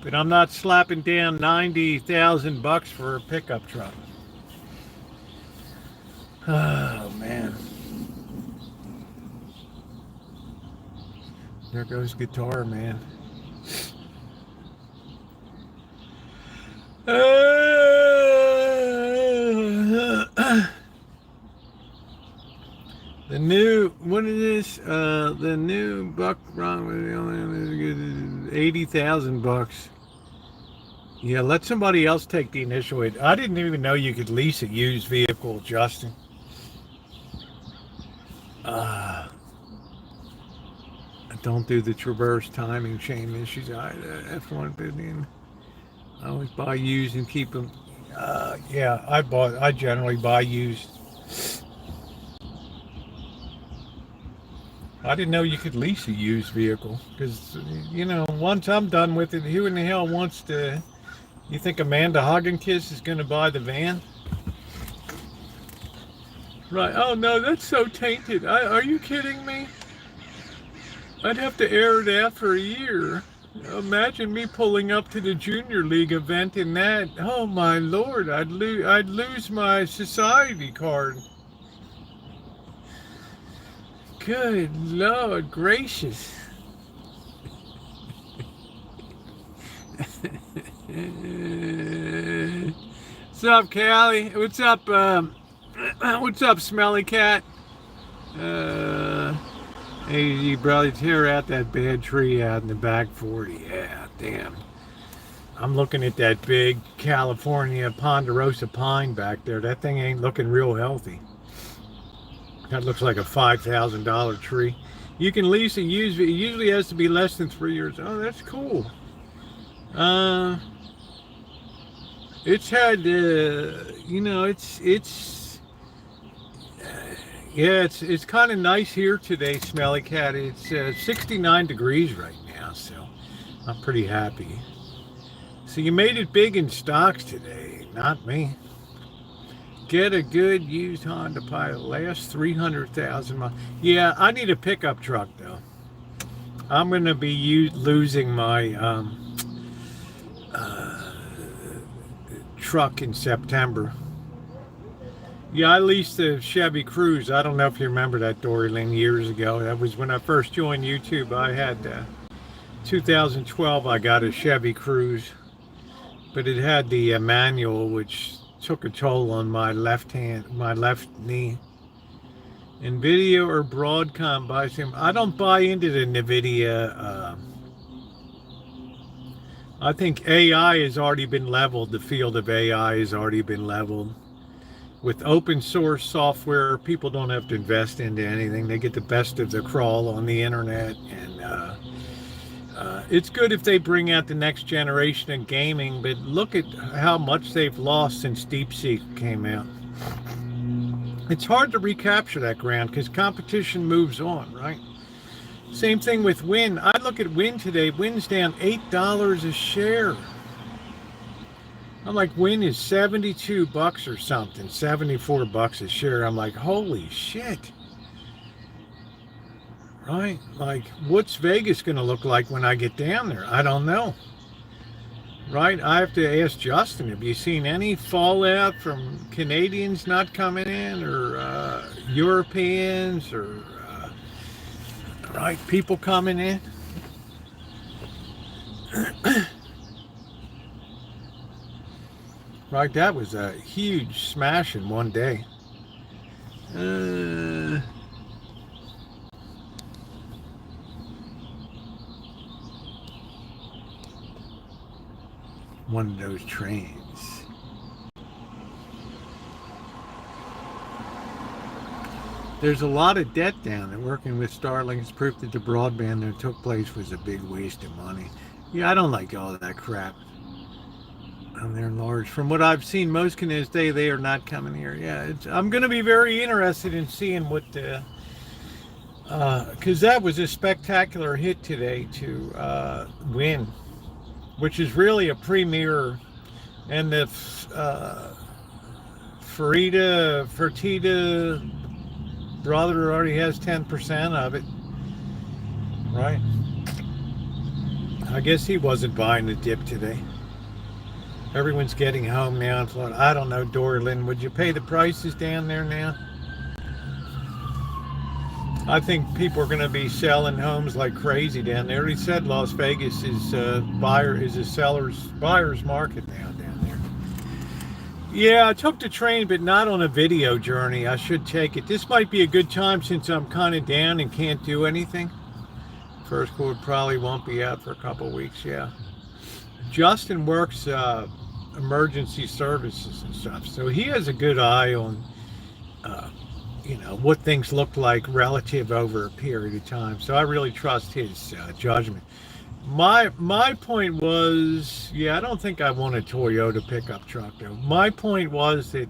But I'm not slapping down $90,000 for a pickup truck. Oh, man. There goes guitar, man. The new, what is this? The new buck wrong with the only $80,000. Yeah, let somebody else take the initial hit. I didn't even know you could lease a used vehicle, Justin. Don't do the Traverse timing chain issues. F1 bidding. I always buy used and keep them. Yeah, I generally buy used. I didn't know you could lease a used vehicle because, once I'm done with it, who in the hell wants to? You think Amanda Hogginkiss is going to buy the van? Right. Oh no, that's so tainted. Are you kidding me? I'd have to air it out for a year. Imagine me pulling up to the Junior League event in that. Oh my Lord, I'd lose my society card. Good Lord gracious. What's up, Callie? What's up, what's up, Smelly Cat? Hey, you brother, tear out that bad tree out in the back 40. Yeah, damn. I'm looking at that big California ponderosa pine back there. That thing ain't looking real healthy. That looks like a $5,000 tree. You can lease a used. It usually has to be less than 3 years. Oh, that's cool. It's had, it's kind of nice here today, Smelly Cat. It's 69 degrees right now, so I'm pretty happy. So you made it big in stocks today, not me. Get a good used Honda Pilot, last 300,000 miles. Yeah, I need a pickup truck though. I'm going to be losing my truck in September. Yeah, I leased a Chevy Cruze. I don't know if you remember that, Dory Lynn, years ago. That was when I first joined YouTube. I had 2012. I got a Chevy Cruze, but it had the manual, which took a toll on my left knee. Nvidia or Broadcom buys him. I don't buy into the Nvidia. I think AI has already been leveled. The field of AI has already been leveled. With open source software, people don't have to invest into anything. They get the best of the crawl on the internet, and it's good if they bring out the next generation of gaming. But look at how much they've lost since DeepSeek came out. It's hard to recapture that ground because competition moves on, right? Same thing with Win. I look at Win today. Win's down $8 a share. I'm like, Win is 72 bucks or something, 74 bucks a share. I'm like, holy shit. Right? Like, what's Vegas going to look like when I get down there? I don't know. Right? I have to ask Justin, have you seen any fallout from Canadians not coming in, or Europeans, or right, people coming in? Right, that was a huge smash in one day. One of those trains. There's a lot of debt down there. Working with Starlink is proof that the broadband that took place was a big waste of money. Yeah, I don't like all that crap. And they're large. From what I've seen, most Canadians say they are not coming here. Yeah, I'm going to be very interested in seeing what the, because that was a spectacular hit today to Win, which is really a premier, and the Fertitta brother already has 10% of it, right? I guess he wasn't buying the dip today. Everyone's getting home now in Florida. I don't know, Dorlin, would you pay the prices down there now? I think people are going to be selling homes like crazy down there. He said Las Vegas is a buyer's market now down there. Yeah, I took the train, but not on a video journey. I should take it. This might be a good time since I'm kind of down and can't do anything. First quote probably won't be out for a couple of weeks. Yeah. Justin works emergency services and stuff, so he has a good eye on what things look like relative over a period of time. So I really trust his judgment. My point was, yeah, I don't think I want a Toyota pickup truck though. My point was that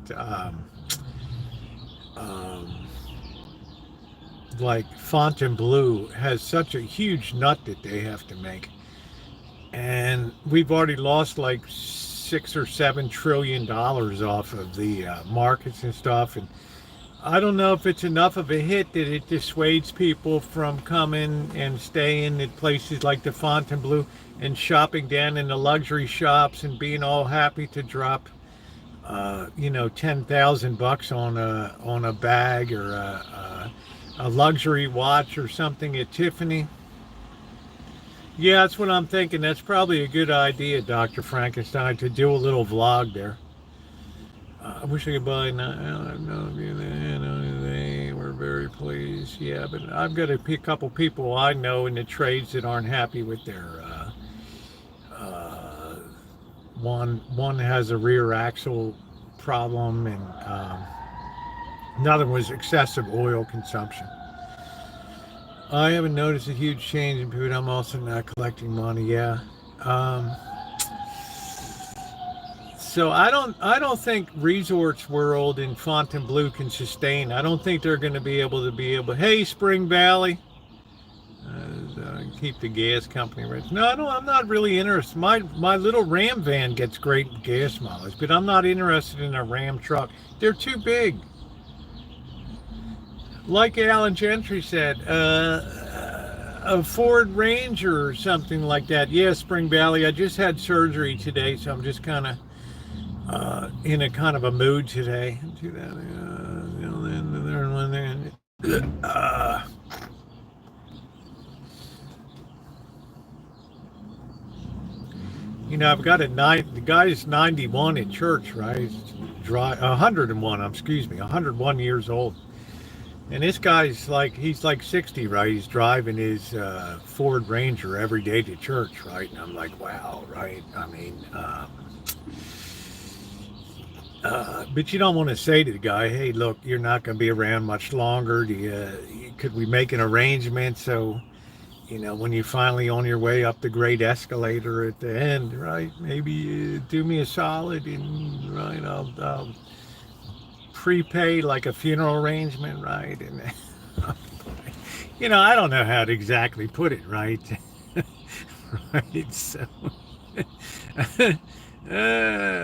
like Fontainebleau has such a huge nut that they have to make, and we've already lost like $6 or $7 trillion off of the markets and stuff, and I don't know if it's enough of a hit that it dissuades people from coming and staying at places like the Fontainebleau and shopping down in the luxury shops and being all happy to drop, 10,000 bucks on a bag or a luxury watch or something at Tiffany. Yeah, that's what I'm thinking. That's probably a good idea, Dr. Frankenstein, to do a little vlog there. I wish I could buy. They were very pleased. Yeah, but I've got a couple people I know in the trades that aren't happy with their. One has a rear axle problem, and another was excessive oil consumption. I haven't noticed a huge change in food. I'm also not collecting money. Yeah. So I don't think Resorts World in Fontainebleau can sustain. I don't think they're going to be able. Hey, Spring Valley. keep the gas company rich. No, I'm not really interested. My little Ram van gets great gas mileage, but I'm not interested in a Ram truck. They're too big. Like Alan Gentry said, a Ford Ranger or something like that. Yeah, Spring Valley. I just had surgery today, so I'm just kind of in a kind of a mood today. I've got the guy's 91 at church, right? He's 101, excuse me, 101 years old. And this guy's he's like 60, right? He's driving his Ford Ranger every day to church, right? And I'm like, wow, right? I mean, but you don't want to say to the guy, hey, look, you're not going to be around much longer. Could we make an arrangement so, when you're finally on your way up the great escalator at the end, right? Maybe do me a solid and, right, I'll prepay like a funeral arrangement, right? And, I don't know how to exactly put it, right? Right, so...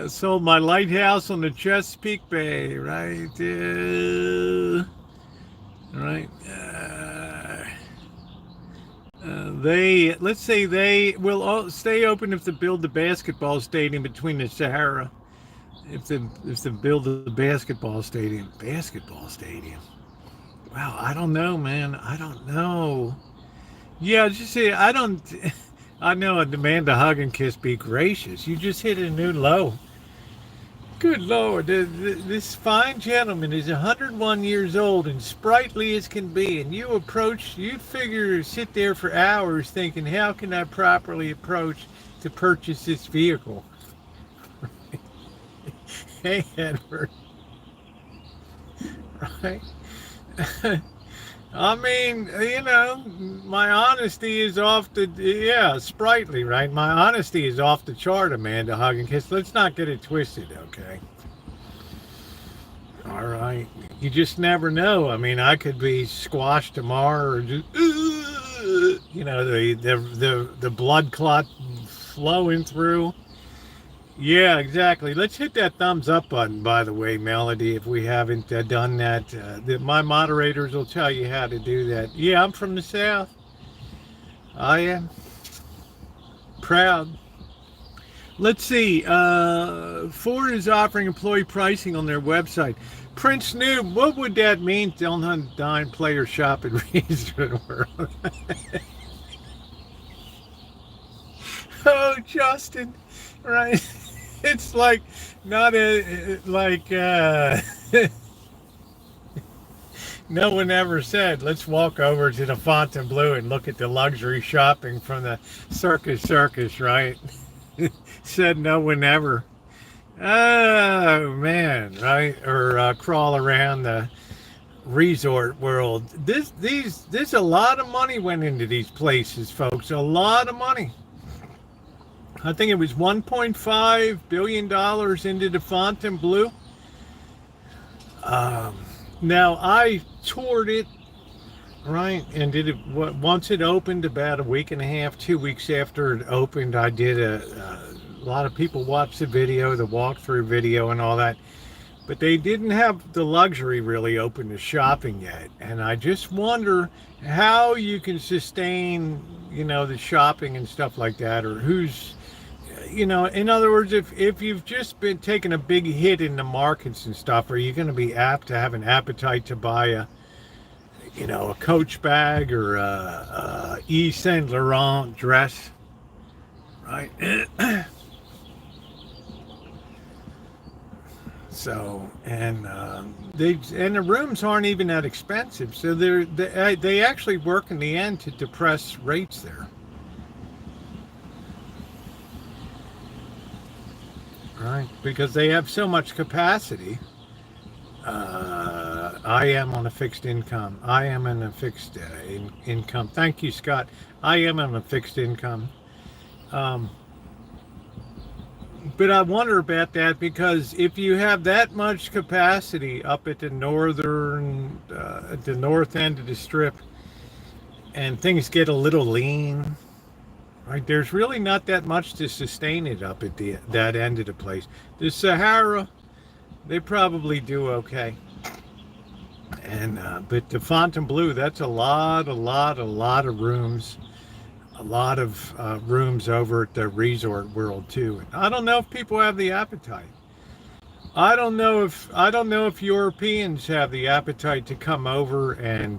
sold my lighthouse on the Chesapeake Bay, right? Right. Let's say they will all stay open if they build the basketball stadium between the Sahara. If they build the basketball stadium. Wow, I don't know, man. I don't know. Yeah, just say I don't. I know a demand to hug and kiss, be gracious. You just hit a new low. Good Lord, this fine gentleman is 101 years old and sprightly as can be, and you sit there for hours thinking, how can I properly approach to purchase this vehicle? Hey, Edward. Right? I mean, my honesty is sprightly, right? My honesty is off the chart, Amanda, hug and kiss. Let's not get it twisted, okay? All right. You just never know. I mean, I could be squashed tomorrow or just, the blood clot flowing through. Yeah, exactly. Let's hit that thumbs up button, by the way, Melody, if we haven't done that. My moderators will tell you how to do that. Yeah, I'm from the South. I am. Proud. Let's see. Ford is offering employee pricing on their website. Prince Noob, what would that mean? Don't dine, play, or shop at Reason World. Oh, Justin. Right. It's like not no one ever said, let's walk over to the Fontainebleau and look at the luxury shopping from the circus, right? Said no one ever. Oh, man, right? Or crawl around the resort world. There's a lot of money went into these places, folks. A lot of money. I think it was $1.5 billion into the Fontainebleau. Now, I toured it, right, and did it once it opened, about a week and a half, 2 weeks after it opened. I did a lot of people watched the video, the walkthrough video and all that, but they didn't have the luxury really open to shopping yet. And I just wonder how you can sustain, the shopping and stuff like that, or who's, in other words, if you've just been taking a big hit in the markets and stuff, are you going to be apt to have an appetite to buy a Coach bag or a Yves Saint Laurent dress, right? So, and the rooms aren't even that expensive, so they actually work in the end to depress rates there. Right, because they have so much capacity. I am on a fixed income. I am in a fixed income. Thank you, Scott. I am on a fixed income. But I wonder about that, because if you have that much capacity up at the north end of the strip, and things get a little lean. Right, there's really not that much to sustain it up at that end of the place. The Sahara, they probably do okay. And but the Fontainebleau, that's a lot of rooms, a lot of rooms over at the Resort World too. I don't know if people have the appetite. I don't know if Europeans have the appetite to come over and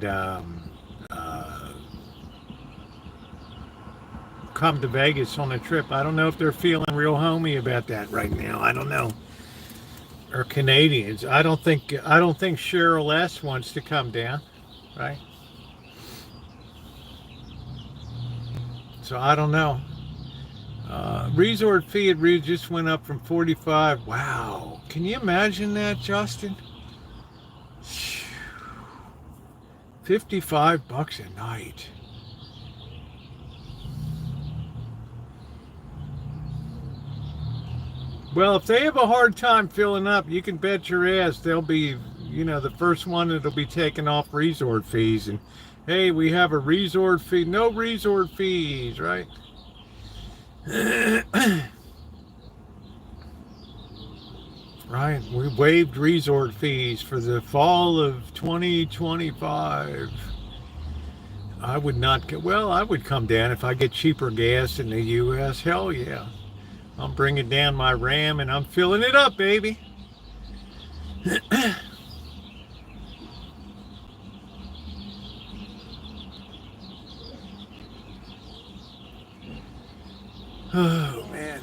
come to Vegas on a trip. I don't know if they're feeling real homey about that right now. I don't know. Or Canadians. I don't think Cheryl S wants to come down, right? So I don't know. Resort fee at just went up from 45. Wow. Can you imagine that, Justin? $55 a night. Well, if they have a hard time filling up, you can bet your ass they'll be, the first one that'll be taking off resort fees. And hey, we have a resort fee. No resort fees, right? Right. We waived resort fees for the fall of 2025. I would not get, well, I would come down if I get cheaper gas in the U.S. Hell yeah. I'm bringing down my Ram and I'm filling it up, baby. Oh, man.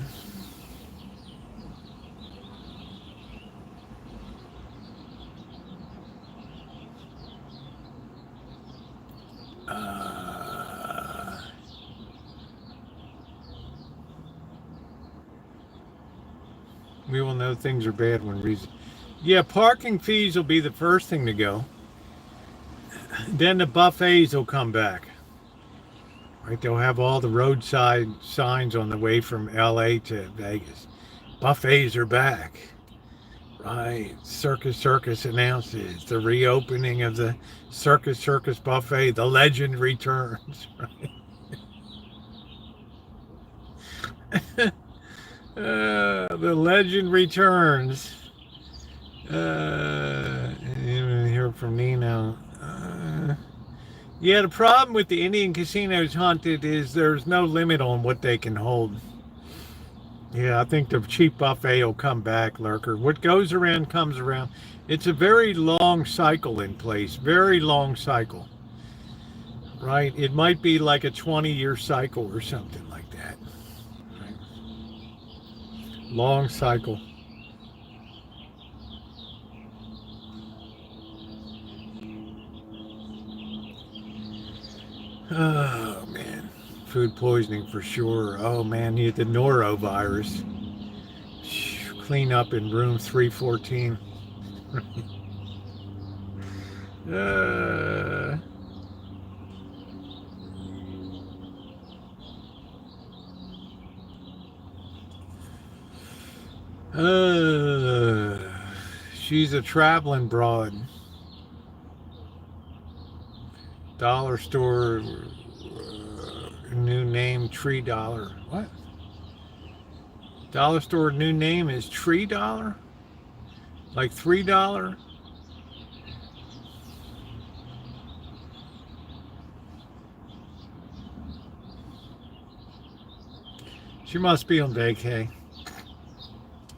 We will know things are bad when reason. Yeah, parking fees will be the first thing to go. Then the buffets will come back. Right, they'll have all the roadside signs on the way from LA to Vegas. Buffets are back. Right, Circus announces the reopening of the Circus buffet. The legend returns. Right? The legend returns. Even hear from Nino. Yeah, the problem with the Indian casinos haunted is there's no limit on what they can hold. Yeah, I think the cheap buffet will come back, Lurker. What goes around comes around. It's a very long cycle in place. Very long cycle. Right? It might be like a 20-year cycle or something like that. Right? Long cycle. Oh, man. Food poisoning for sure. Oh, man, you had the norovirus. Clean up in room 314. She's a traveling broad. Dollar store, new name, Tree Dollar. What? Dollar store new name is Tree Dollar? Like $3? She must be on vacay.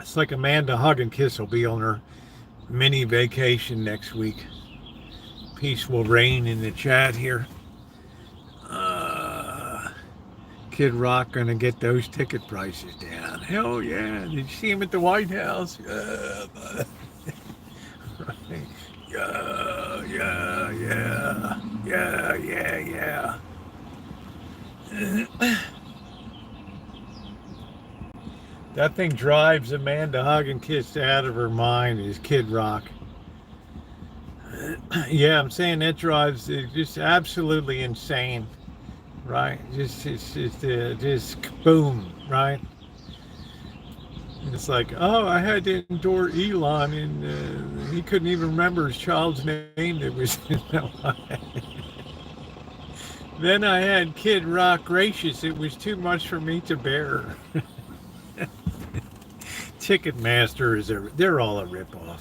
It's like Amanda Hug and Kiss will be on her mini vacation next week. Peace will reign in the chat here. Kid Rock gonna get those ticket prices down. Hell yeah! Did you see him at the White House? Right. Yeah. That thing drives Amanda Hug and Kiss out of her mind. Is Kid Rock? Yeah, I'm saying that drives just absolutely insane, right? Just boom, right? It's like, oh, I had to endure Elon, and he couldn't even remember his child's name. That was, Then I had Kid Rock Gracious. It was too much for me to bear. Ticketmaster they're all a ripoff.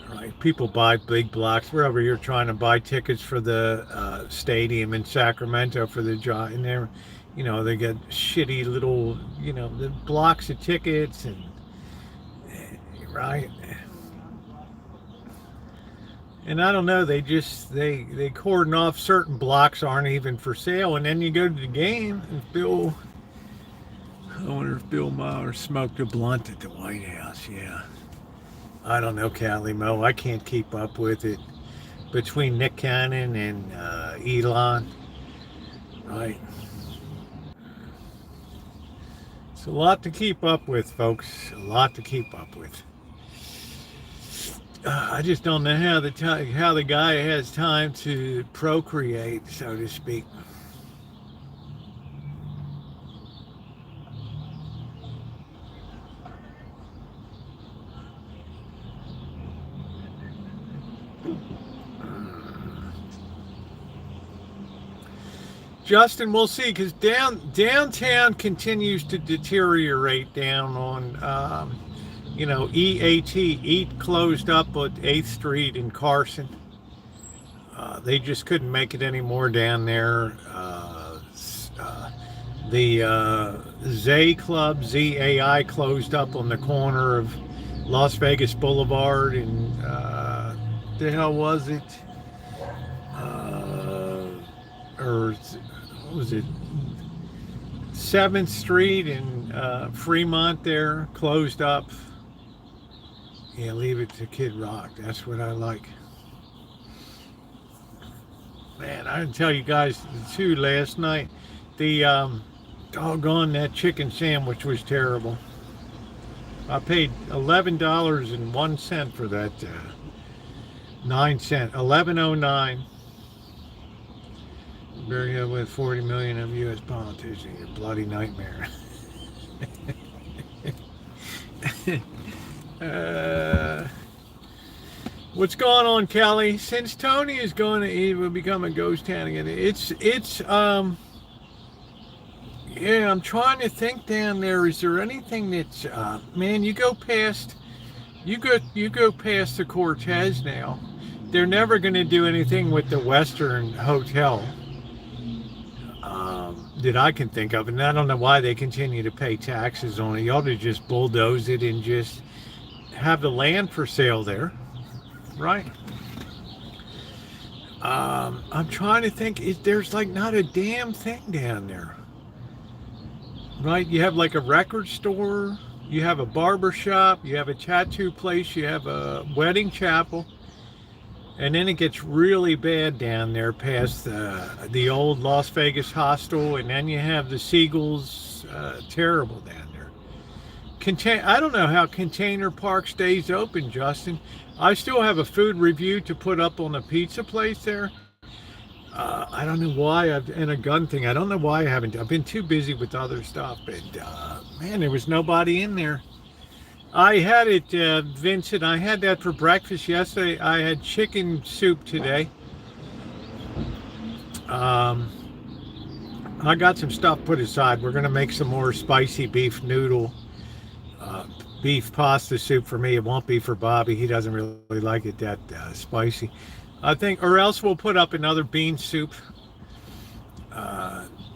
Right? People buy big blocks. We're over here trying to buy tickets for the stadium in Sacramento for the job, and they're, they get shitty little, the blocks of tickets and right. And I don't know, they cordon off certain blocks aren't even for sale, and then you go to the game and I wonder if Bill Maher smoked a blunt at the White House. Yeah. I don't know, Cali Mo. I can't keep up with it. Between Nick Cannon and Elon. Right. It's a lot to keep up with, folks. A lot to keep up with. I just don't know how the guy has time to procreate, so to speak. Justin, we'll see, because downtown continues to deteriorate down on, EAT, Eat closed up at 8th Street in Carson. They just couldn't make it anymore down there. The Zay Club, ZAI, closed up on the corner of Las Vegas Boulevard and, the hell was it? Or what was it? 7th Street in Fremont there, closed up. Yeah, leave it to Kid Rock. That's what I like. Man, I didn't tell you guys too last night. The doggone that chicken sandwich was terrible. I paid $11.01 for that. 9 cent, 11.09. Bury up with 40 million of U.S. politicians. You bloody nightmare. What's going on, Kelly? Since Tony is going to even become a ghost town again, yeah, I'm trying to think down there. Is there anything that's man? You go past the Cortez now. They're never going to do anything with the Western Hotel that I can think of, and I don't know why they continue to pay taxes on it. You ought to just bulldoze it and just have the land for sale there, right? I'm trying to think. There's like not a damn thing down there, right? You have like a record store, you have a barber shop, you have a tattoo place, you have a wedding chapel. And then it gets really bad down there past the old Las Vegas hostel, and then you have the Seagulls, terrible down there. I don't know how Container Park stays open, Justin. I still have a food review to put up on a pizza place there. I don't know why, and a gun thing. I don't know why I haven't. I've been too busy with other stuff, but man, there was nobody in there. I had it, Vincent. I had that for breakfast yesterday. I had chicken soup today. I got some stuff put aside. We're going to make some more spicy beef pasta soup for me. It won't be for Bobby. He doesn't really like it that spicy. I think, or else we'll put up another bean soup.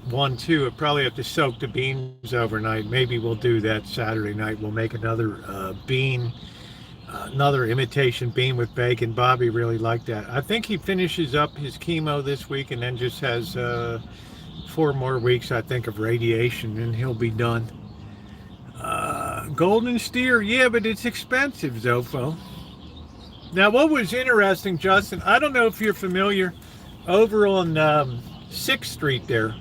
One, too. I probably have to soak the beans overnight. Maybe we'll do that Saturday night. We'll make another another imitation bean with bacon. Bobby really liked that. I think he finishes up his chemo this week and then just has 4 more weeks, I think, of radiation, and he'll be done. Golden Steer, yeah, but it's expensive, Zofo. Now, what was interesting, Justin, I don't know if you're familiar, over on 6th Street there,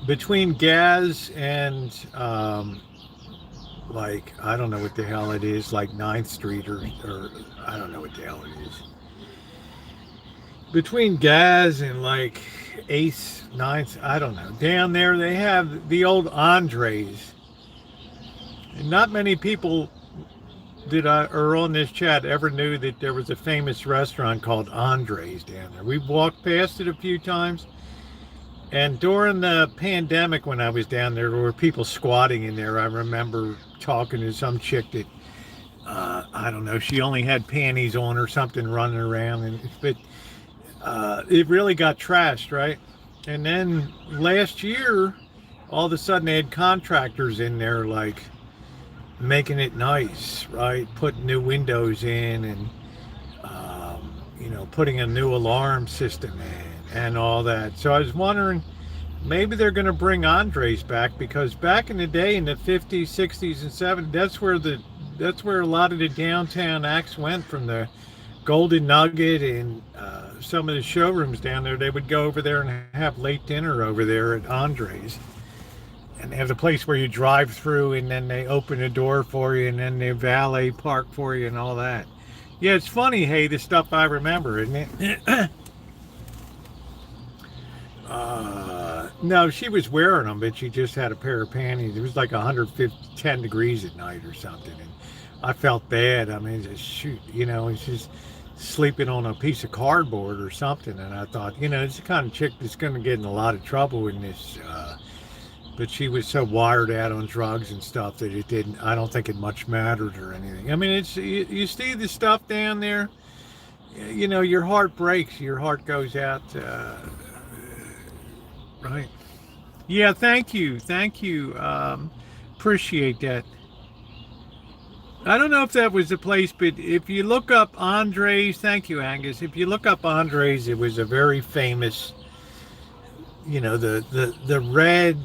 between Gaz and like, I don't know what the hell it is, like 9th Street or I don't know what the hell it is. Between Gaz and like 8th, 9th, I don't know. Down there they have the old Andres. And not many people or on this chat ever knew that there was a famous restaurant called Andre's down there. We've walked past it a few times. And during the pandemic, when I was down there were people squatting in there. I remember talking to some chick that, I don't know, she only had panties on or something running around. But it really got trashed, right? And then last year, all of a sudden they had contractors in there, like, making it nice, right? Putting new windows in and, putting a new alarm system in and all that. So I was wondering, maybe they're going to bring Andres back, because back in the day in the 50s, 60s, and 70s, that's where a lot of the downtown acts went, from the Golden Nugget and some of the showrooms down there. They would go over there and have late dinner over there at Andres. And they have the place where you drive through, and then they open the door for you, and then they valet park for you and all that. Yeah, it's funny, hey, the stuff I remember, isn't it? No, she was wearing them, but she just had a pair of panties. It was like 110 degrees at night or something. And I felt bad. I mean, just shoot, it's just sleeping on a piece of cardboard or something. And I thought, it's the kind of chick that's going to get in a lot of trouble in this. But she was so wired out on drugs and stuff that I don't think it much mattered or anything. I mean, you see the stuff down there, your heart breaks, your heart goes out, right? Yeah, thank you. Appreciate that. I don't know if that was the place, but if you look up Andres, thank you, Angus. If you look up Andres, it was a very famous, the red,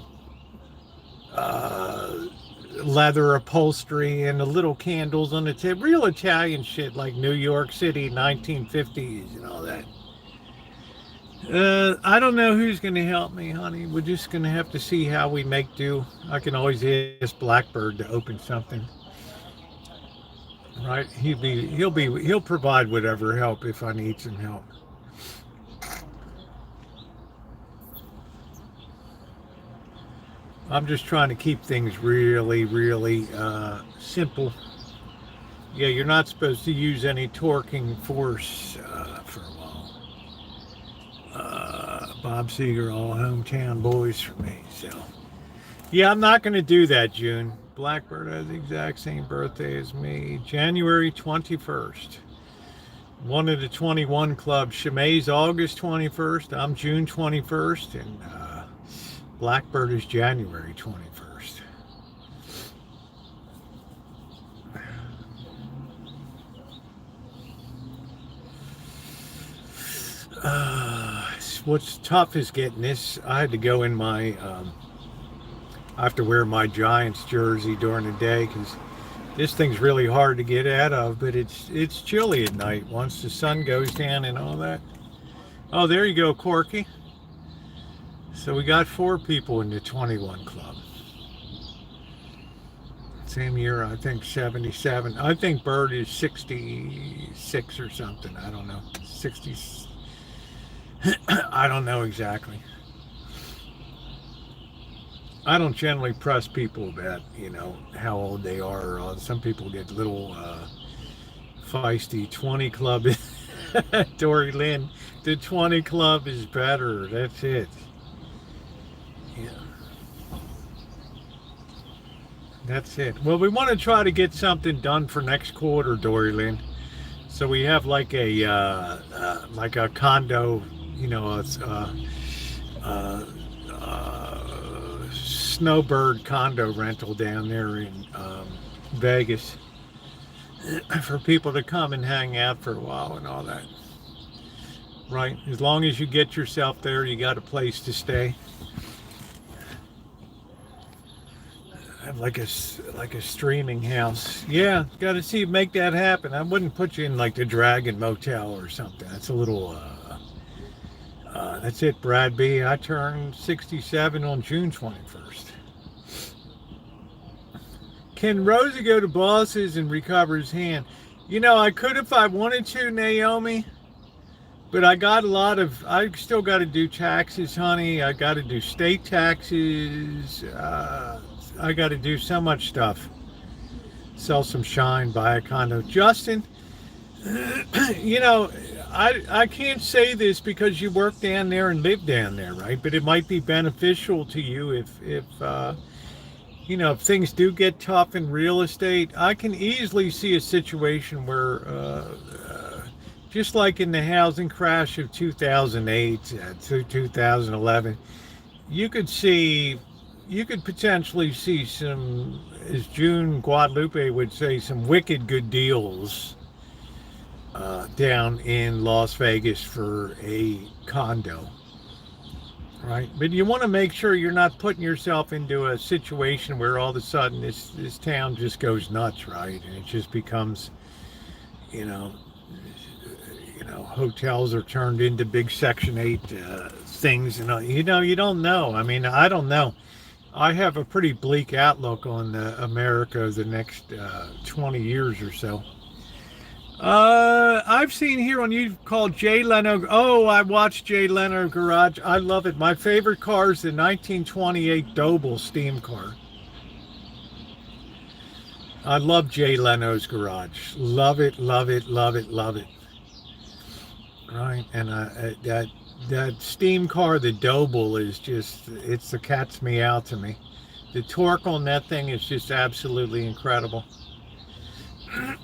leather upholstery and the little candles on the tip, real Italian shit, like New York City 1950s and all that. I don't know who's going to help me, honey. We're just going to have to see how we make do. I can always ask Blackbird to open something, right? He'll provide whatever help if I need some help. I'm just trying to keep things really, really simple. Yeah, you're not supposed to use any torquing force for a while. Bob Seger, all hometown boys for me. So, yeah, I'm not going to do that, June. Blackbird has the exact same birthday as me, January 21st. One of the 21 clubs. Shemai's August 21st. I'm June 21st, and Blackbird is January 21st. What's tough is getting this. I had to go in my, I have to wear my Giants jersey during the day because this thing's really hard to get out of, but it's chilly at night once the sun goes down and all that. Oh, there you go, Corky. So we got 4 people in the 21 club. Same year, I think 77. I think Bird is 66 or something. I don't know. 60. I don't know exactly. I don't generally press people about, how old they are. Some people get little feisty. 20 club. Dory Lynn, the 20 club is better. That's it. Yeah. That's it. Well, we want to try to get something done for next quarter, Dory Lynn. So we have like a condo, snowbird condo rental down there in Vegas for people to come and hang out for a while and all that. Right? As long as you get yourself there, you got a place to stay. Have like a streaming house. Yeah, got to see, make that happen. I wouldn't put you in like the Dragon Motel or something. That's a little, that's it, Brad B. I turned 67 on June 21st. Can Rosie go to Boss's and recover his hand? I could if I wanted to, Naomi. But I still got to do taxes, honey. I got to do state taxes. I got to do so much stuff. sell some shine, buy a condo. Justin, you know, I can't say this because you work down there and live down there, right? But it might be beneficial to you if you know, if things do get tough in real estate. I can easily see a situation where, just like in the housing crash of 2008 through 2011, you could see, you could potentially see some, as June Guadalupe would say, some wicked good deals down in Las Vegas for a condo, right? But you want to make sure you're not putting yourself into a situation where all of a sudden this town just goes nuts, right? And it just becomes, you know, hotels are turned into big Section 8 things, and you know, you don't know. I mean, I don't know. I have a pretty bleak outlook on America the next 20 years or so. I've seen here on YouTube called Jay Leno. Oh, I watched Jay Leno Garage. I love it. My favorite car is the 1928 Doble steam car. I love Jay Leno's Garage. Love it, love it, love it, love it. Right, and that steam car, the Doble, is just, it's the cat's meow to me. The torque on that thing is just absolutely incredible.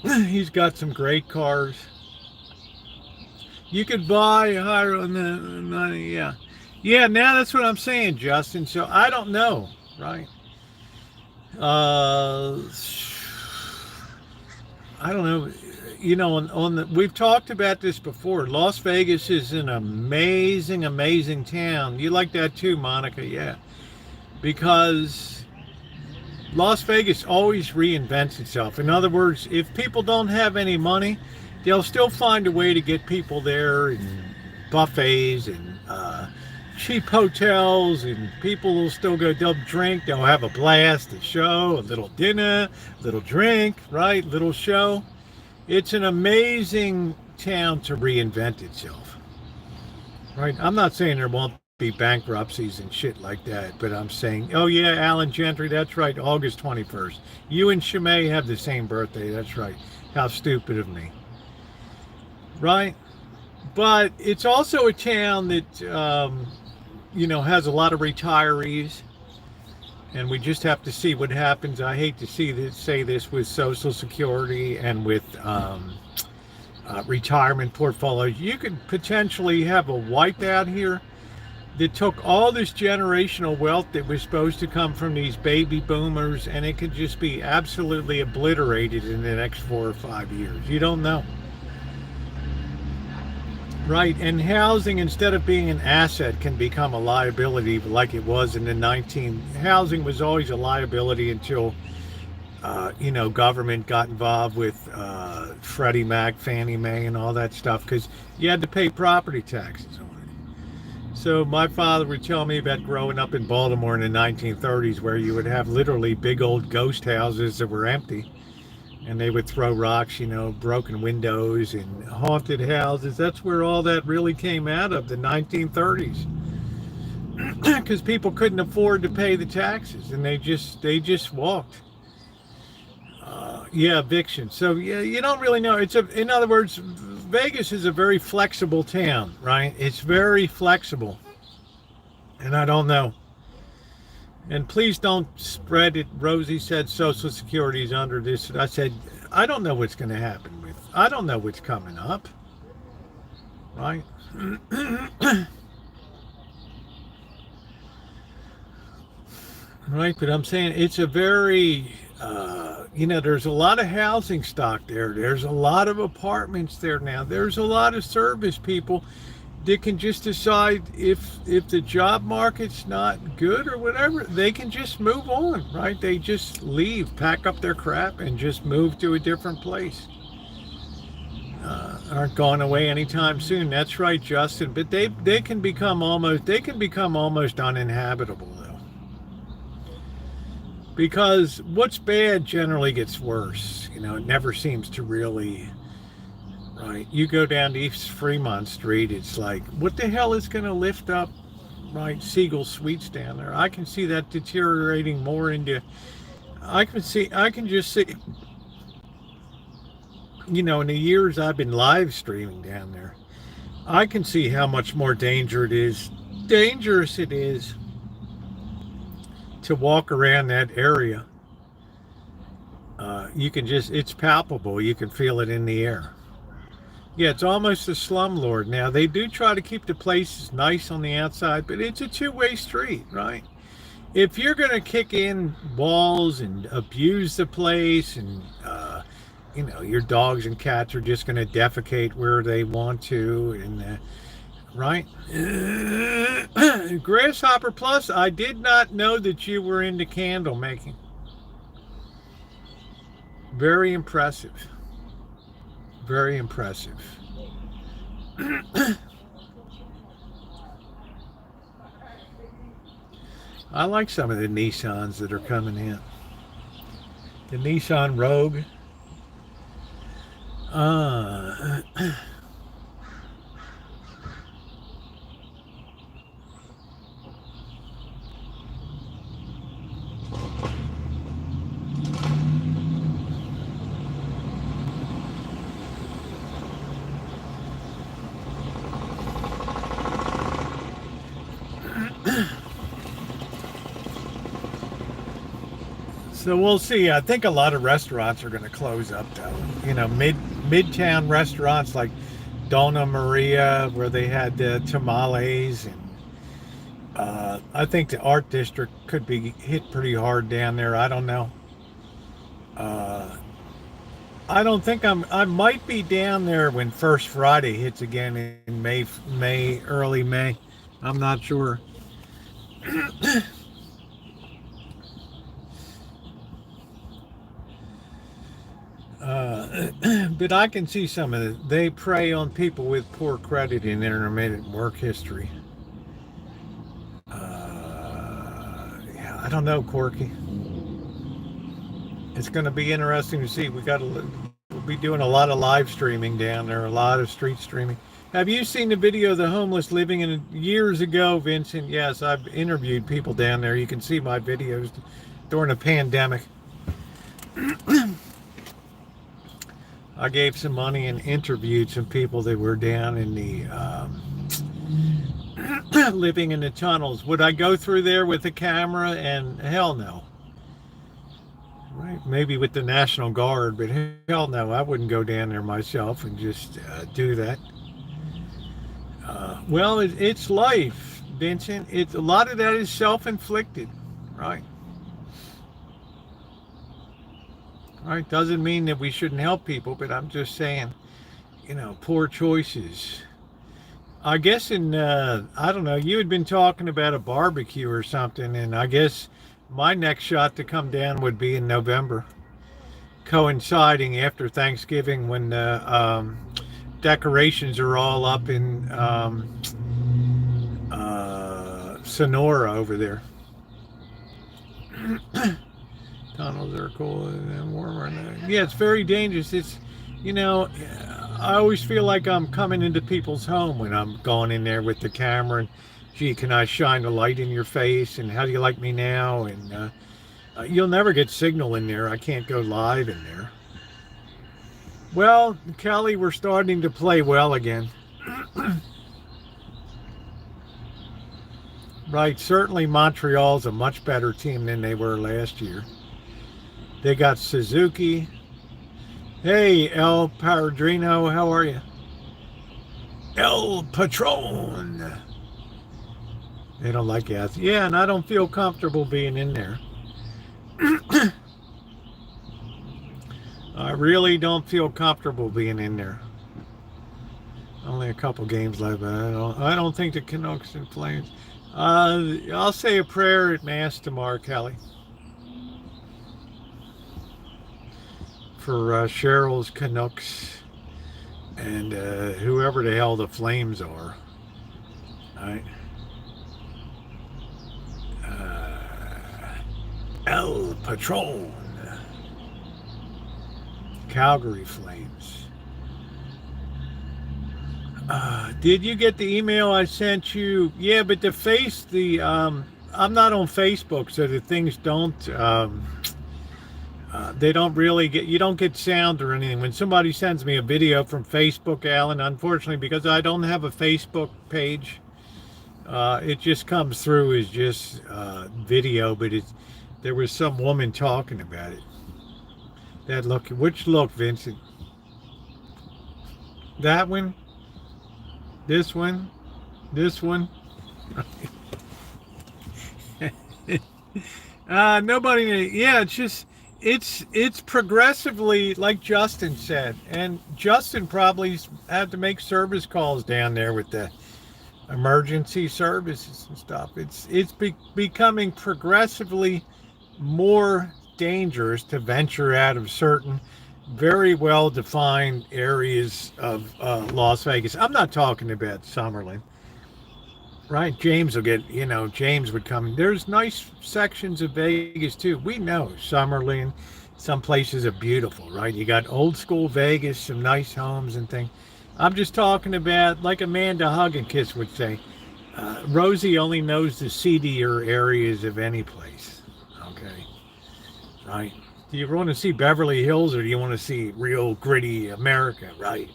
He's got some great cars. You could buy higher on the money, yeah. Yeah, now that's what I'm saying, Justin. So I don't know, right? I don't know. You know, on the, we've talked about this before. Las Vegas is an amazing, amazing town. You like that too, Monica? Yeah. Because Las Vegas always reinvents itself. In other words, if people don't have any money, they'll still find a way to get people there, and buffets and cheap hotels, and people will still go, they'll drink, they'll have a blast, a show, a little dinner, a little drink, right? Little show. It's an amazing town to reinvent itself, right? I'm not saying there won't be bankruptcies and shit like that, but I'm saying, oh yeah, Alan Gentry, that's right, August 21st. You and Shimei have the same birthday, that's right. How stupid of me, right? But it's also a town that, you know, has a lot of retirees. And we just have to see what happens. I hate to say this with Social Security and with retirement portfolios. You could potentially have a wipeout here that took all this generational wealth that was supposed to come from these baby boomers, and it could just be absolutely obliterated in the next 4 or 5 years. You don't know. Right, and housing, instead of being an asset, can become a liability like it was in the housing was always a liability until, you know, government got involved with Freddie Mac, Fannie Mae, and all that stuff, because you had to pay property taxes on it. So my father would tell me about growing up in Baltimore in the 1930s, where you would have literally big old ghost houses that were empty. And they would throw rocks, you know, broken windows and haunted houses. That's where all that really came out of, the 1930s. Because people couldn't afford to pay the taxes, and they just walked. Yeah, eviction. So yeah, you don't really know. In other words, Vegas is a very flexible town, right? It's very flexible. And I don't know. And please don't spread it. Rosie said Social Security is under this. I said, I don't know what's going to happen with, I don't know what's coming up. Right? Right, but I'm saying it's a very, you know, there's a lot of housing stock there. There's a lot of apartments there now. There's a lot of service people. They can just decide if the job market's not good or whatever, they can just move on, right? They just leave, pack up their crap, and just move to a different place. Aren't going away anytime soon. That's right, Justin. But they can become almost uninhabitable, though. Because what's bad generally gets worse. You know, it never seems to really. Right, you go down to East Fremont Street, it's like, what the hell is going to lift up, right, Siegel Suites down there? I can see that deteriorating more into, I can just see in the years I've been live streaming down there, I can see how much more dangerous it is to walk around that area. It's palpable. You can feel it in the air. Yeah, it's almost a slumlord. Now, they do try to keep the places nice on the outside, but it's a two-way street, right? If you're going to kick in walls and abuse the place and, your dogs and cats are just going to defecate where they want to, and right? Grasshopper Plus, I did not know that you were into candle making. Very impressive. Very impressive. I like some of the Nissans that are coming in. The Nissan Rogue. So we'll see. I think a lot of restaurants are going to close up, though. Midtown restaurants like Donna Maria, where they had tamales, and I think the art district could be hit pretty hard down there. I don't know. I don't think I might be down there when First Friday hits again in early May. I'm not sure. But I can see some of it. They prey on people with poor credit and intermittent work history. Yeah, I don't know, Corky. It's going to be interesting to see. We'll be doing a lot of live streaming down there, a lot of street streaming. Have you seen the video of the homeless living in years ago, Vincent? Yes, I've interviewed people down there. You can see my videos during the pandemic. I gave some money and interviewed some people that were down in the living in the tunnels. Would I go through there with a camera? And hell no. Right? Maybe with the National Guard, but hell no, I wouldn't go down there myself and just do that. Well, it's life, Vincent. A lot of that is self-inflicted, right? Right, doesn't mean that we shouldn't help people, but I'm just saying, poor choices. I guess I don't know, you had been talking about a barbecue or something, and I guess my next shot to come down would be in November, coinciding after Thanksgiving when the decorations are all up in Sonora over there. Tunnels are cool and warmer. Yeah, it's very dangerous. I always feel like I'm coming into people's home when I'm going in there with the camera and, gee, can I shine a light in your face? And how do you like me now? And you'll never get signal in there. I can't go live in there. Well, Kelly, we're starting to play well again. Right, certainly Montreal's a much better team than they were last year. They got Suzuki. Hey, El Padrino, how are you? El Patron. They don't like it. Yeah, and I don't feel comfortable being in there. I really don't feel comfortable being in there. Only a couple games left, but I don't think the Canucks and Flames. I'll say a prayer at Mass tomorrow, Kelly. For Cheryl's Canucks and whoever the hell the Flames are. All right. El Patron. Calgary Flames. Did you get the email I sent you? Yeah, but I'm not on Facebook, so the things don't They don't really get, you don't get sound or anything. When somebody sends me a video from Facebook, Alan, unfortunately, because I don't have a Facebook page, it just comes through as just video, but there was some woman talking about it. That look, which look, Vincent? That one? This one? This one? Nobody, yeah, it's just, it's progressively, like Justin said, and Justin probably had to make service calls down there with the emergency services and stuff. It's becoming progressively more dangerous to venture out of certain very well defined areas of Las Vegas. I'm not talking about Summerlin, right? James will get, James would come. There's nice sections of Vegas too. We know Summerlin, some places are beautiful, right? You got old school Vegas, some nice homes and things. I'm just talking about, like Amanda Hug and Kiss would say, Rosie only knows the seedier areas of any place. Okay, right? Do you want to see Beverly Hills or do you want to see real gritty America? Right.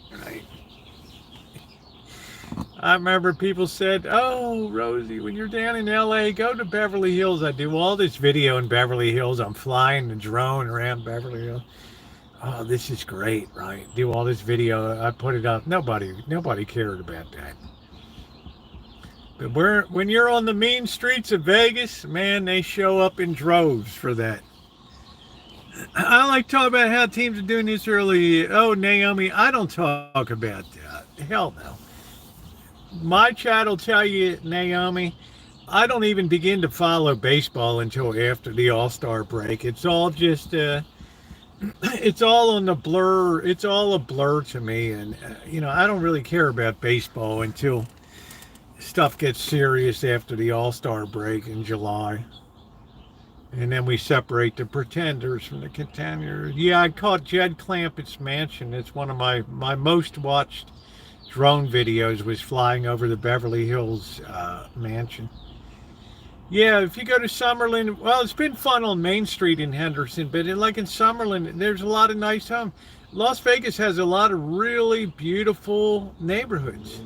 I remember people said, "Oh, Rosie, when you're down in LA, go to Beverly Hills." I do all this video in Beverly Hills. I'm flying the drone around Beverly Hills. Oh, this is great, right? Do all this video. I put it up. Nobody cared about that. But when you're on the mean streets of Vegas, man, they show up in droves for that. I like to talk about how teams are doing this early. Oh, Naomi, I don't talk about that. Hell no. My chat will tell you, Naomi, I don't even begin to follow baseball until after the All-Star break. It's all just, it's all on the blur. It's all a blur to me. And, I don't really care about baseball until stuff gets serious after the All-Star break in July. And then we separate the pretenders from the contenders. Yeah, I caught Jed Clampett's mansion. It's one of my most watched drone videos was flying over the Beverly Hills mansion. Yeah, if you go to Summerlin, well, it's been fun on Main Street in Henderson, but like in Summerlin, there's a lot of nice homes. Las Vegas has a lot of really beautiful neighborhoods,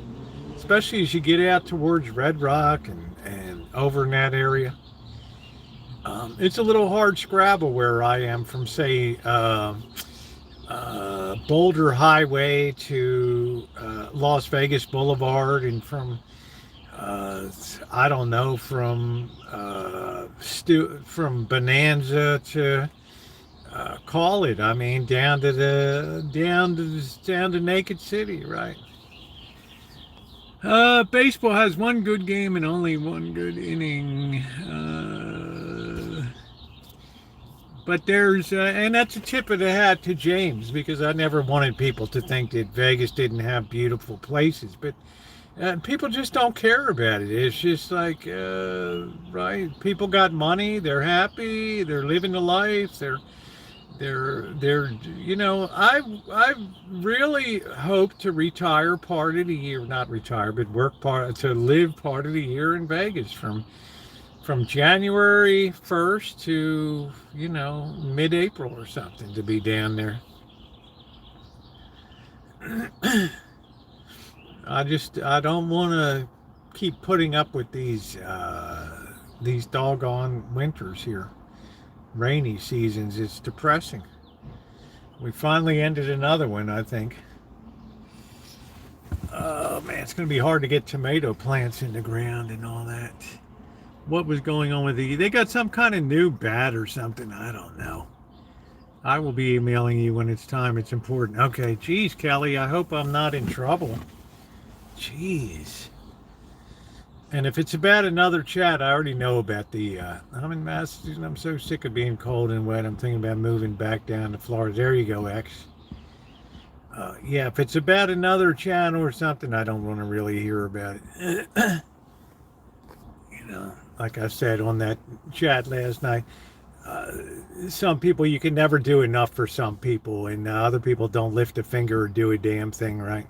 especially as you get out towards Red Rock and over in that area. It's a little hard scrabble where I am from, say, Boulder Highway to Las Vegas Boulevard, and from I don't know, from Bonanza to call it. I mean, down to Naked City, right? Baseball has one good game and only one good inning. But there's, and that's a tip of the hat to James, because I never wanted people to think that Vegas didn't have beautiful places. But people just don't care about it. It's just like, right? People got money. They're happy. They're living the life. They're I really hope to retire part of the year, not retire, but to live part of the year in Vegas from January 1st to, mid-April or something, to be down there. I don't want to keep putting up with these doggone winters here. Rainy seasons. It's depressing. We finally ended another one, I think. Oh man, it's going to be hard to get tomato plants in the ground and all that. What was going on with they got some kind of new bat or something. I don't know. I will be emailing you when it's time. It's important. Okay, geez, Kelly, I hope I'm not in trouble. Jeez. And if it's about another chat, I already know about the, I'm in Massachusetts, I'm so sick of being cold and wet, I'm thinking about moving back down to Florida. There you go, X. Yeah, if it's about another channel or something, I don't want to really hear about it. Like I said on that chat last night, some people, you can never do enough for some people, and other people don't lift a finger or do a damn thing, right?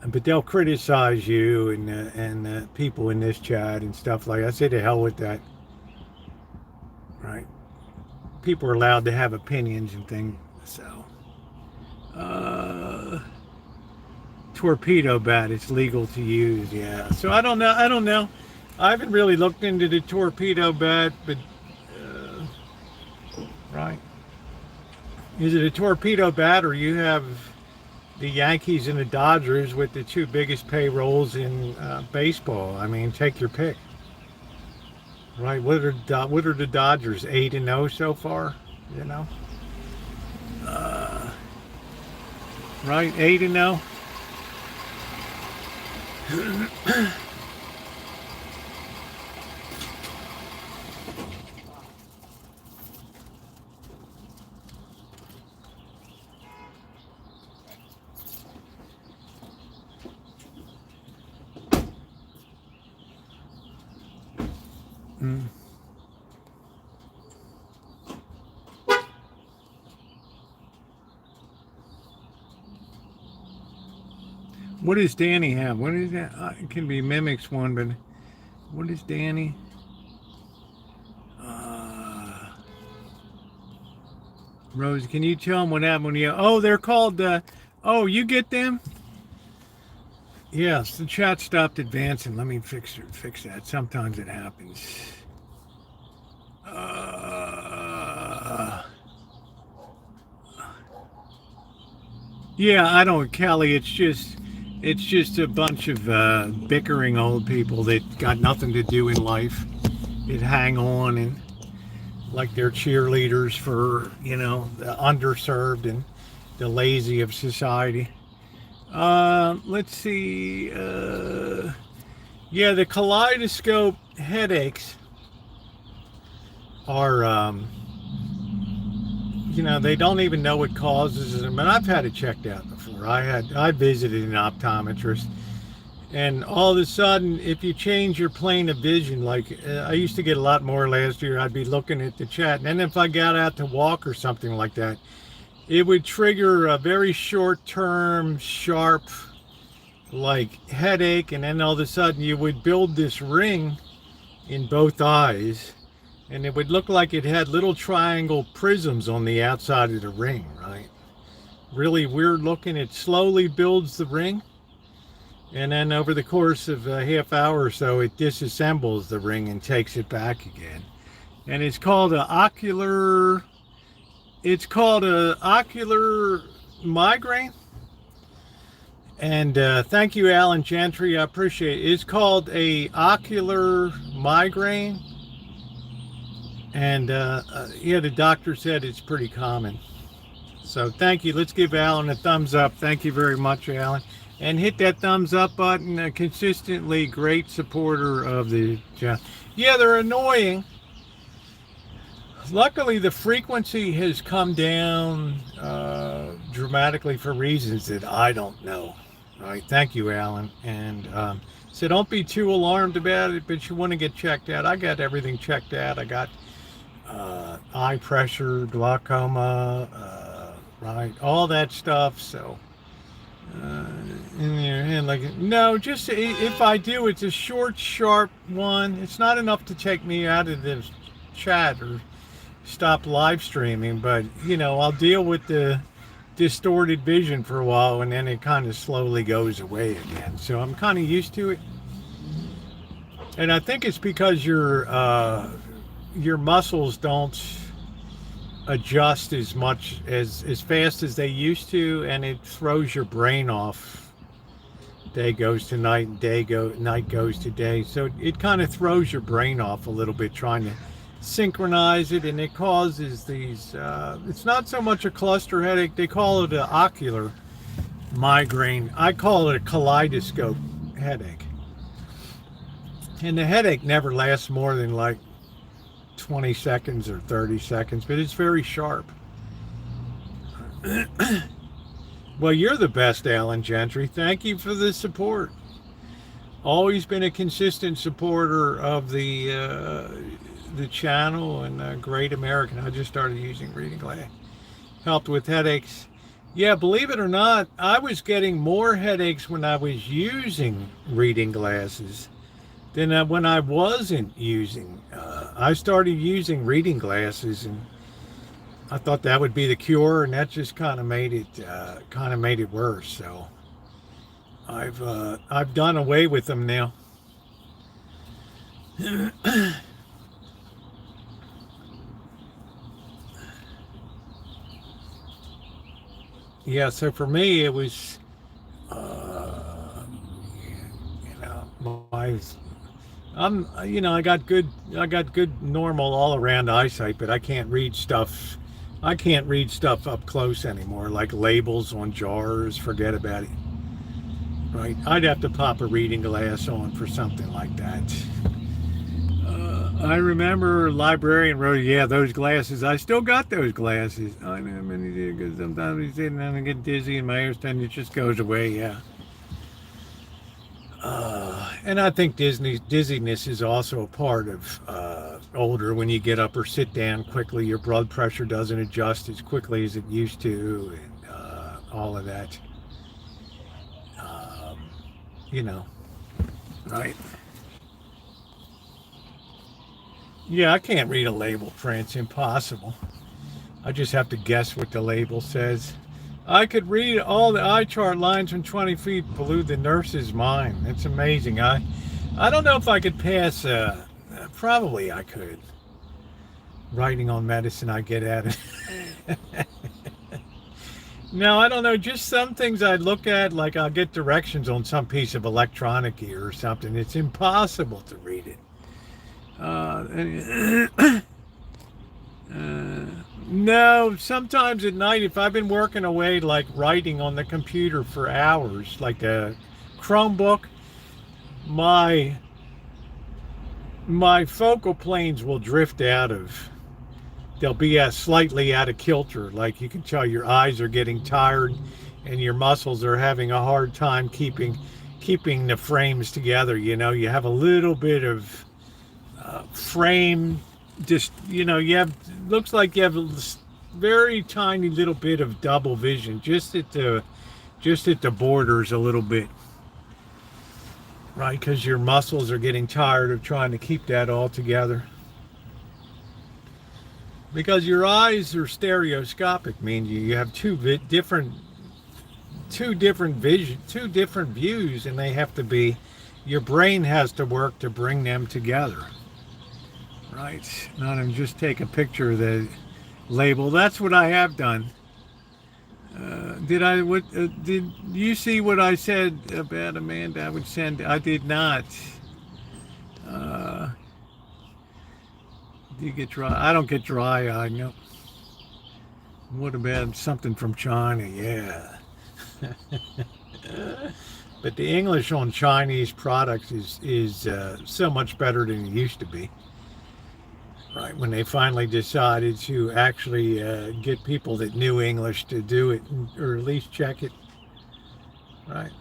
But they'll criticize you and people in this chat and stuff like that. I say to hell with that, right? people are allowed to have opinions and things. So, torpedo bat, it's legal to use. Yeah. So I don't know. I haven't really looked into the torpedo bat, but right. Is it a torpedo bat, or you have the Yankees and the Dodgers with the two biggest payrolls in baseball? I mean, take your pick. Right? What are the Dodgers, 8-0 so far? You know, right? 8-0. What does Danny have? What is that? It can be Mimic's one, but what is Danny? Rosie, can you tell them what happened when you... Oh, they're called... oh, you get them? Yes, the chat stopped advancing. Let me fix that. Sometimes it happens. Yeah, I don't, Kelly. It's just a bunch of bickering old people that got nothing to do in life. That hang on and like they're cheerleaders for, you know, the underserved and the lazy of society. Let's see. Yeah, the kaleidoscope headaches are, you know, they don't even know what causes them. And I've had it checked out before. I visited an optometrist, and all of a sudden, if you change your plane of vision, like I used to get a lot more last year, I'd be looking at the chat, and then if I got out to walk or something like that, it would trigger a very short-term, sharp, like headache, and then all of a sudden you would build this ring in both eyes, and it would look like it had little triangle prisms on the outside of the ring, right? Really weird looking. It slowly builds the ring, and then over the course of a half hour or so, it disassembles the ring and takes it back again. And it's called an ocular... It's called a ocular migraine. And thank you, Alan Gentry. I appreciate it. It's called a ocular migraine. And yeah, the doctor said it's pretty common. So thank you. Let's give Alan a thumbs up. Thank you very much, Alan. And hit that thumbs up button. A consistently great supporter of the channel. Yeah, they're annoying. Luckily, the frequency has come down dramatically for reasons that I don't know. All right, thank you, Alan. And so don't be too alarmed about it, but you want to get checked out. I got everything checked out. I got eye pressure, glaucoma, right, all that stuff. So in your hand, like, no, just if I do, it's a short, sharp one. It's not enough to take me out of the chat or stop live streaming, but you know, I'll deal with the distorted vision for a while, and then it kind of slowly goes away again. So I'm kind of used to it, and I think it's because your muscles don't adjust as much as fast as they used to, and it throws your brain off. Day goes to night, and night goes to day. So it kind of throws your brain off a little bit trying to synchronize it, and it causes these it's not so much a cluster headache. They call it an ocular migraine. I call it a kaleidoscope headache, and the headache never lasts more than like 20 seconds or 30 seconds, but it's very sharp. Well, you're the best, Alan Gentry. Thank you for the support. Always been a consistent supporter of the channel, and Great American. I just started using reading glasses. Helped with headaches. Yeah, believe it or not, I was getting more headaches when I was using reading glasses than when I wasn't using. I started using reading glasses, and I thought that would be the cure, and that just kind of made it worse. So I've done away with them now. Yeah, so for me it was, you know, I got good normal all around eyesight, but I can't read stuff up close anymore, like labels on jars. Forget about it. Right? I'd have to pop a reading glass on for something like that. I remember librarian wrote, yeah, those glasses. I still got those glasses. I mean, because sometimes you sit down and get dizzy and my hair and it just goes away. Yeah. And I think dizziness is also a part of older. When you get up or sit down quickly, your blood pressure doesn't adjust as quickly as it used to, and all of that. You know, right? Yeah, I can't read a label print. It's impossible. I just have to guess what the label says. I could read all the eye chart lines from 20 feet below the nurse's mind. It's amazing. I don't know if I could pass. Probably I could. Writing on medicine, I get at it. No, I don't know. Just some things I look at, like I'll get directions on some piece of electronic gear or something. It's impossible to read it. No, sometimes at night, if I've been working away, like writing on the computer for hours, like a Chromebook, my focal planes will drift they'll be slightly out of kilter. Like you can tell your eyes are getting tired and your muscles are having a hard time keeping the frames together. You know, you have a little bit of frame, just, you know, looks like you have a very tiny little bit of double vision just at the borders a little bit, right? Because your muscles are getting tired of trying to keep that all together, because your eyes are stereoscopic, meaning you have two different views, and they have to be, your brain has to work to bring them together. Right, not and just take a picture of the label. That's what I have done. Did you see what I said about Amanda? I would send. I did not. Do you get dry? I don't get dry eye. No. What about something from China? Yeah. But the English on Chinese products is so much better than it used to be. Right, when they finally decided to actually get people that knew English to do it, or at least check it. Right.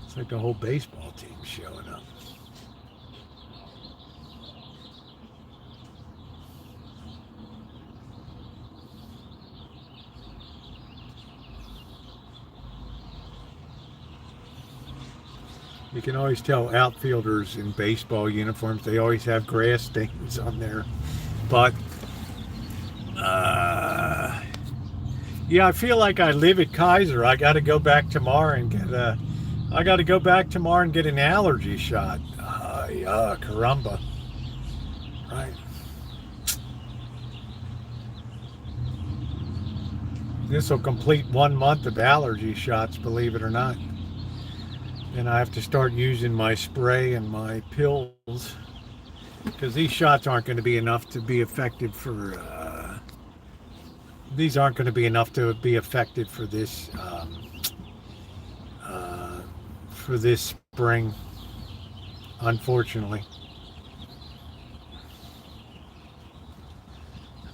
It's like the whole baseball team showing up. You can always tell outfielders in baseball uniforms, they always have grass stains on their butt. Yeah, I feel like I live at Kaiser. I got to go back tomorrow and get an allergy shot. Yeah, caramba. Right. This will complete 1 month of allergy shots, believe it or not. And I have to start using my spray and my pills, because these shots aren't going to be enough to be effective for these aren't going to be enough to be effective for this spring, unfortunately.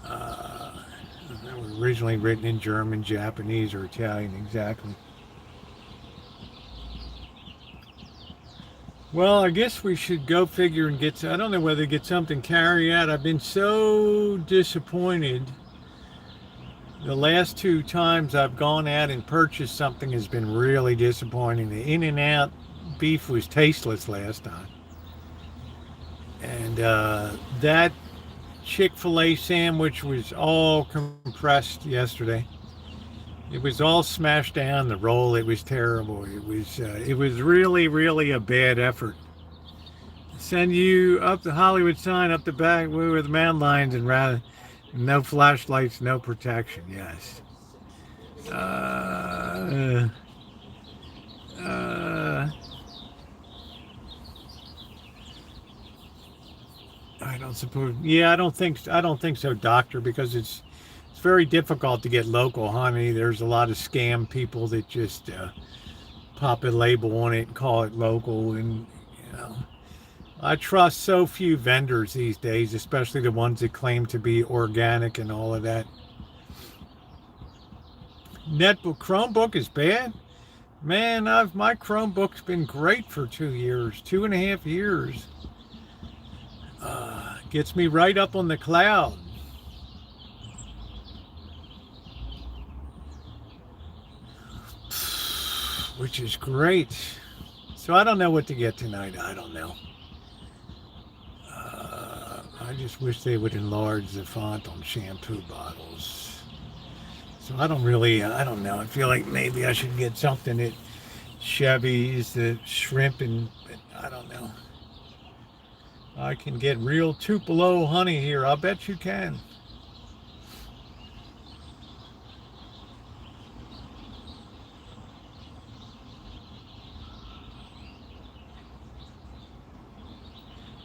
They were originally written in German, Japanese, or Italian, exactly. Well, I guess we should go figure and get, I don't know whether to get something carry out. I've been so disappointed. The last 2 times I've gone out and purchased something has been really disappointing. The In-N-Out beef was tasteless last time. And that Chick-fil-A sandwich was all compressed yesterday. It was all smashed down. The roll, it was terrible. It was really, really a bad effort. Send you up the Hollywood sign, up the back with the mountain lions, and rather no flashlights, no protection. Yes. Uh, uh, I don't suppose. Yeah, I don't think so, doctor, because it's very difficult to get local honey. There's a lot of scam people that just pop a label on it and call it local, and you know. I trust so few vendors these days, especially the ones that claim to be organic and all of that. Netbook Chromebook is bad. Man, my Chromebook's been great for 2 years, 2.5 years. Gets me right up on the cloud. Which is great. So I don't know what to get tonight. I don't know. I just wish they would enlarge the font on shampoo bottles. So I don't know. I feel like maybe I should get something at Chevy's, the shrimp, and I don't know. I can get real Tupelo honey here. I'll bet you can.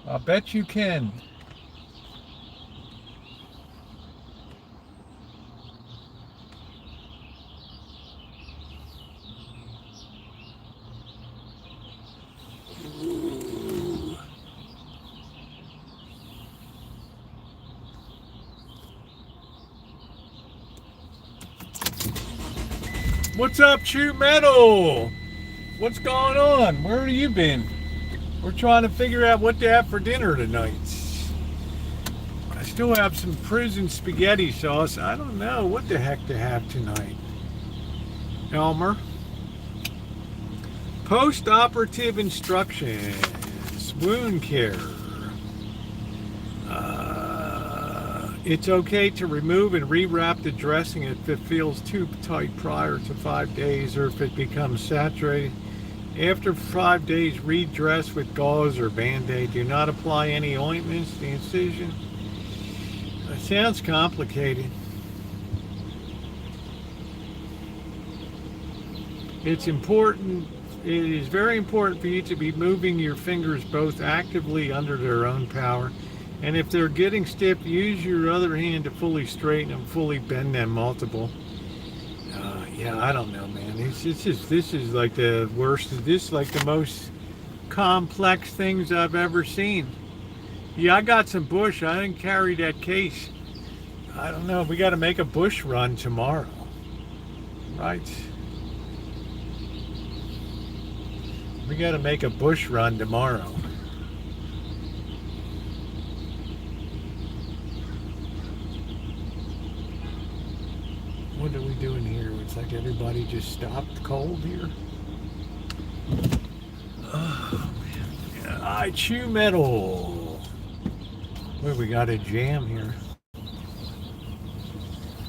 I bet you can. What's up, Chew Metal? What's going on? Where have you been? We're trying to figure out what to have for dinner tonight. I still have some prison spaghetti sauce. I don't know what the heck to have tonight. Elmer. Post-operative instructions. Wound care. It's okay to remove and rewrap the dressing if it feels too tight prior to 5 days or if it becomes saturated. After 5 days, redress with gauze or Band-Aid. Do not apply any ointments to the incision. It sounds complicated. It's important. It is very important for you to be moving your fingers both actively under their own power. And if they're getting stiff, use your other hand to fully straighten them, fully bend them multiple. Yeah, I don't know, man. This is like the worst. This is like the most complex things I've ever seen. Yeah, I got some bush. I didn't carry that case. I don't know. We got to make a bush run tomorrow, right? We got to make a bush run tomorrow. What are we doing here? It's like everybody just stopped cold here. Oh, man. Yeah, I chew metal. Well, we got a jam here.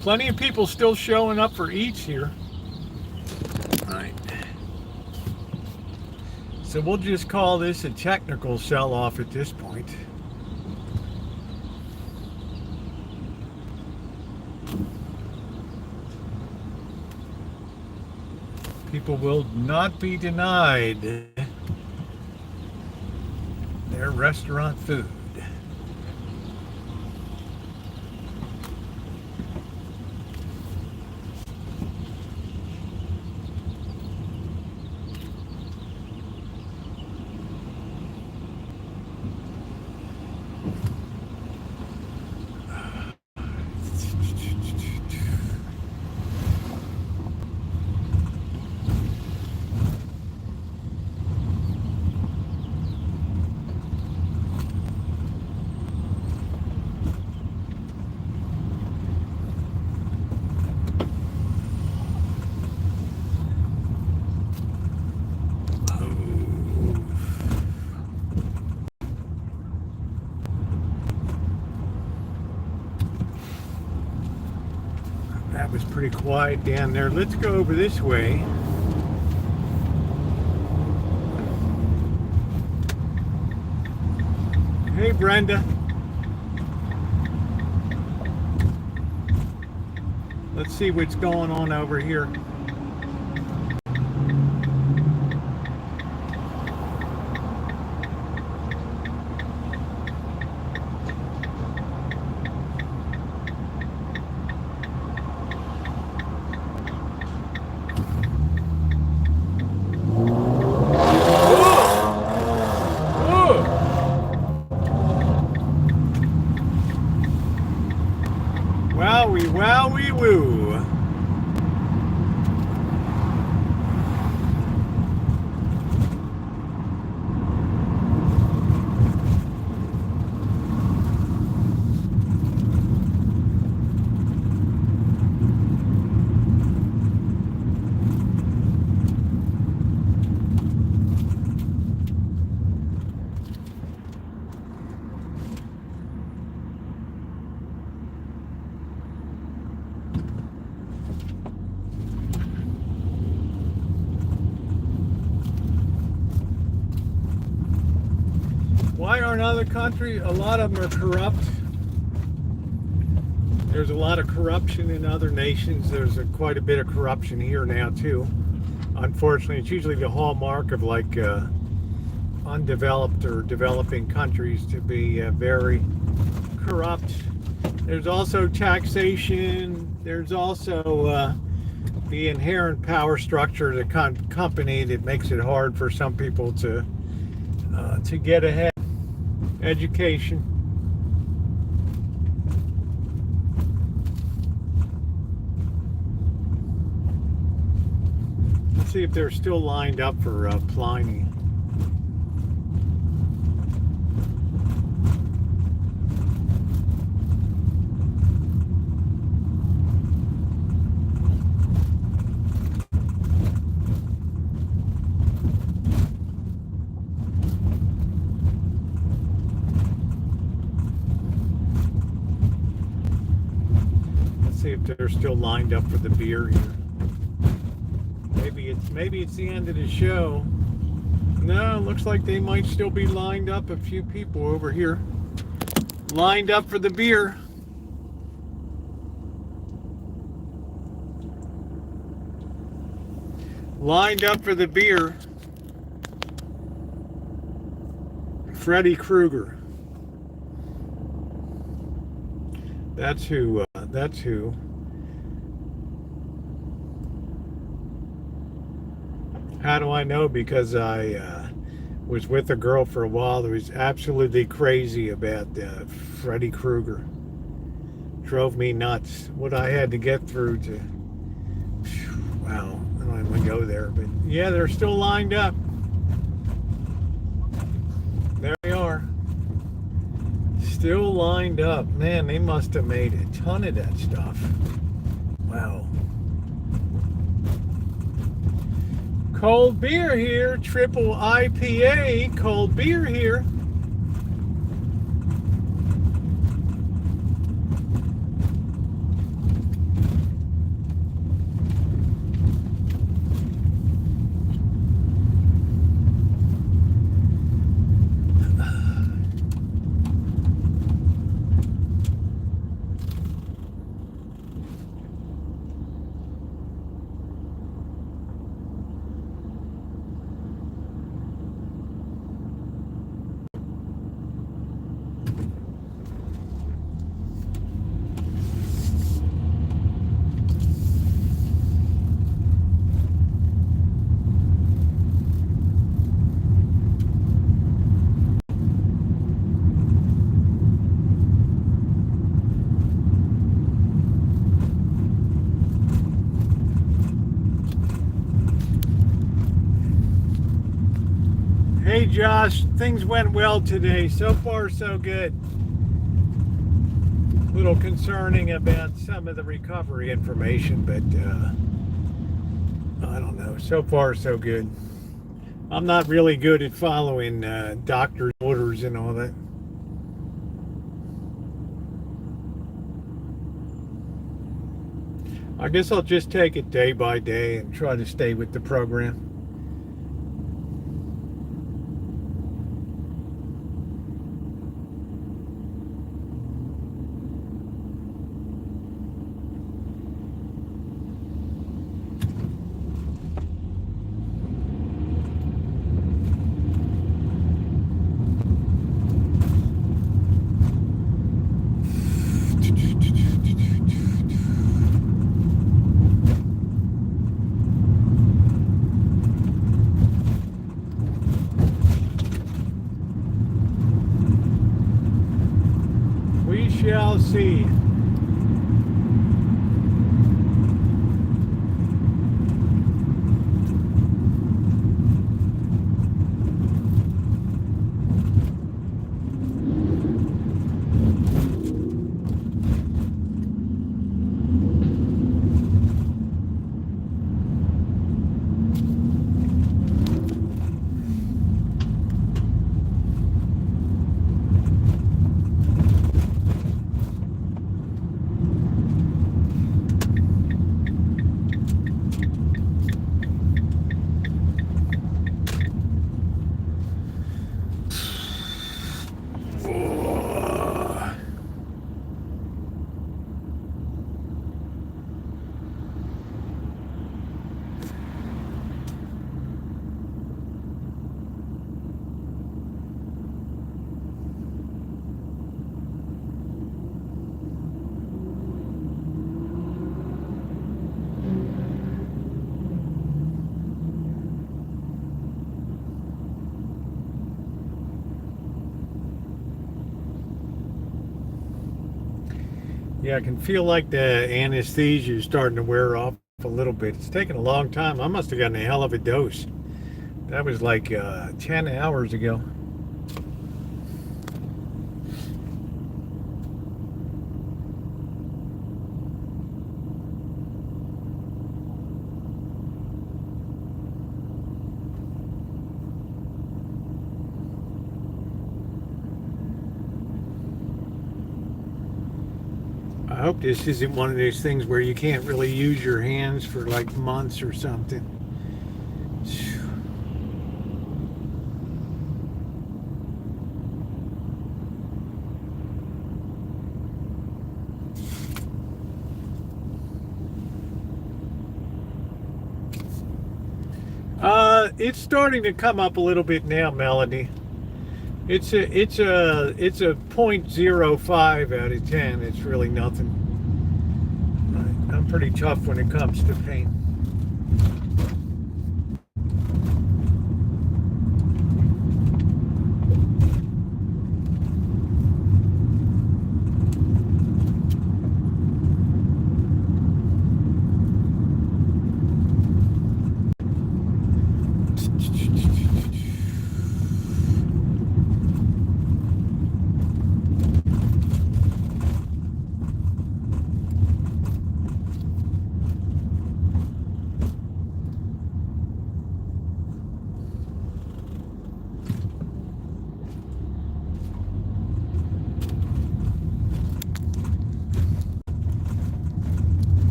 Plenty of people still showing up for eats here. All right. So we'll just call this a technical sell-off at this point. People will not be denied their restaurant food. That was pretty quiet down there. Let's go over this way. Hey, Brenda. Let's see what's going on over here. Wowie, wowie, woo. Why aren't other countries? A lot of them are corrupt. There's a lot of corruption in other nations. There's quite a bit of corruption here now too. Unfortunately, it's usually the hallmark of like undeveloped or developing countries to be very corrupt. There's also taxation. There's also the inherent power structure of the company that makes it hard for some people to get ahead. Education. Let's see if they're still lined up for Pliny. See if they're still lined up for the beer here. Maybe it's the end of the show. No, looks like they might still be lined up. A few people over here lined up for the beer. Lined up for the beer. Freddy Krueger. That's who. That's who. How do I know? Because I was with a girl for a while that was absolutely crazy about Freddy Krueger. Drove me nuts. What I had to get through to. Wow, I don't even go there. But yeah, they're still lined up. There they are. Still lined up. Man, they must have made a ton of that stuff. Wow. Cold beer here. Triple IPA. Cold beer here. Hey Josh, things went well today. So far, so good. A little concerning about some of the recovery information, but I don't know. So far, so good. I'm not really good at following doctor's orders and all that. I guess I'll just take it day by day and try to stay with the program. We shall see. Yeah, I can feel like the anesthesia is starting to wear off a little bit. It's taken a long time. I must have gotten a hell of a dose. That was like 10 hours ago. I hope this isn't one of those things where you can't really use your hands for like months or something. It's starting to come up a little bit now, Melody. It's a 0.05 out of 10. It's really nothing. I'm pretty tough when it comes to pain.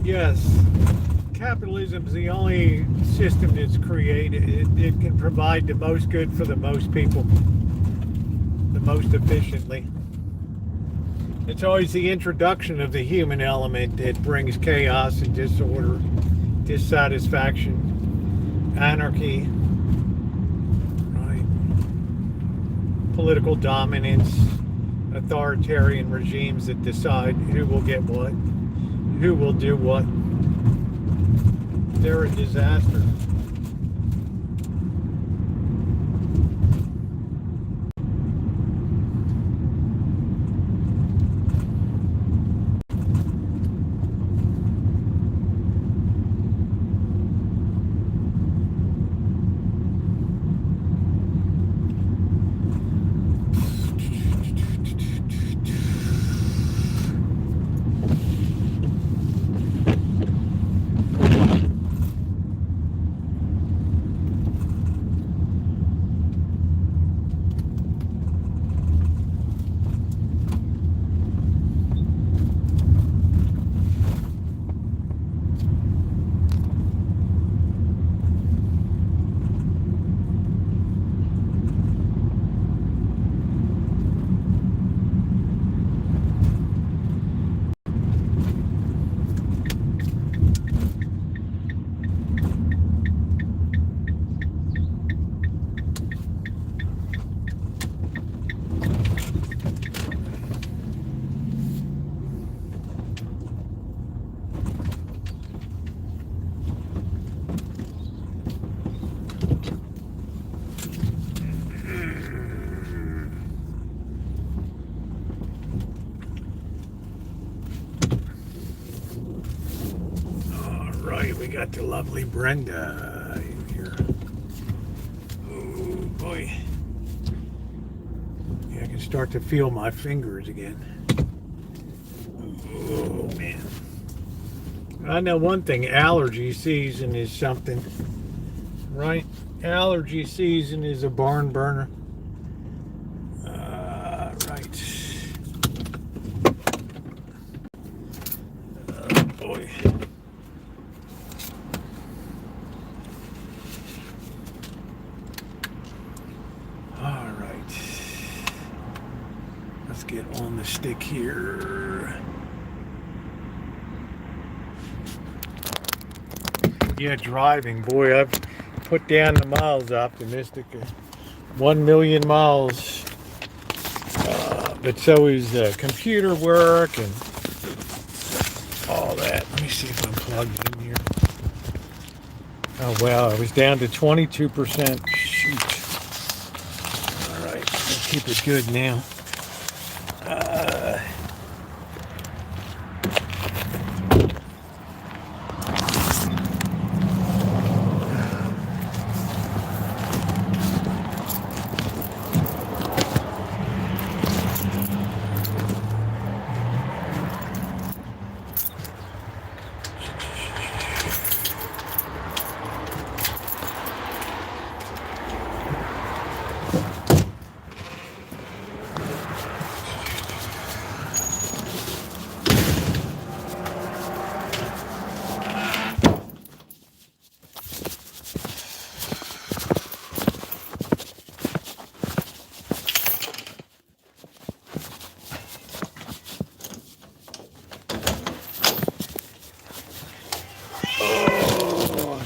Yes, capitalism is the only system that's created. It can provide the most good for the most people, the most efficiently. It's always the introduction of the human element that brings chaos and disorder, dissatisfaction, anarchy, right? Political dominance, authoritarian regimes that decide who will get what, who will do what. They're a disaster. we got the lovely Brenda in here. Oh boy. Yeah, I can start to feel my fingers again. Oh man. I know one thing, allergy season is something, right? Allergy season is a barn burner. Right. Oh boy. All right. Let's get on the stick here. Yeah, driving. Boy, I've put down the miles optimistic. 1 million miles. But so is computer work and all that. Let me see if I'm plugged in here. Oh, wow. I was down to 22%. Shoot. All right. Let's keep it good now.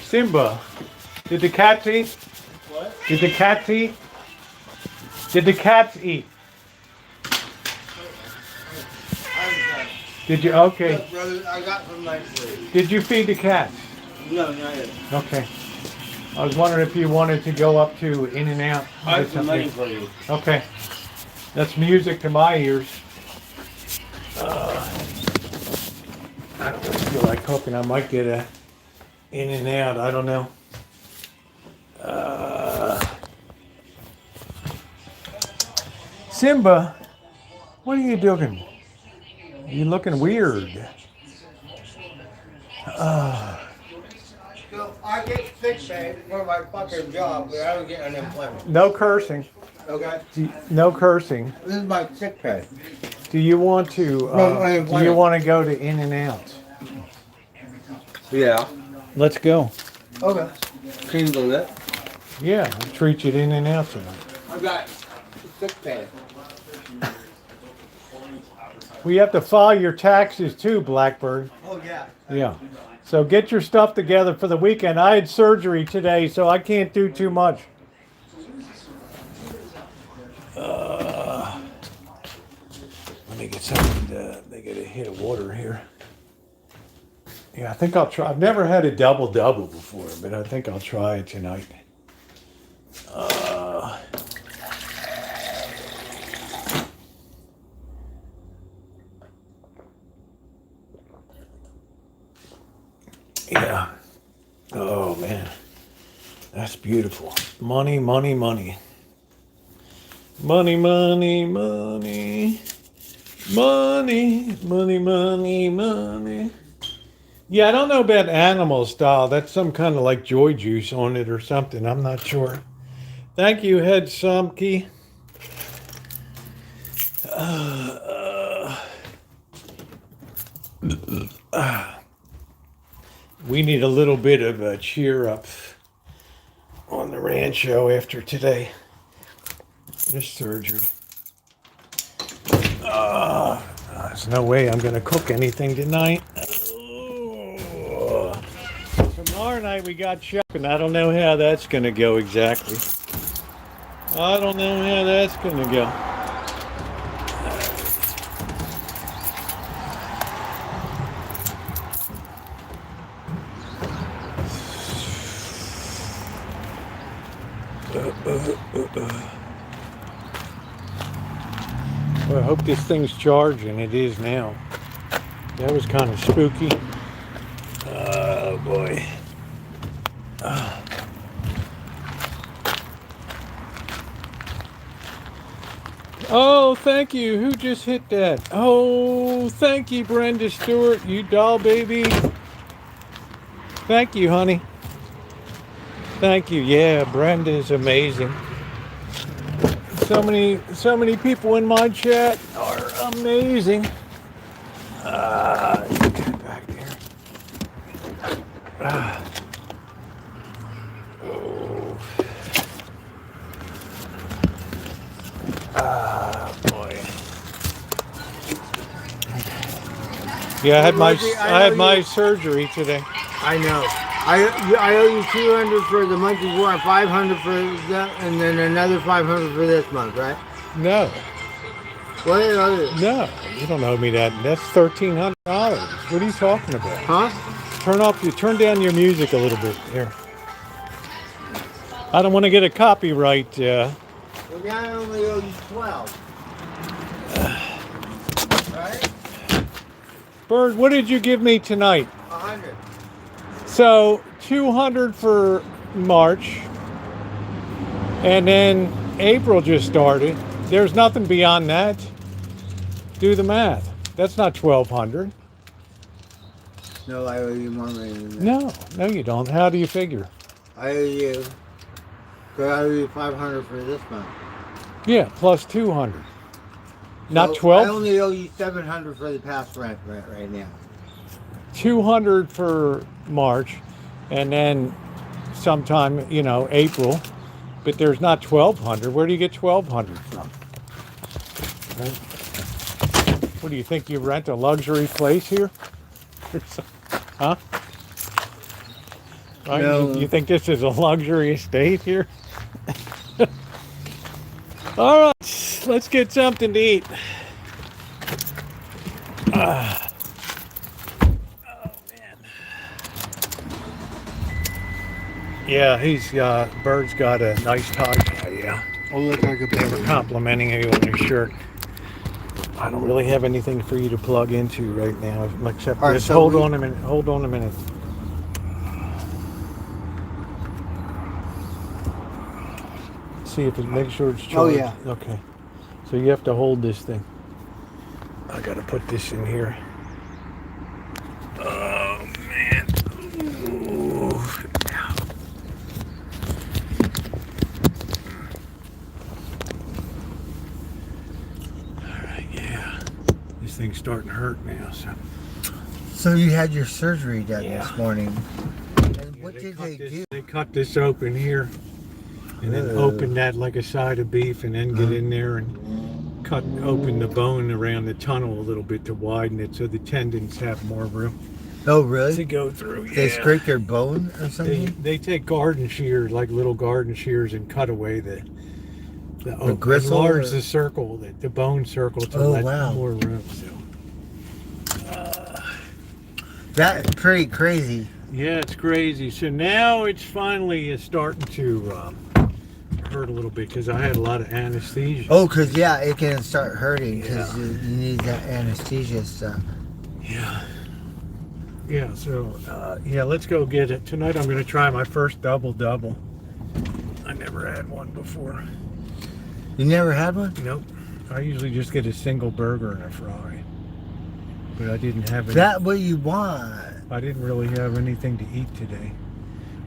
Simba, did the cats eat? What? Did the cats eat? Did the cats eat? Did you? Okay. Look, brother, I got some nice food. Did you feed the cats? No, not yet. Okay. I was wondering if you wanted to go up to In and Out. I have some money for you. Okay. That's music to my ears. I don't really feel like cooking. I might get a In and Out. I don't know. Simba, what are you doing? You're looking weird. So I get sick pay for my fucking job, but I don't get unemployment. No cursing. Okay? No cursing. This is my sick pay. Do you want to? No, do you want to go to In and Out? Yeah. Let's go. Okay. Can you do that? Yeah, I'll treat you to In and Out tonight. I got sick pay. We have to file your taxes too, Blackbird. Oh, yeah. Yeah. So get your stuff together for the weekend. I had surgery today, so I can't do too much. Let me get something. They get a hit of water here. Yeah, I think I'll try. I've never had a double-double before, but I think I'll try it tonight. Yeah. Oh, man. That's beautiful. Money, money, money. Money, money, money. Money, money, money, money. Yeah, I don't know about animal style. That's some kind of like joy juice on it or something. I'm not sure. Thank you, Head Sumkey. We need a little bit of a cheer up on the Rancho after today. This surgery. There's no way I'm going to cook anything tonight. Tomorrow night we got shopping. I don't know how that's going to go exactly. I don't know how that's going to go. Well, I hope this thing's charging. It is now. That was kind of spooky. Oh boy. Oh, thank you. Who just hit that? Oh, thank you, Brenda Stewart. You doll baby. Thank you, honey. Thank you. Yeah, Brenda is amazing. So many people in my chat are amazing. Get back there. Boy. Yeah, I had my surgery today. I know. I owe you 200 for the month before, 500 for that, and then another 500 for this month, right? No, What did I owe you? no, you don't owe me that. That's $1,300. What are you talking about? Huh? Turn down your music a little bit here. I don't want to get a copyright. Well, I only owe you 12. Right? Bird, what did you give me tonight? 100. So 200 for March, and then April just started. There's nothing beyond that. Do the math. That's not 1,200. No, I owe you more money than that. No, you don't. How do you figure? I owe you. So I owe you 500 for this month. Yeah, plus 200. Not So 12. I only owe you 700 for the past rent right now. 200 for March, and then sometime, April. But there's not 1,200. Where do you get 1,200 from? Right? What do you think? You rent a luxury place here? Huh? Right? No. You think this is a luxury estate here? All right, let's get something to eat. Oh man. Yeah, Bird's got a nice tie. Yeah. Oh, look like a They were complimenting you on your shirt. I don't really have anything for you to plug into right now, except All right, this. so Hold on a minute. See if it make sure it's charged. Oh, yeah. Okay. So you have to hold this thing. I gotta put this in here. Oh man. Ooh. Alright, yeah. This thing's starting to hurt now, so. So you had your surgery done Yeah. this morning. And what did they do? They cut this open here. And then open that like a side of beef, and then get in there and cut open the bone around the tunnel a little bit to widen it so the tendons have more room Oh, to really? go through. They Yeah. scrape their bone or something? They take garden shears, like little garden shears, and cut away the gristle enlarge or- the circle, the bone circle, to Oh, let wow. more room. So That's pretty crazy. yeah, it's crazy. So now it's finally starting to hurt a little bit because I had a lot of anesthesia. Oh, because, yeah, it can start hurting because you need that anesthesia stuff. Yeah. Yeah, so, let's go get it. Tonight I'm going to try my first double-double. I never had one before. You never had one? Nope. I usually just get a single burger and a fry. But I didn't have any. That's what you want. I didn't really have anything to eat today.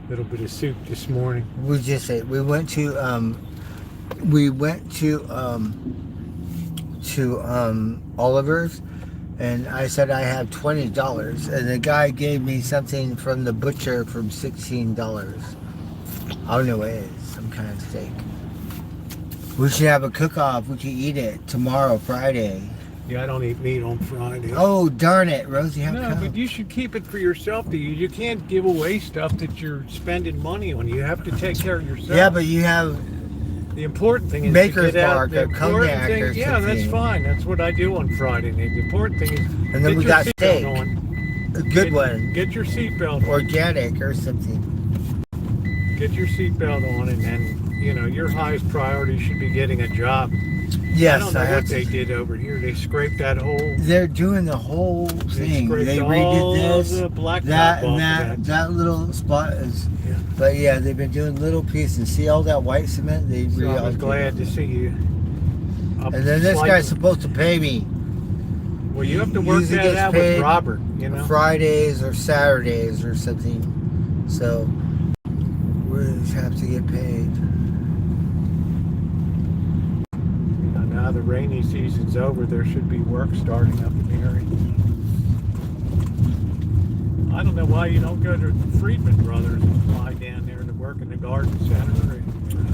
A little bit of soup this morning. We just ate. We went to Oliver's, and I said I have $20, and the guy gave me something from the butcher from $16. I don't know what it is. Some kind of steak. We should have a cook-off. We could eat it tomorrow, Friday. Yeah, I don't eat meat on Friday. Oh, darn it, Rosie, how No, come? but you should keep it for yourself. You can't give away stuff that you're spending money on. You have to take care of yourself. Yeah, but you have the important thing is Maker's to get out. Mark The or important cognac thing, or yeah, that's something. fine. That's what I do on Friday night. The important thing is And then get we your got seatbelt steak. on. a good one. Get your seatbelt on. Organic or something. Get your seatbelt on, and then your highest priority should be getting a job. Yes, I don't know have what they did over here. They scraped that whole. They're doing the whole They thing. scraped They all redid this, the black that, top and off that. of That little spot is. Yeah. But yeah, they've been doing little pieces. See all that white cement? They So I was reallocated. glad to see you. And then this guy's supposed to pay me. Well, you have to work usually that gets out paid with Robert, you know. Fridays or Saturdays or something. So we just have to get paid. You know, now the rainy season's over, there should be work starting up in the area. I don't know why you don't go to Friedman Brothers and fly down there to work in the garden center. And,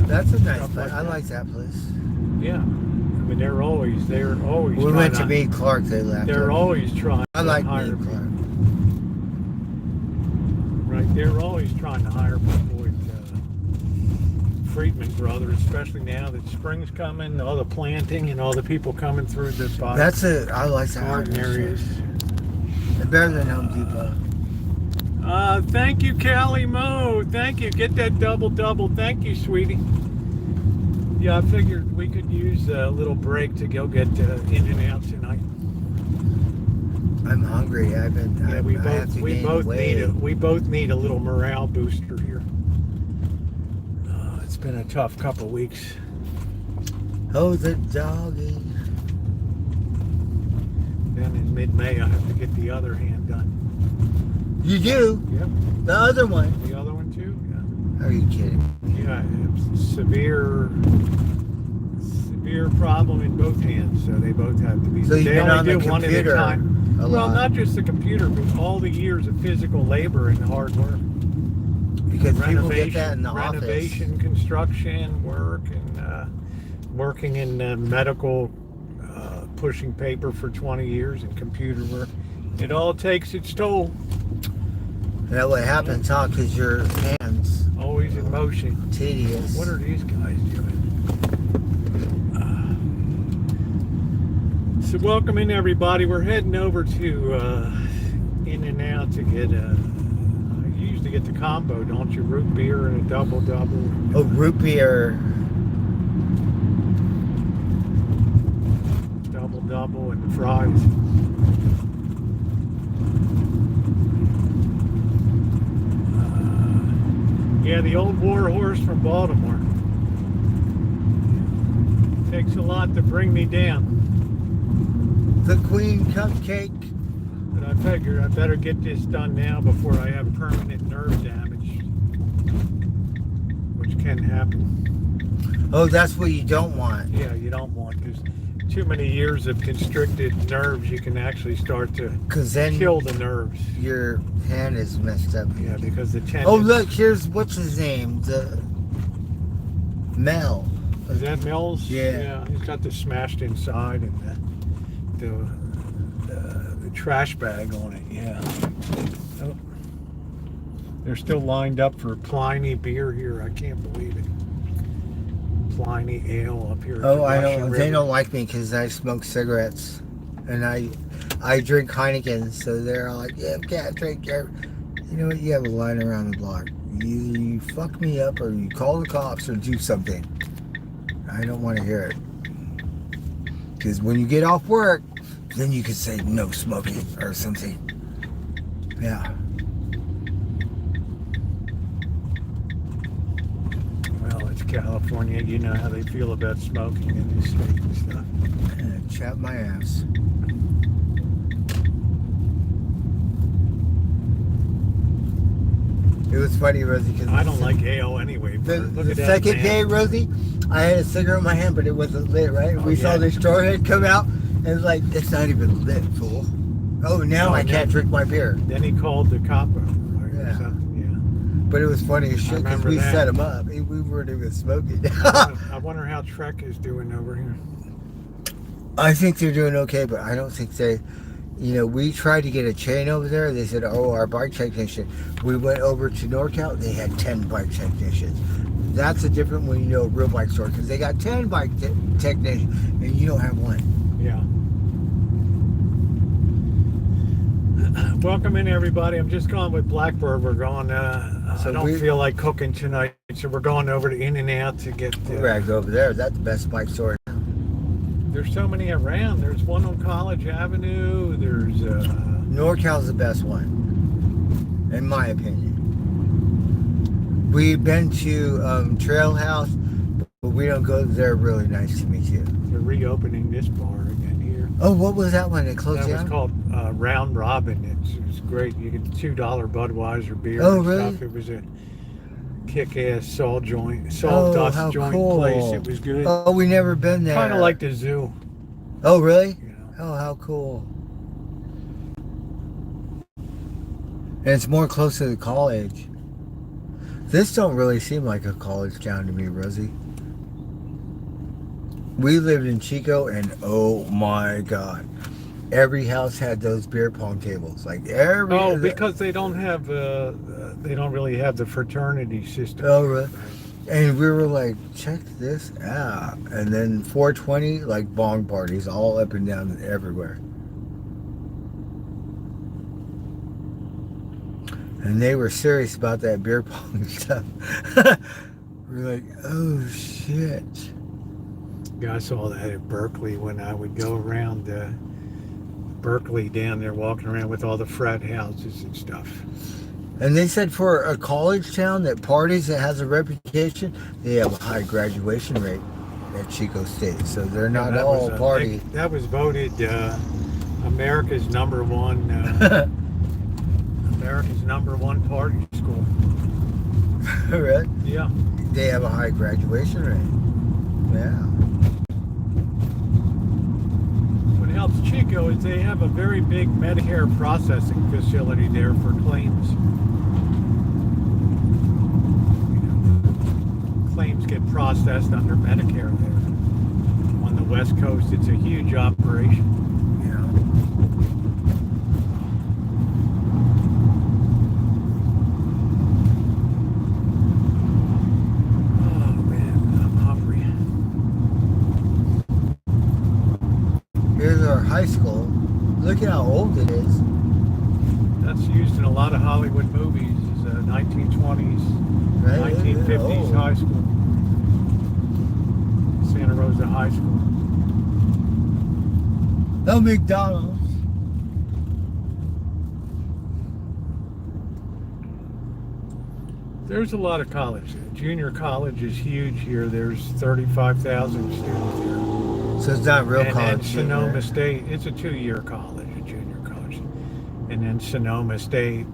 That's a nice stuff place. I that. like that place. Yeah, I mean they're always. We trying went to meet Clark. They left. They're us. always trying. I to like hire meeting people. Clark. Right, they're always trying to hire people at Friedman Brothers, especially now that spring's coming, all the planting and all the people coming through the I like that garden areas. Better than Home Depot. Thank you, Callie Mo. Thank you. Get that double. Thank you, sweetie. Yeah, I figured we could use a little break to go get in and out tonight. I'm hungry. Yeah, we both need a little morale booster here. It's been a tough couple weeks. Oh, the doggy. Then in mid-May, I have to get the other hand done. You do? Yep. The other one? The other one too? Yeah. Are you kidding? Yeah, it's severe problem in both hands, so they both have to be. So you've they been only on the do one at a computer time. a Well, lot. not just the computer, but all the years of physical labor and hard work. Because people get that in the renovation, construction work, and working in medical, pushing paper for 20 years, and computer work. It all takes its toll. That what happens, huh? Because your hands Always in motion. tedious. What are these guys doing? So welcome in, everybody. We're heading over to In and Out to get you usually get the combo, don't you? Root beer and a double. Oh, root beer. Double and the fries. Yeah, the old war horse from Baltimore. Takes a lot to bring me down. The Queen Cupcake. But I figured I better get this done now before I have permanent nerve damage, which can happen. Oh, that's what you don't want. Yeah, you don't want, because too many years of constricted nerves, you can actually start to then kill the nerves. Your hand is messed up. Yeah, because the tendons. Oh, look, here's what's his name? The Mel. Is that Mills? Yeah. Yeah, he's got the smashed inside and the trash bag on it. Yeah. Oh. They're still lined up for Pliny beer here. I can't believe it. Pliny ale up here. Oh, I don't. They don't like me because I smoke cigarettes, and I drink Heineken. So they're all like, "Yeah, can't drink." You know what? You have a line around the block. You fuck me up, or you call the cops, or do something. I don't want to hear it. Because when you get off work, then you can say no smoking or something. Yeah. Well, it's California. You know how they feel about smoking in this state and stuff. Chap my ass. It was funny, Rosie, because I don't like ale anyway. the second day, Rosie, I had a cigarette in my hand, but it wasn't lit, right? We saw the straw head come out, and it's like, it's not even lit, fool. Oh, now I can't drink my beer. Then he called the cop or Yeah. something, yeah. But it was funny as shit because remember we that. set him up. We weren't even smoking. I wonder how Trek is doing over here. I think they're doing okay, but I don't think they... You know, we tried to get a chain over there. They said, oh, our bike technician. We went over to NorCal. They had 10 bike technicians. That's a different when you know a real bike store, because they got 10 bike technicians and you don't have one. Yeah. Welcome in, everybody. I'm just going with Blackbird. We're going, I don't feel like cooking tonight, so we're going over to In and Out to get... We're going to go over there. That's the best bike store. there's so many around. There's one on College Avenue. There's NorCal's the best one, in my opinion. We've been to Trail House, but we don't go. They're really nice to me too. they're reopening this bar again here. Oh, what was that one? It closed That down? was called Round Robin. It's great. You get $2 Budweiser beer Oh, and really? stuff. It was a kick-ass sawdust how joint cool. place. It was good. Oh, we never been there. Kind of like the zoo. Oh, really? You know. Oh, how cool. And it's more close to the college. This don't really seem like a college town to me, Rosie. We lived in Chico, and oh my God, every house had those beer pong tables. Like every. Oh, because they don't have they don't really have the fraternity system. Oh, really? And we were like, check this out. And then 420, like bong parties all up and down everywhere. And they were serious about that beer pong stuff. We're like, oh shit. Yeah, I saw that at Berkeley when I would go around Berkeley down there walking around with all the frat houses and stuff. And they said for a college town that parties, that has a reputation, they have a high graduation rate at Chico State. So they're not that all was, party. that was voted America's #1 America's #1 party school. Right? Yeah. They have a high graduation rate. Yeah. What helps Chico is they have a very big Medicare processing facility there for claims. Claims get processed under Medicare there. On the West Coast, it's a huge operation. Oh man, I'm hungry. Here's our high school. Look at how old it is. That's used in a lot of Hollywood movies. It's a 1920s, Right? 1950s Oh. high school. Santa Rosa High School. Oh, McDonald's. There's a lot of college. Junior college is huge here. There's 35,000 students here. So it's not real And then college. Sonoma State, it's a 2-year college, a junior college. And then Sonoma State,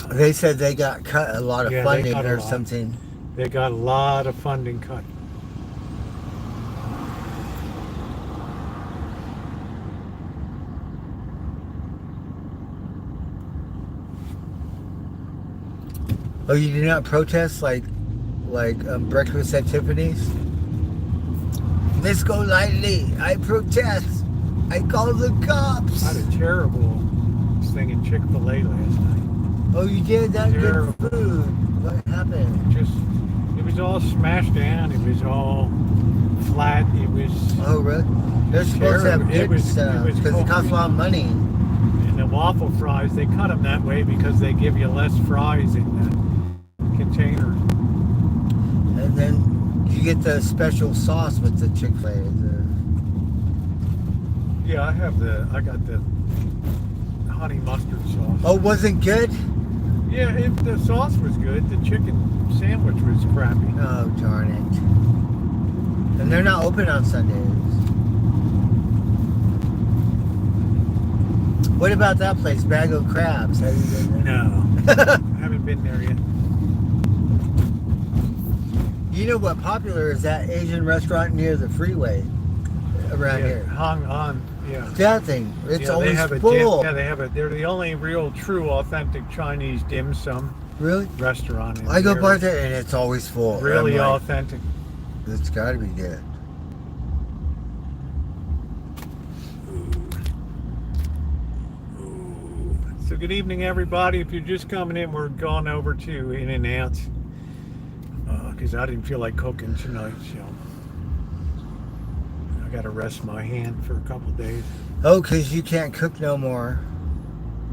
They said they got cut a lot of Yeah, they funding cut a or lot. something. they got a lot of funding cut. Oh, you do not protest like breakfast at Tiffany's? Let's go lightly. I protest. I call the cops. I had a terrible thing at Chick-fil-A last night. Oh, you did? That Terrible. good food. What happened? It was all smashed down. It was all flat. It was, Oh, really? They're supposed to have Terrible. It good was- stuff it was because it costs a lot of money. and the waffle fries, they cut them that way because they give you less fries in the container. And then you get the special sauce with the Chick-fil-A. Yeah, I got the honey mustard sauce. Oh, wasn't good? Yeah, the sauce was good. The chicken sandwich was crappy. Oh, darn it. And they're not open on Sundays. What about that place, Bag of Crabs? Have you been there? No, I haven't been there yet. You know what popular is that Asian restaurant near the freeway around Yeah, here? hung on. Yeah. That thing, it's Yeah, they always have full. they're the only real true authentic Chinese dim sum Really? restaurant in I go here. by there and it's always full. Really I'm like, authentic. it's got to be good. So good evening, everybody. If you're just coming in, we're going over to In-N-Out because I didn't feel like cooking tonight, so I got to rest my hand for a couple of days. Oh, because you can't cook no more.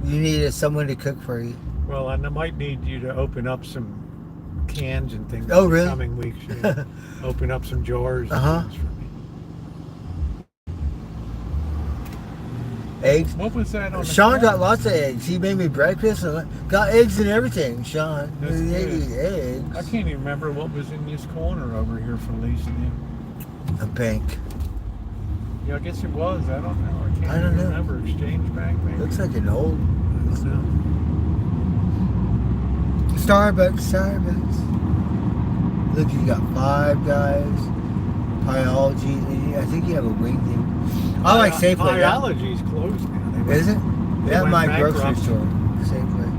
You needed someone to cook for you. Well, and I might need you to open up some cans and things Oh, in really? the coming weeks. Yeah. Open up some jars and Uh-huh. things for me. Eggs. What was that on the Sean corner? got lots of eggs. He made me breakfast and got eggs and everything. Sean, That's he good. ate eggs. I can't even remember what was in this corner over here for leasing. A bank. Yeah, I guess it was. I don't know. I can't I don't even know. remember. Exchange Bank, maybe? Looks like an old I don't know. Starbucks. Look, you got Five Guys, Biology. I think you have a wing thing. I like Safeway. My Allergy's closed now. Is it? They That's went my bankrupt. grocery store. Safeway.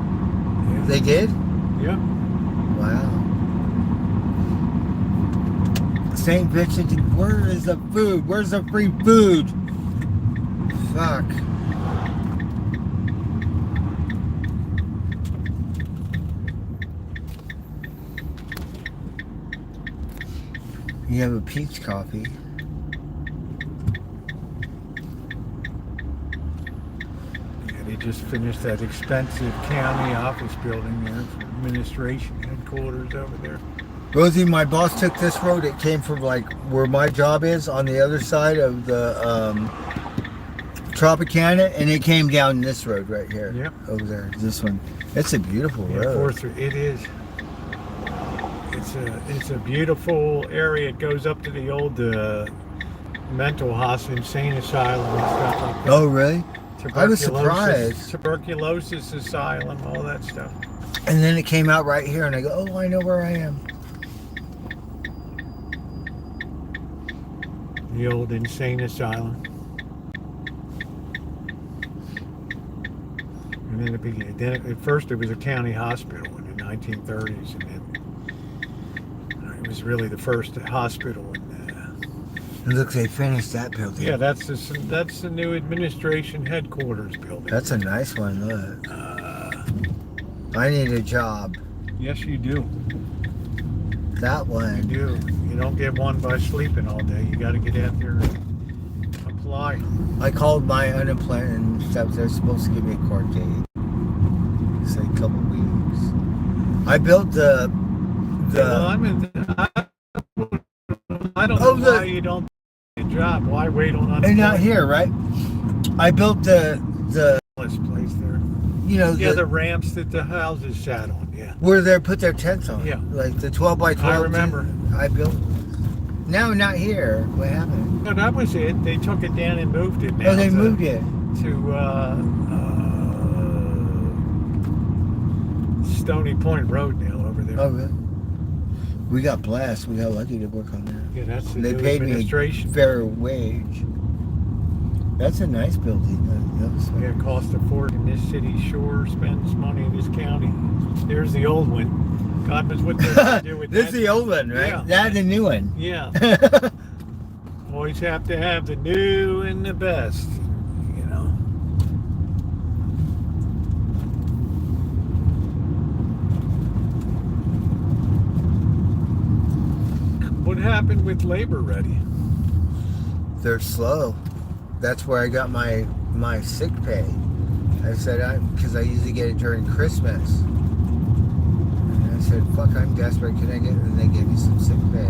Yeah. They did? Yeah. Wow. St. Vincent, where is the food? Where's the free food? Fuck. You have a peach coffee. Yeah, they just finished that expensive county office building there for administration headquarters over there. Rosie, my boss took this road. It came from like where my job is on the other side of the Tropicana, and it came down this road right here. Yep. Over there. This one. It's a beautiful Yeah, road. it is. It's a beautiful area. It goes up to the old mental hospital, insane asylum and stuff like that. Oh, really? I was surprised. Tuberculosis asylum, all that stuff. And then it came out right here, and I go, oh, I know where I am. The old insane asylum. And then it began. Then at first it was a county hospital in the 1930s, and then it was really the first hospital. And look, they finished that building. Yeah, that's the new administration headquarters building. That's a nice one. Look. I need a job. Yes, you do. That You one. do. You don't get one by sleeping all day. You got to get out there and apply. I called my unemployment and stuff. They're supposed to give me a court date. It's like a couple weeks. I built the. Well, I don't know why you don't get a job. Why wait on unemployment? And not here, right? I built the This place there. you know Yeah, the ramps that the houses sat on. Yeah. where they put their tents on. Yeah. Like the 12 by 12. I remember. I built. No, not here. What happened? No, that was it. They took it down and moved it. Now Oh, they moved it. to Stony Point Road now over there. Oh, really? We got blessed. We got lucky to work on that. Yeah, that's the They new paid me a administration. fair wage. That's a nice building. Yeah, it costs a fortune. This city sure spends money in this county. There's the old one. God knows what they're going to do with This that. is the old one, right? Yeah. That's the new one. Yeah. Always have to have the new and the best, you know. What happened with Labor Ready? They're slow. That's where I got my sick pay. I said, because I usually get it during Christmas. And I said, fuck, I'm desperate. Can I get it? And they gave me some sick pay.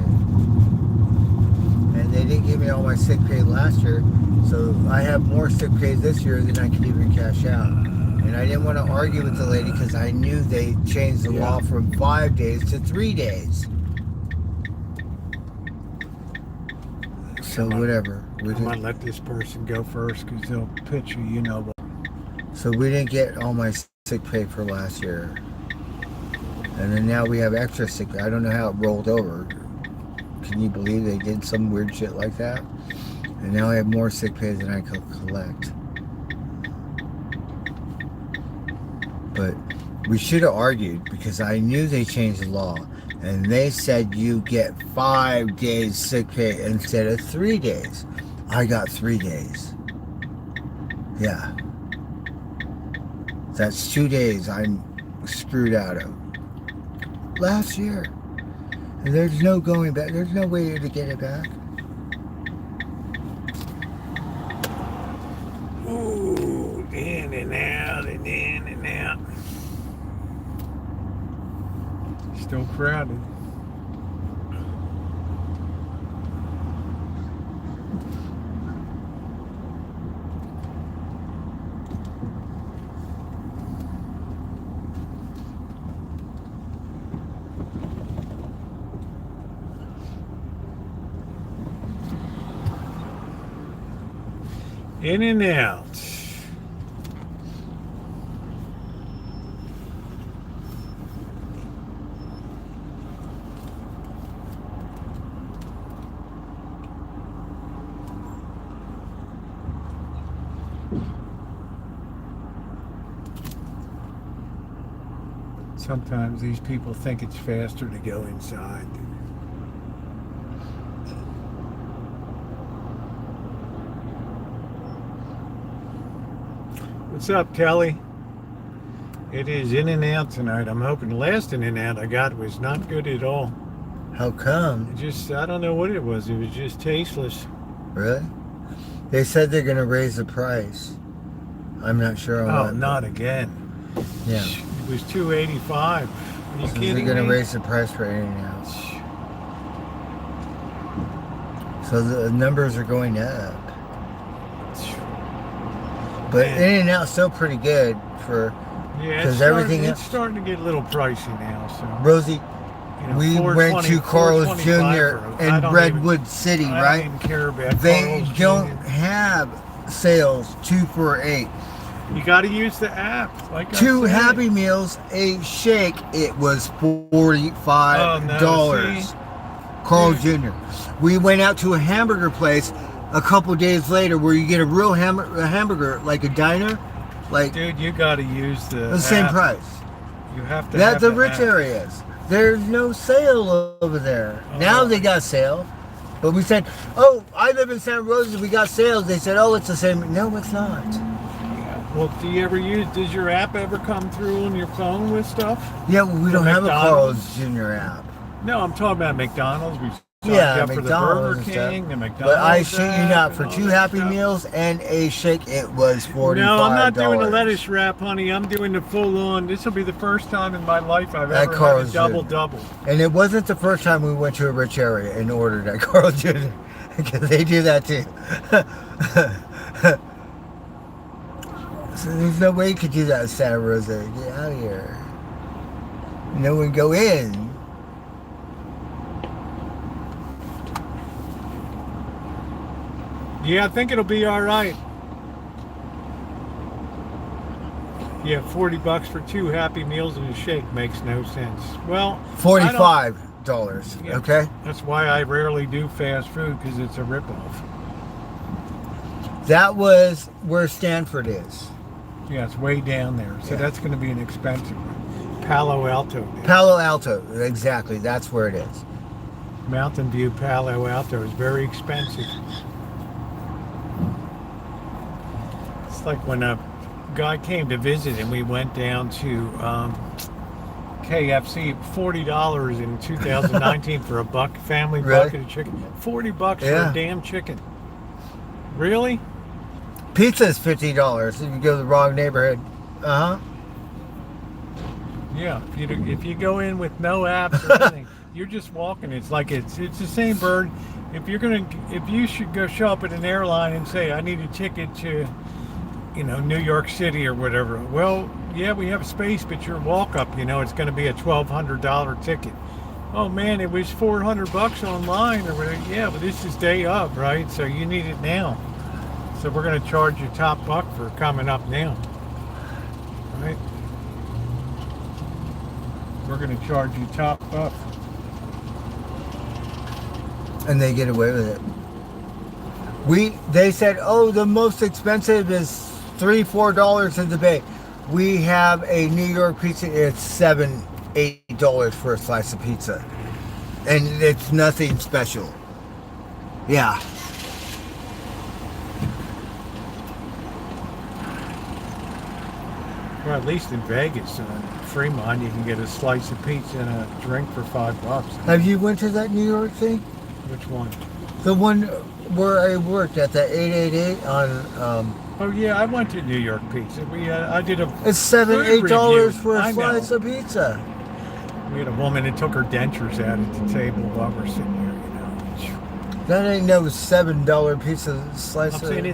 And they didn't give me all my sick pay last year. So I have more sick pay this year than I can even cash out. And I didn't want to argue with the lady because I knew they changed the law from 5 days to 3 days. So whatever. I'm going to let this person go first because they'll pitch you, you know. So we didn't get all my sick pay for last year. And then now we have extra sick pay. I don't know how it rolled over. Can you believe they did some weird shit like that? And now I have more sick pay than I could collect. But we should have argued because I knew they changed the law. And they said you get 5 days sick pay instead of 3 days. I got 3 days. Yeah. That's 2 days I'm screwed out of. Last year. And there's no going back. There's no way to get it back. Ooh, in and out and in and out. Still crowded. In and out. Sometimes these people think it's faster to go inside. What's up, Kelly? It is In and Out tonight. I'm hoping the last In and Out I got was not good at all. How come? It just, I don't know what it was. It was just tasteless. Really? They said they're going to raise the price. I'm not sure on Oh, what. not again. Yeah. It was $2.85. Are you So kidding they're going to me? raise the price for In-N-Out. So the numbers are going up. But Man. In-N-Out's still pretty good for... Yeah, 'cause everything it's else- starting to get a little pricey now. So Rosie, you know, we went 420 to Carl's 425 Jr. I in don't Redwood City, even, I right? don't even care about They Carl's don't Jr. have sales 2 for $8. You got to use the app. Like I 2 said. Happy Meals, a shake, it was $45. Oh, no, see? Carl's Jr. We went out to a hamburger place a couple days later where you get a real hamburger, like a diner, like Dude, you got to use the same app. price. You have to. That's have the the rich app. areas. There's no sale over there. Oh. Now they got sale. But we said, oh, I live in Santa Rosa, we got sales. They said, oh, it's the same. No, it's not. Well, does your app ever come through on your phone with stuff? Yeah, well, we For don't have a McDonald's? Carl's Jr. app. No, I'm talking about McDonald's. We signed Yeah, up for the McDonald's Burger and stuff. King, the McDonald's. But I shit you app not, and for all 2 that Happy stuff. Meals and a shake, it was $45. No, I'm not doing the lettuce wrap, honey. I'm doing the full on. This will be the first time in my life I've At ever had Carl's a Jr. double. And it wasn't the first time we went to a rich area and ordered at Carl's Jr. Because they do that too. So there's no way you could do that in Santa Rosa. Get out of here. No one go in. Yeah, I think it'll be all right. Yeah, $40 for 2 Happy Meals and a shake makes no sense. Well, $45. Yeah. Okay? That's why I rarely do fast food, because it's a ripoff. That was where Stanford is. Yeah, it's way down there. So Yeah. that's going to be an expensive one. Palo Alto. Palo Alto. Exactly. That's where it is. Mountain View, Palo Alto is very expensive. It's like when a guy came to visit and we went down to KFC, $40 in 2019 for a family Really? bucket of chicken. $40 for Yeah. a damn chicken. Really? Pizza is $50 if you go to the wrong neighborhood. Uh-huh. Yeah. If you go in with no apps or anything, you're just walking. It's like it's the same bird. If you should go show up at an airline and say, I need a ticket to, New York City or whatever. Well, yeah, we have space, but your walk up, it's going to be a $1,200 ticket. Oh man, it was $400 online or whatever. Yeah, but this is day of, right? So you need it now. So we're going to charge you top buck for coming up now, right? We're going to charge you top buck. And they get away with it. They said, oh, the most expensive is $3-4 in the Bay. We have a New York pizza. It's $7-8 for a slice of pizza, and it's nothing special. Yeah. Well, at least in Vegas, Fremont, you can get a slice of pizza and a drink for $5. Have you went to that New York thing? Which one? The one where I worked at the 888 on. Oh yeah, I went to New York Pizza. I did a. It's $7-8 review. for a I slice know. of pizza. We had a woman that took her dentures out at the table while we're sitting here. That ain't no $7 pizza slice. I'm saying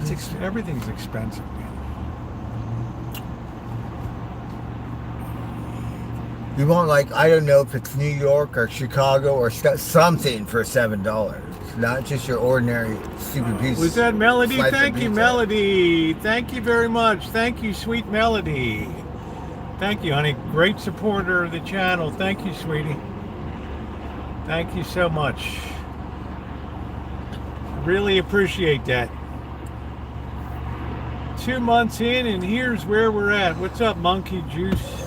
everything's expensive. Man. You want, like, I don't know if it's New York or Chicago or something for $7. not just your ordinary stupid piece. Was that Melody? slice of Thank you, pizza. Melody. Thank you very much. Thank you, sweet Melody. Thank you, honey. Great supporter of the channel. Thank you, sweetie. Thank you so much. Really appreciate that. 2 months in, and here's where we're at. What's up, Monkey Juice?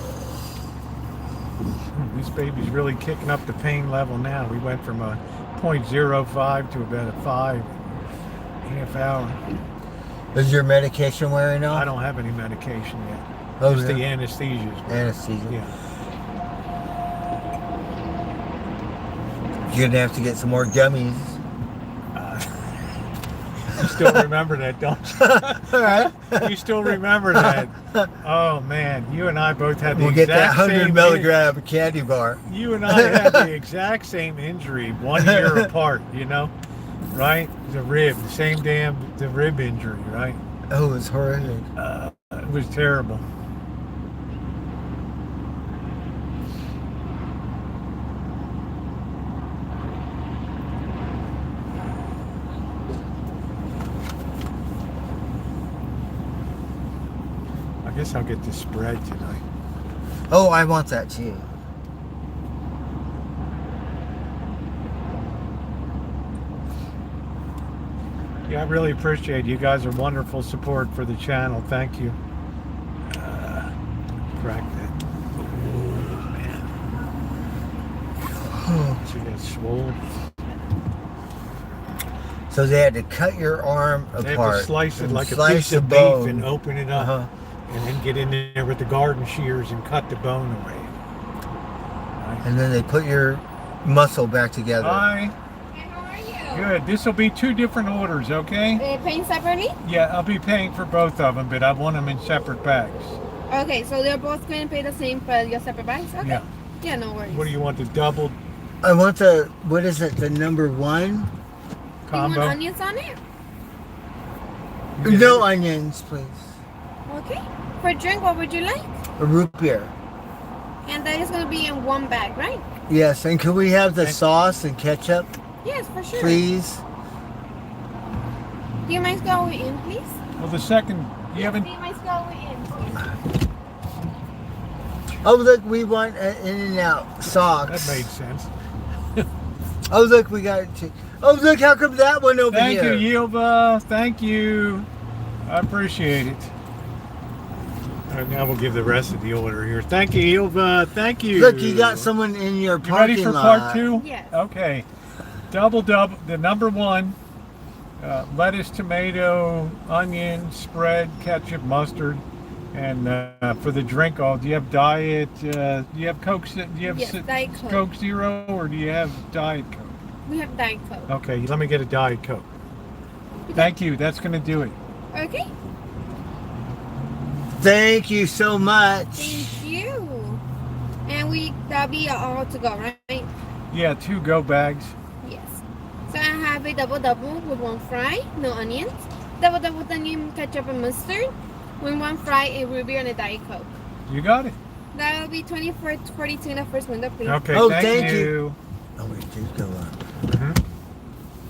This baby's really kicking up the pain level now. We went from a 0.05 to about a 5 half hour. Is your medication wearing off? I don't have any medication yet. Oh, Just the yeah. anesthesia. Anesthesia. Yeah. You're gonna have to get some more gummies. You still remember that, don't you? All right. You still remember that? Oh man, you and I both had the We'll get that exact 100 same. milligram candy bar. You and I had the exact same injury, 1 year apart. You know, right? The rib, the rib injury, right? Oh, it was horrific. It was terrible. I guess I'll get the spread tonight. Oh, I want that too. Yeah, I really appreciate it. You guys are wonderful support for the channel. Thank you. Crack that. Oh, man. So you got swollen. So they had to cut your arm They apart. have to slice it and like a slice piece the of beef bone. and open it up. Uh-huh. And then get in there with the garden shears and cut the bone away. Right. And then they put your muscle back together. Hi. Hey, how are you? Good. This will be 2 different orders, okay? Paying separately? Yeah, I'll be paying for both of them, but I want them in separate bags. Okay, so they're both going to pay the same for your separate bags? Okay. Yeah. Yeah, no worries. What do you want, the double I want the, what is it, the number 1? You want combo? onions on it? No onions, please. Okay. For drink, what would you like? A root beer. And that is going to be in 1 bag, right? Yes, and can we have the Thank- sauce and ketchup, Yes, for sure. please? Do you mind going in, please? Well, the second, you haven't. Do you mind going in, please? Oh, look, we want an In-N-Out socks. That made sense. Oh, look, we got it. Oh, look, how come that one over Thank here? you, Yilva. Thank you. I appreciate it. All right, now we'll give the rest of the order here. Thank you, Yilva. Thank you. Look, you got someone in your You parking ready for lot. part 2? Yes. Okay. Double. The number 1. Lettuce, tomato, onion, spread, ketchup, mustard. And for the drink, do you have diet? Do you have Coke? Do you have Yes, Diet Coke. Coke Zero, or do you have Diet Coke? We have Diet Coke. Okay, let me get a Diet Coke. Thank you. That's going to do it. Okay. Thank you so much. Thank you. And that'll be all to go, right? Yeah, 2 go bags. Yes. So I have a double with 1 fry, no onions. Double with onion, ketchup, and mustard. With 1 fry, a root beer, and a Diet Coke. You got it. That will be 24.42 in the first window, please. Okay, Oh, thank thank you. you. Oh, it did go up. Mhm.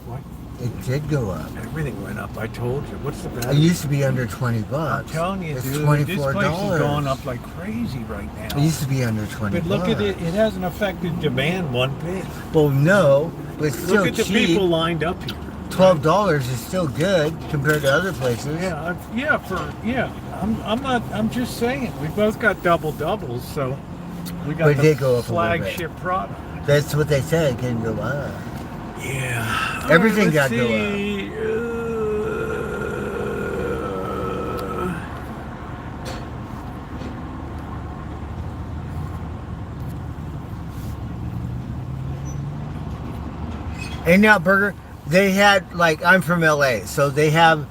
What? It did go up. Everything went up. I told you. What's the It value? used to be under 20 I'm bucks. telling you, it's dude. $24. This place is going up like crazy right now. It used to be under 20 But look at it. It hasn't affected demand one bit. Well, no, but it's still Look at the cheap. people lined up here. $12 is still good compared to other places. Yeah, I'm just saying. We both got doubles, so we got But it the did go up a little bit. flagship product. That's what they said. It can go up. Yeah. Everything Let's got to go see. In-N-Out Burger, they had, like, I'm from LA, so they have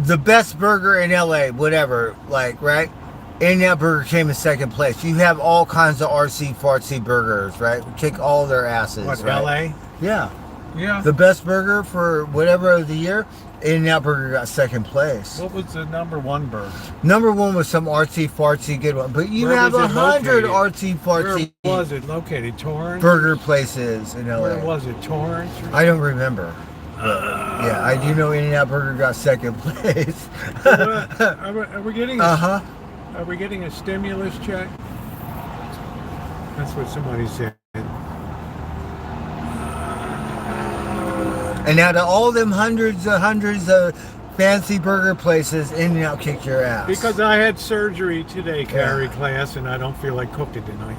the best burger in LA, whatever, like, right? In-N-Out Burger came in second place. You have all kinds of artsy-fartsy burgers, right? Kick all their asses, What, right? LA? Yeah. Yeah. The best burger for whatever of the year, In-N-Out Burger got second place. What was the number 1 burger? Number 1 was some artsy-fartsy good one, but you Where have was it 100 located? Where artsy-fartsy was it located? Torrance? burger places in LA. Where was it? Torrance? I don't remember. Yeah, I do know In-N-Out Burger got second place. Are we getting Uh-huh. Are we getting a stimulus check? That's what somebody said. And out of all them hundreds of fancy burger places, In-N-Out kicked your ass. Because I had surgery today, Carrie class, and I don't feel like cooking tonight.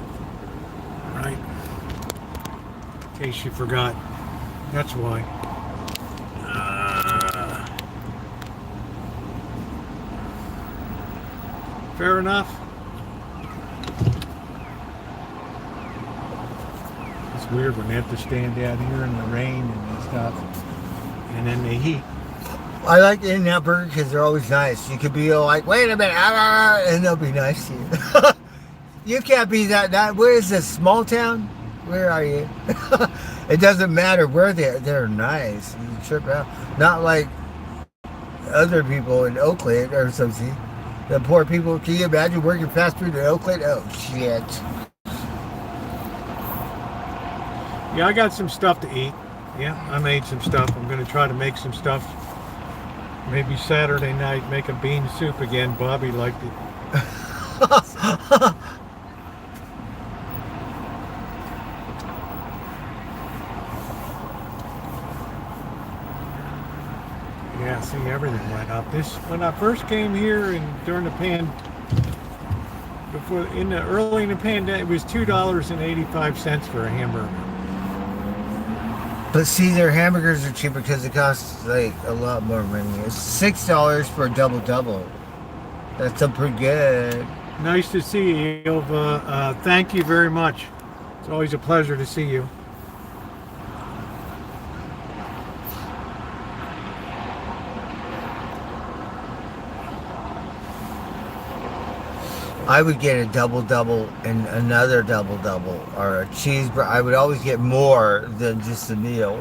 Right? In case you forgot. That's why. Fair enough. It's weird when they have to stand out here in the rain and stuff, and then the heat. I like In-N-Out Burger because they're always nice. You could be all like, wait a minute, and they'll be nice to you. You can't be that. Where is this, small town? Where are you? It doesn't matter where they're nice. You trip out. Not like other people in Oakland or something. The poor people, can you imagine working fast food in Oakland? Oh, shit. Yeah, I got some stuff to eat. Yeah, I made some stuff. I'm going to try to make some stuff. Maybe Saturday night, make a bean soup again. Bobby liked it. Yeah, see, everything went up. When I first came here and during the early in the pandemic, it was $2.85 for a hamburger. But see, their hamburgers are cheaper because it costs like a lot more money. It's $6 for a double. That's pretty good. Nice to see you, Ilva. Thank you very much. It's always a pleasure to see you. I would get a double and another double or a cheeseburger. I would always get more than just a meal.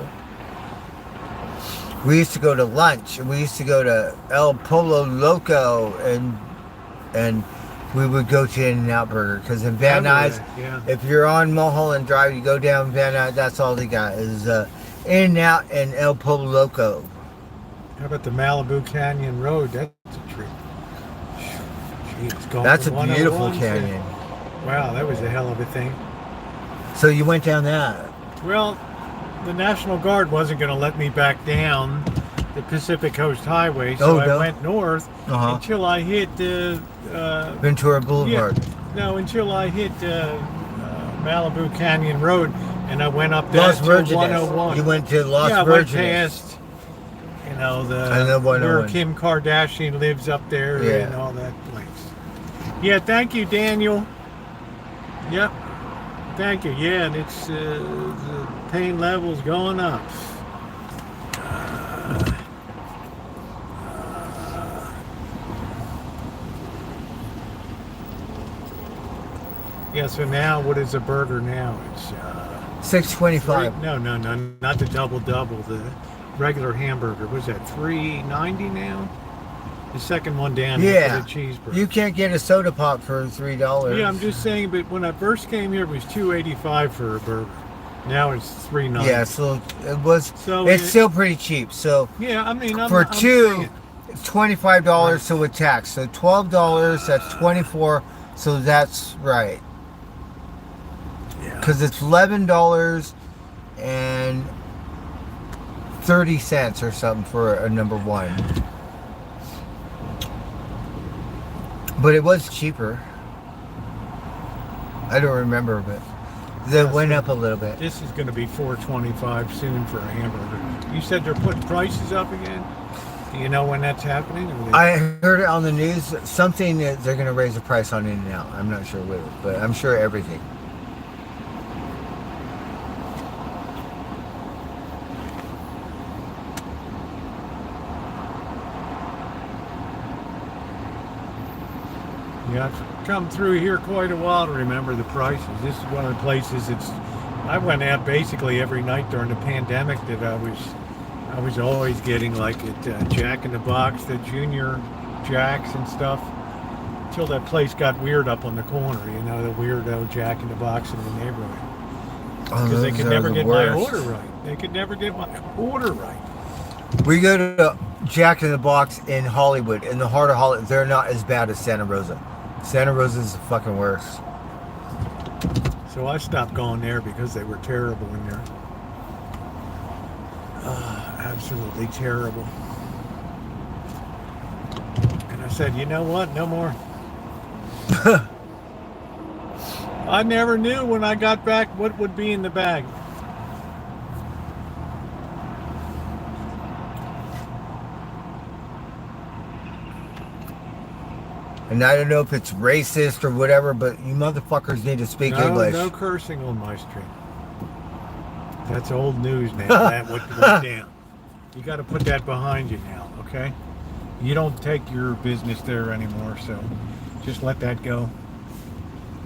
We used to go to lunch, and we used to go to El Polo Loco, and we would go to In-N-Out Burger because in Van Nuys, if you're on Mulholland Drive, you go down Van Nuys. That's all they got is In-N-Out and El Polo Loco. How about the Malibu Canyon Road? That's a treat. That's a beautiful canyon. Wow, that was a hell of a thing. So you went down that? Well, the National Guard wasn't going to let me back down the Pacific Coast Highway, so I went north until I hit Ventura Boulevard. Until I hit Malibu Canyon Road, and I went up that to 101. You went to Las Virgenes. Went past, where Kim Kardashian lives up there and all that place. Yeah, thank you, Daniel. Yep, thank you. Yeah, and it's the pain level's going up. Yeah, so now what is a burger now? It's $6.25. No, not the double. The regular hamburger. Was that $3.90 now? The second one down for the cheeseburger. You can't get a soda pop for $3. Yeah, I'm just saying, but when I first came here, it was $2.85 for a burger. Now it's $3.90. Yeah, so it was. So it's still pretty cheap. So yeah, I mean, for two, it's $25. So with tax, so $12. That's $24. So that's right. Because it's $11.30 or something for a number one. But it was cheaper. I don't remember, but it went up a little bit. This is going to be $4.25 soon for a hamburger. You said they're putting prices up again? Do you know when that's happening? I heard it on the news. Something that they're going to raise the price on In-N-Out. I'm not sure what, but I'm sure everything. Yeah, I've come through here quite a while to remember the prices. This is one of the places I went out basically every night during the pandemic that I was always getting, like at Jack in the Box, the Junior Jacks and stuff, until that place got weird up on the corner, the weirdo Jack in the Box in the neighborhood. Because they could never get my order right. We go to Jack in the Box in Hollywood, in the heart of Hollywood. They're not as bad as Santa Rosa. Santa Rosa is the fucking worst. So I stopped going there because they were terrible in there. Absolutely terrible. And I said, you know what? No more. I never knew when I got back what would be in the bag. And I don't know if it's racist or whatever, but you motherfuckers need to speak English. No cursing on my stream. That's old news now. That went down. You got to put that behind you now, okay? You don't take your business there anymore, so just let that go.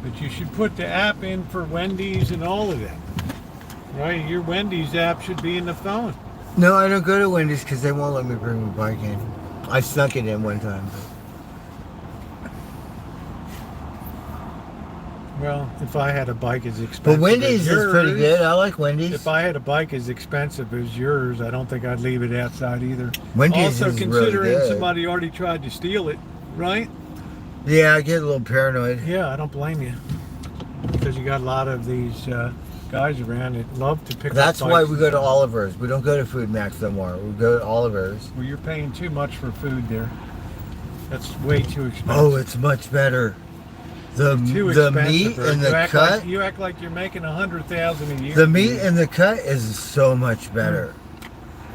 But you should put the app in for Wendy's and all of that. Right? Your Wendy's app should be in the phone. No, I don't go to Wendy's because they won't let me bring my bike in. I snuck it in one time. But... Well, if I had a bike as expensive But Wendy's as yours, is pretty good. I like Wendy's. If I had a bike as expensive as yours, I don't think I'd leave it outside either. Wendy's also, is considering really good. somebody already tried to steal it, right? Yeah, I get a little paranoid. Yeah, I don't blame you. Because you got a lot of these guys around that love to pick That's up why bikes we and go to stuff. Oliver's. We don't go to Food Max no more. We go to Oliver's. Well, you're paying too much for food there. That's way too expensive. Oh, it's much better. The meat and the cut. You act like you're making $100,000 a year. The meat and the cut is so much better.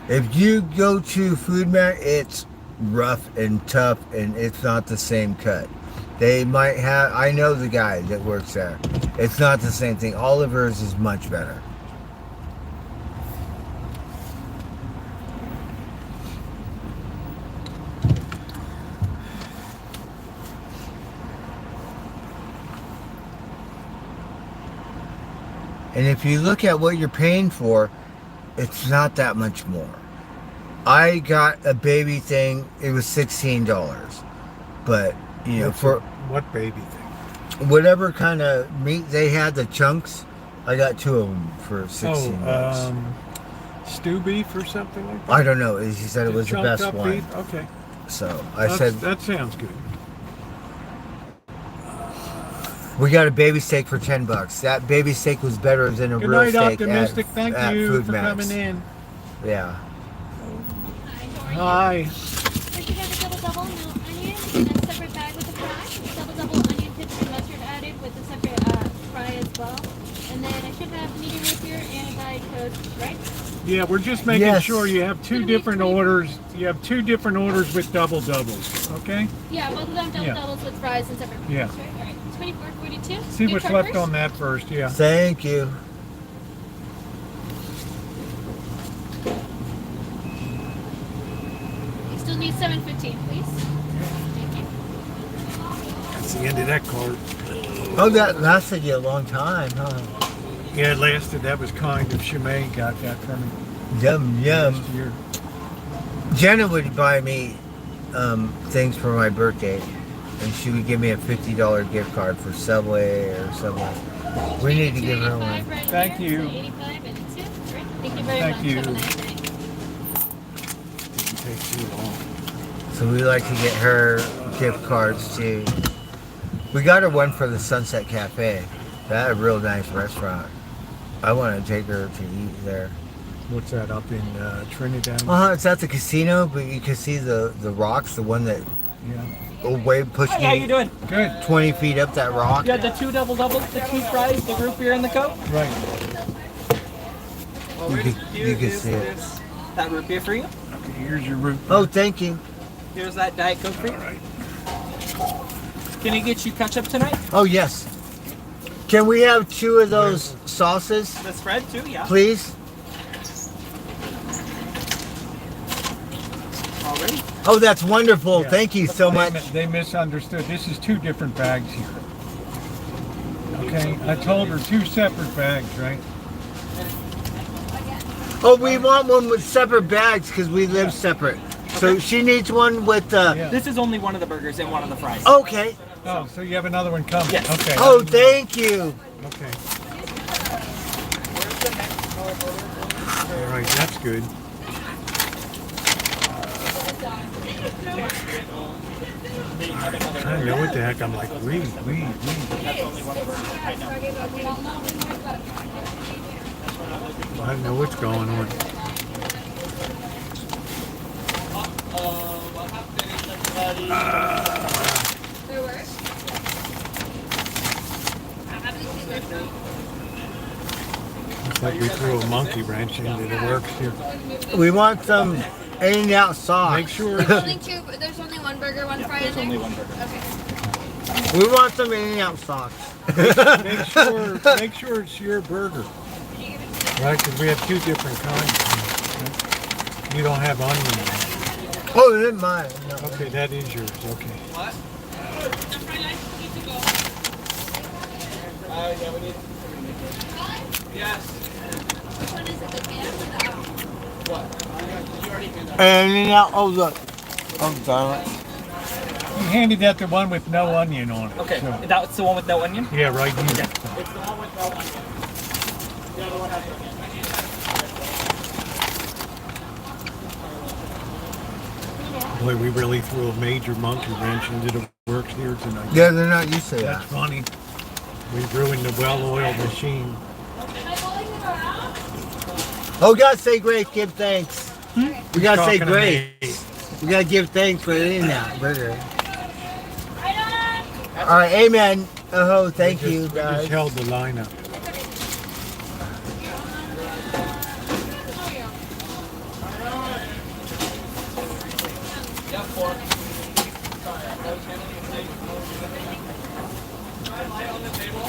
If you go to Food Max, it's rough and tough, and it's not the same cut. They might have. I know the guy that works there. It's not the same thing. Oliver's is much better. And if you look at what you're paying for, it's not that much more. I got a baby thing, it was $16. But, you know, for what baby thing? whatever kind of meat they had, the chunks, I got 2 of them for $16. Stew beef or something like that? I don't know. He said it was the Chunked best up one. beef? Okay. So I said, that sounds good. we got a baby steak for $10. That baby steak was better than a Good real night, steak Optimistic. at, Thank at you Food for Max. coming in. Yeah. Hi. First you have a double no onion and a separate bag with the fry. Double onion ketchup and mustard added with a separate fry as well. And then I should have medium root beer and a Diet Coke, right? Yeah, we're just making Yes. sure you have two different orders. You have 2 different orders with double doubles, okay? Yeah, both of them double Yeah. doubles with fries and separate Yeah. fries, right? All right, 24.42. See Your what's card left first? on that first, yeah. Thank you. You still need 7.15, please. Thank you. That's the end of that card. Oh, that lasted you a long time, huh? Yeah, it lasted. That was kind of Shimei got that for me Yum, yum. last year. Jenna would buy me things for my birthday, and she would give me a $50 gift card for Subway or something. We need to give her one. Right Thank here, you. so 85 and 2. Great. Thank you very Thank much. you. Have a nice day. Didn't take too long. So we like to get her gift cards too. We got her one for the Sunset Cafe. That's a real nice restaurant. I want to take her to eat there. What's that up in Trinidad? It's at the casino, but you can see the rocks, the one that Yeah. way pushed Hi, how you me doing? Good. 20 feet up that rock. You had the 2 double doubles, the 2 fries, the root beer, and the Coke? Right. You can see it. That root beer for you. Okay, here's your root. Oh, thank you. Here's that Diet Coke for you. All right. Can I get you ketchup tonight? Oh, yes. Can we have 2 of those sauces, The spread too, yeah. please? Already? Oh, that's wonderful. Yeah. Thank you so much. They misunderstood. This is 2 different bags here. Okay, I told her 2 separate bags, right? Oh, we want one with separate bags because we live separate. So she needs one with Yeah. This is only one of the burgers and one of the fries. Okay. Oh, so you have another one coming? Yes. Okay. Oh, thank you. Okay. All right, that's good. I don't know what the heck. I'm like, read. I don't know what's going on. It's like we threw a monkey wrench into the works here. We want some In-N-Out socks. Make sure There's only one burger, one fry in There's there? only one burger. Okay. We want some In-N-Out socks. make sure it's your burger. Right? Because we have two different kinds. You don't have onion. Oh, it is mine. No. Okay, that is yours. Okay. What? Yeah, we need. Yes. Which one is it, the can or the apple? What? You already did that. In-N-Out. Oh, look. Oh, darn it. You handed that the one with no onion on it. Okay, so- that's the one with no onion? Yeah, right here. It's the one with no onion. The other one has onion. Boy, we really threw a major monkey wrench into the works here tonight. Yeah, they're not used to That's that. funny. We ruined the well-oiled machine. Oh, we gotta say grace, give thanks. We gotta say Talking to grace. me. We gotta give thanks for the In-N-Out burger. All right, amen. Oh, thank We you, just guys. held the line up. Yeah, four. On the table.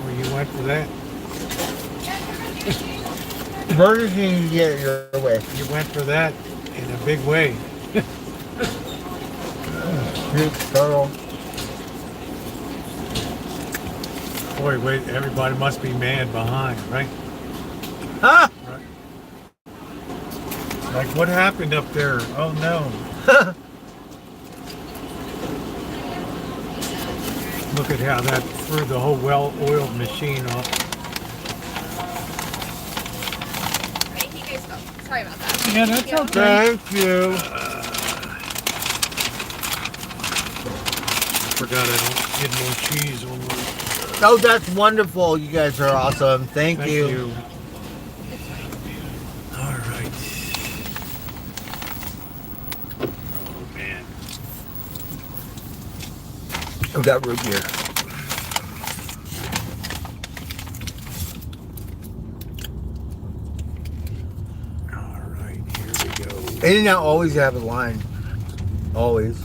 Well, you went for that. Burger King, get it your way. You went for that in a big way. Big turtle. Boy, wait, everybody must be mad behind, right? Huh? Right. Like, what happened up there? Oh, no. Look at how that threw the whole well-oiled machine off. Right, you guys go. Sorry about that. Yeah, that's okay. Thank you. Forgot I don't get more cheese on mine. Oh, that's wonderful. You guys are awesome. Thank you. All right. Oh, man. Oh, got root beer. All right, here we go. In-N-Out always have a line. Always.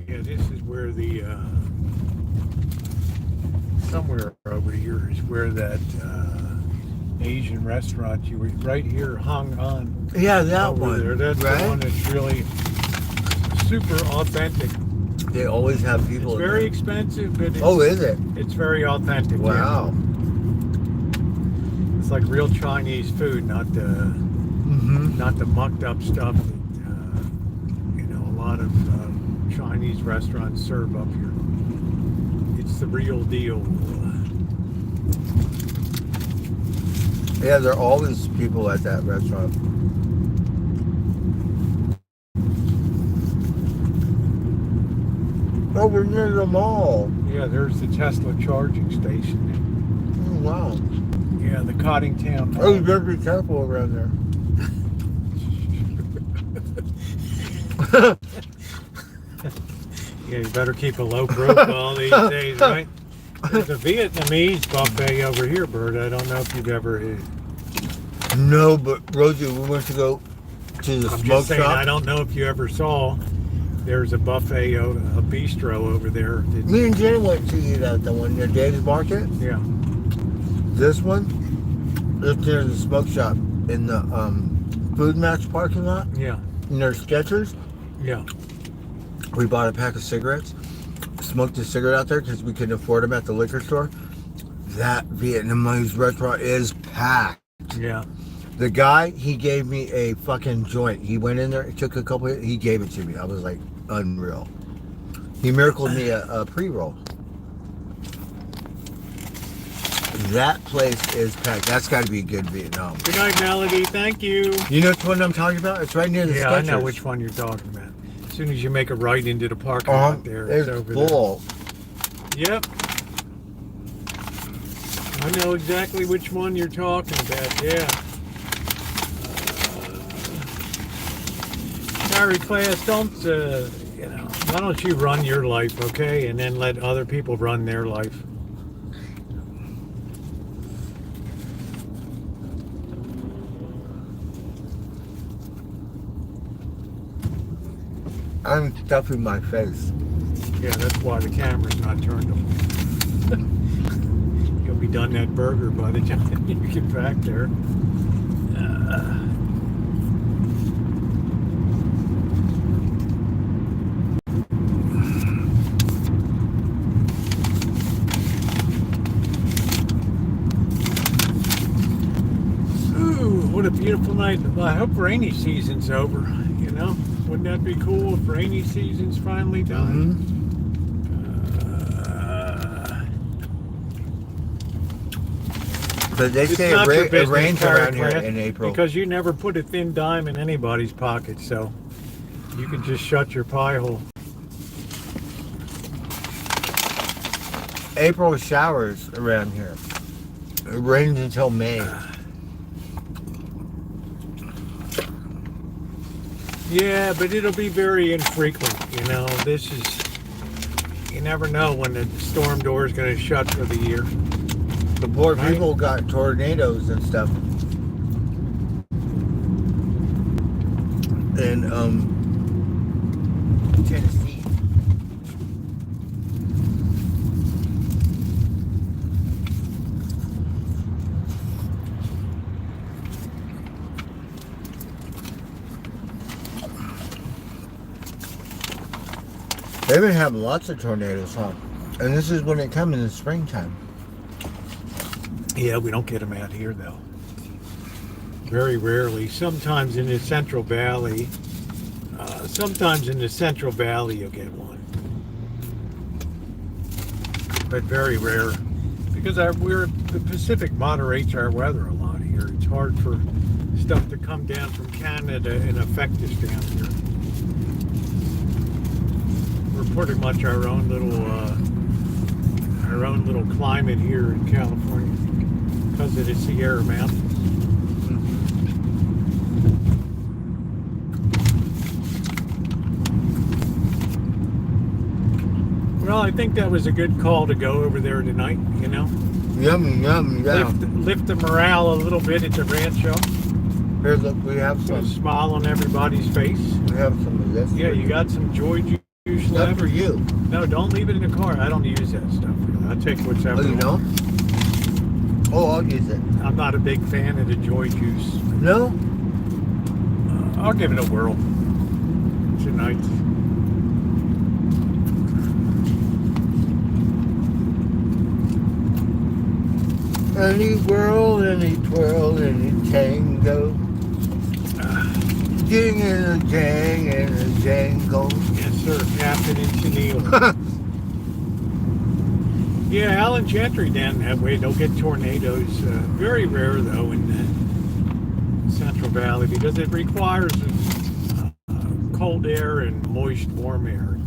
Yeah, this is where the somewhere over here is where that Asian restaurant you were right here hung on. Yeah, that over one. there. That's right? the one that's really super authentic. They always have people. It's in very there. expensive, but it's, Oh, is it? it's very authentic. yeah. Wow. It's like real Chinese food, not the Mm-hmm. mucked up stuff that a lot of Chinese restaurants serve up here. It's the real deal. Yeah, there are always people at that restaurant. Oh, we're near the mall. Yeah, there's the Tesla charging station. Oh, wow. Yeah, the Coddingtown Oh, you Mall. better be careful around there. Yeah, you better keep a low profile these days, right? There's a Vietnamese buffet over here, Bert. I don't know if you've ever had. No, but Rosie, we went to go to the I'm smoke just saying, shop. I don't know if you ever saw. There's a buffet, a bistro over there. Me and Jenny went to eat at the one near Dave's Market. Yeah. This one, it's near the smoke shop in the Food Match parking lot Yeah. near Skechers. Yeah. We bought a pack of cigarettes, smoked a cigarette out there because we couldn't afford them at the liquor store. That Vietnamese restaurant is packed. Yeah. The guy, he gave me a fucking joint. He went in there, took a couple, he gave it to me. I was like, unreal. He miracled me a pre-roll. That place is packed. That's got to be good Vietnam. Good night, Melody. Thank you. You know which one I'm talking about? It's right near the Yeah, Skechers. I know which one you're talking about. As soon as you make a right into the parking lot there, It's over full. there. Yep. I know exactly which one you're talking about. Yeah. Harry class, don't why don't you run your life, okay, and then let other people run their life. I'm stuffing my face. Yeah, that's why the camera's not turned on. You'll be done that burger by the time you get back there. Ooh, what a beautiful night. I hope rainy season's over, you know? Wouldn't that be cool if rainy season's finally done? But they It's say not your it business, rains Carrie around here Claire, in April. because you never put a thin dime in anybody's pocket, so you can just shut your pie hole. April showers around here. It rains until May. Yeah, but it'll be very infrequent, you know. This is, you never know when the storm door is going to shut for the year. The poor Right. people got tornadoes and stuff. In Tennessee. They've been having lots of tornadoes, huh? And this is when it comes in the springtime. Yeah, we don't get them out here, though. Very rarely. Sometimes in the Central Valley, you'll get one. But very rare. Because the Pacific moderates our weather a lot here. It's hard for stuff to come down from Canada and affect us down here. We're pretty much our own little climate here in California because of the Sierra Mountains. Well, I think that was a good call to go over there tonight, you know. Yum, yum, yum. Lift the morale a little bit at the Rancho. Here, look, we have Put a some. smile on everybody's face. We have some of this. Yeah, you got some joy juice Not left? for you. No, don't leave it in the car. I don't use that stuff. I take whatever. Oh, you don't? Oh, I'll use it. I'm not a big fan of the joy juice. No? I'll give it a whirl tonight. Any whirl, any twirl, any tango. Ding and a jang and a jangle. Yes, sir. Captain and Chenille. Yeah, Alan Gentry down that way. They'll get tornadoes. Very rare, though, in the Central Valley because it requires cold air and moist, warm air.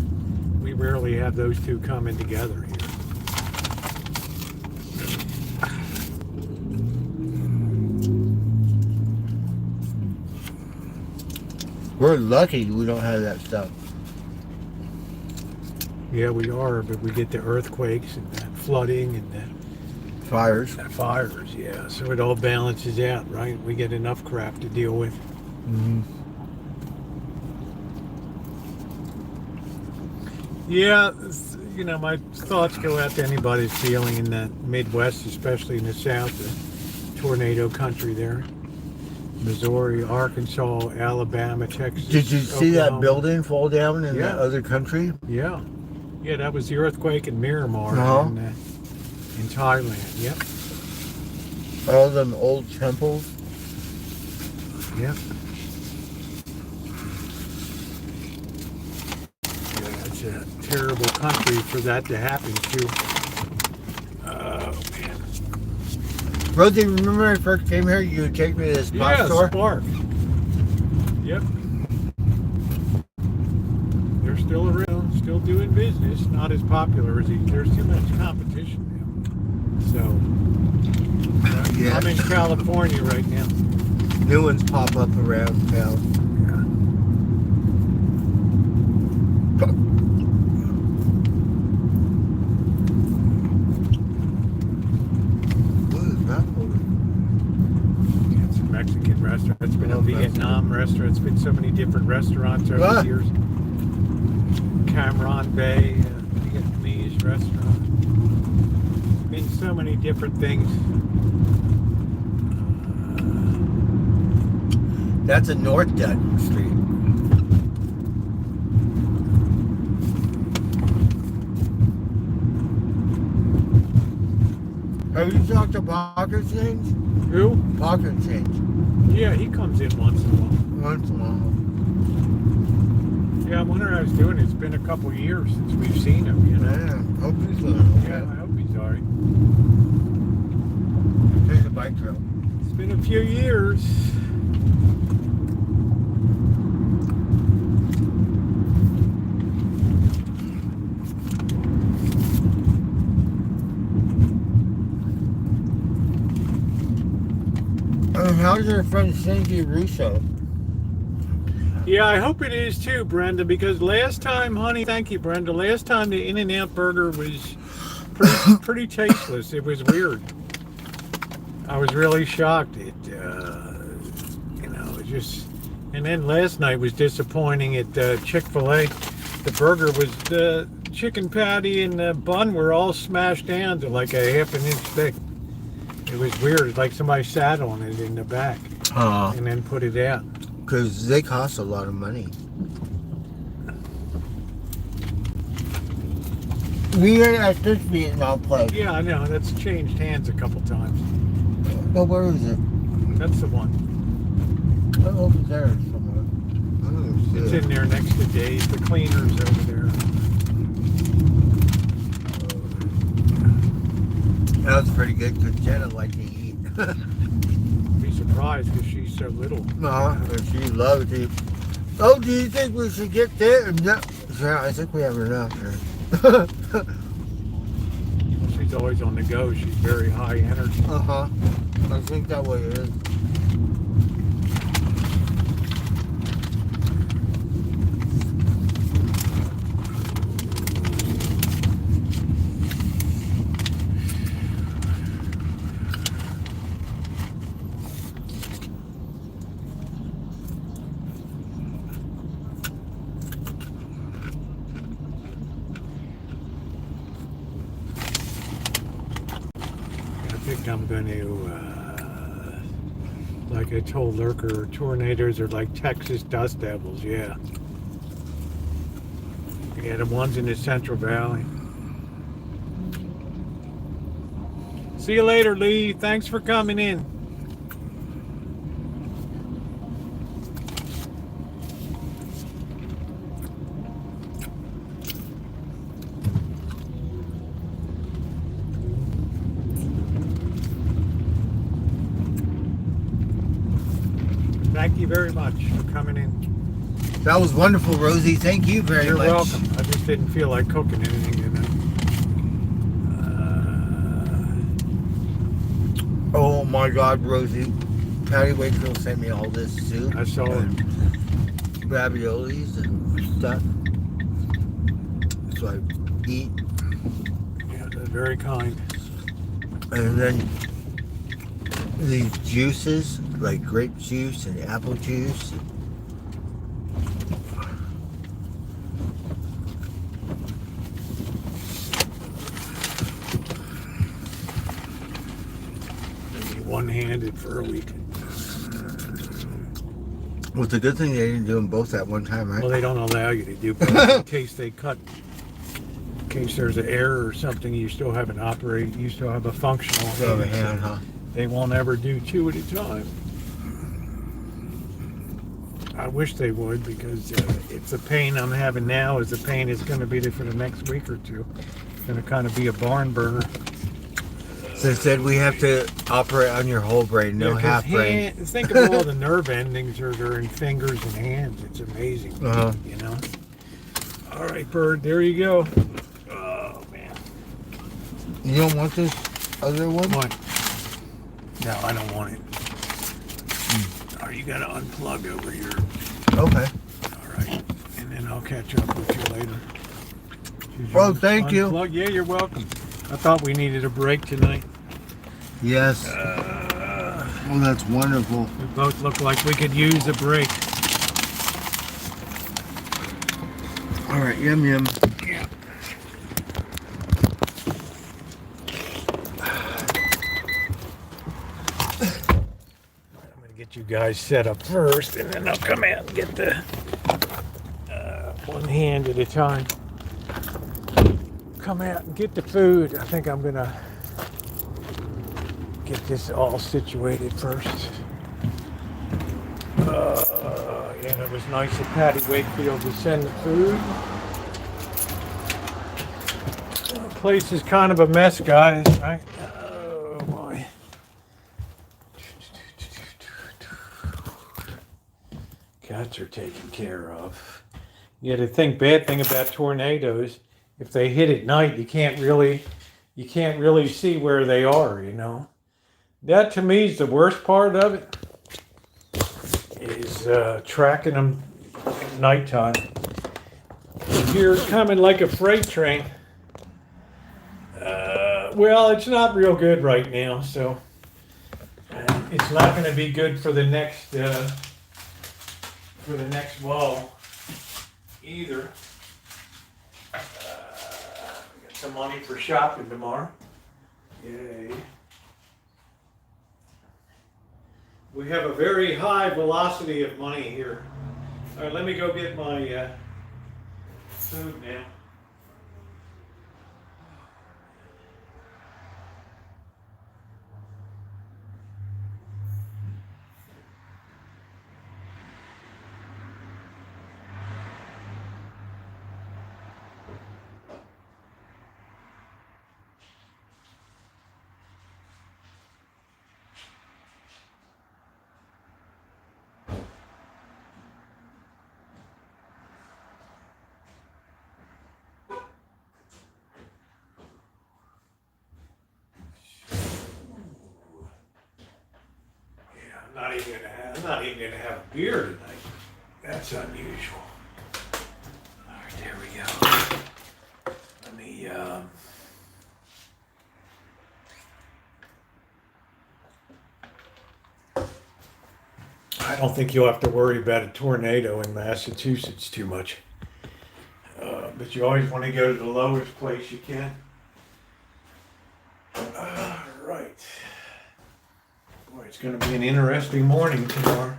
We rarely have those two coming together here. We're lucky we don't have that stuff. Yeah, we are, but we get the earthquakes and that flooding and that Fires. fires, yeah. So it all balances out, right? We get enough crap to deal with. Mm-hmm. Yeah, you know, my thoughts go out to anybody feeling in the Midwest, especially in the South, the tornado country there. Missouri, Arkansas, Alabama, Texas. Did you see that Oklahoma. building fall down in Yeah. the other country? Yeah. Yeah, that was the earthquake in Myanmar Uh-huh. in Thailand. Yep. All them old temples. Yep. Yeah, it's a terrible country for that to happen to. Oh, man. Rosie, remember when I first came here, you would take me to this box Yeah, store? Spark. Yep. They're still around, still doing business. Not as popular as there's too much competition now. So, Yeah. I'm in California right now. New ones pop up around town. What is that for? It's a Mexican restaurant. It's been a Oh, Vietnam restaurant. It's been so many different restaurants over Ah. the years. Cameron Bay, Vietnamese restaurant. Been so many different things. That's a North Dutton Street. Have you talked to Pocket Change? Who? Pocket Change. Yeah, he comes in once in a while. Once in a while. Yeah, I wonder how he's doing. It's been a couple years since we've seen him, you know. Man, hope he's doing Yeah, okay. I hope he's alright. Take the bike trail. It's been a few years. How's your friend Cindy Russo? Yeah, I hope it is too, Brenda, because last time, honey, thank you, Brenda, last time the In-N-Out burger was pretty tasteless. It was weird. I was really shocked. It, it just, and then last night was disappointing at Chick-fil-A. The burger was, the chicken patty and the bun were all smashed down to like a half an inch thick. It was weird. It's like somebody sat on it in the back and then put it out. Because they cost a lot of money. We are at this Vietnam place. Yeah, I know. That's changed hands a couple times. Well, where is it? That's the one. Oh, over there somewhere. I don't see It's it. in there next to Dave. The cleaner's over there. That was pretty good because Jenna liked to eat. Be surprised because she's so little. She loved to eat. Oh, do you think we should get there? No. Yeah, I think we have enough here. She's always on the go. She's very high energy. Uh-huh. I think that way it is. I think I'm going to, like I told Lurker, tornadoes are like Texas dust devils, yeah. Yeah, the ones in the Central Valley. See you later, Lee. Thanks for coming in. Thank you very much for coming in. That was wonderful, Rosie. Thank you very You're much. welcome. I just didn't feel like cooking anything, you know. Oh my God, Rosie. Patty Wakefield sent me all this soup. I saw it. and raviolis and stuff. So I eat. Yeah, they're very kind. And then these juices, like grape juice and apple juice. One-handed for a week. Well, it's a good thing they didn't do them both at one time, right? Well, they don't allow you to do both in case they cut. In case there's an error or something, you still have an operating. You still have a functional Still have a hand. hand, huh? They won't ever do two at a time. I wish they would, because it's the pain I'm having now is the pain it's going to be there for the next week or two. It's going to kind of be a barn burner. So instead, we have to operate on your whole brain, no 'cause half brain. Think of all the nerve endings that are in fingers and hands. It's amazing, Uh-huh. you know. All right, Bird, there you go. Oh, man. You don't want this other one? What? No, I don't want it. Are you going to unplug over here? Okay. All right. And then I'll catch up with you later. Well, thank you. Unplug? Yeah, you're welcome. I thought we needed a break tonight. Yes. Oh, that's wonderful. We both look like we could use a break. All right, yum yum. Yeah. I'm going to get you guys set up first, and then I'll come out and get the one hand at a time. Come out and get the food. I think I'm going to get this all situated first. And it was nice of Patty Wakefield to send the food. The place is kind of a mess, guys, right? Oh, boy. Cats are taken care of. Yeah, the bad thing about tornadoes, if they hit at night, you can't really see where they are, you know. That to me is the worst part of it, is tracking them at nighttime. You're coming like a freight train. Well, it's not real good right now, so it's not going to be good for the next wall either. Got some money for shopping tomorrow. Yay. We have a very high velocity of money here. All right, let me go get my food now. I'm not even gonna have a beer tonight. That's unusual. All right, there we go. Let me. I don't think you'll have to worry about a tornado in Massachusetts too much. But you always want to go to the lowest place you can. All right. Boy, it's going to be an interesting morning tomorrow.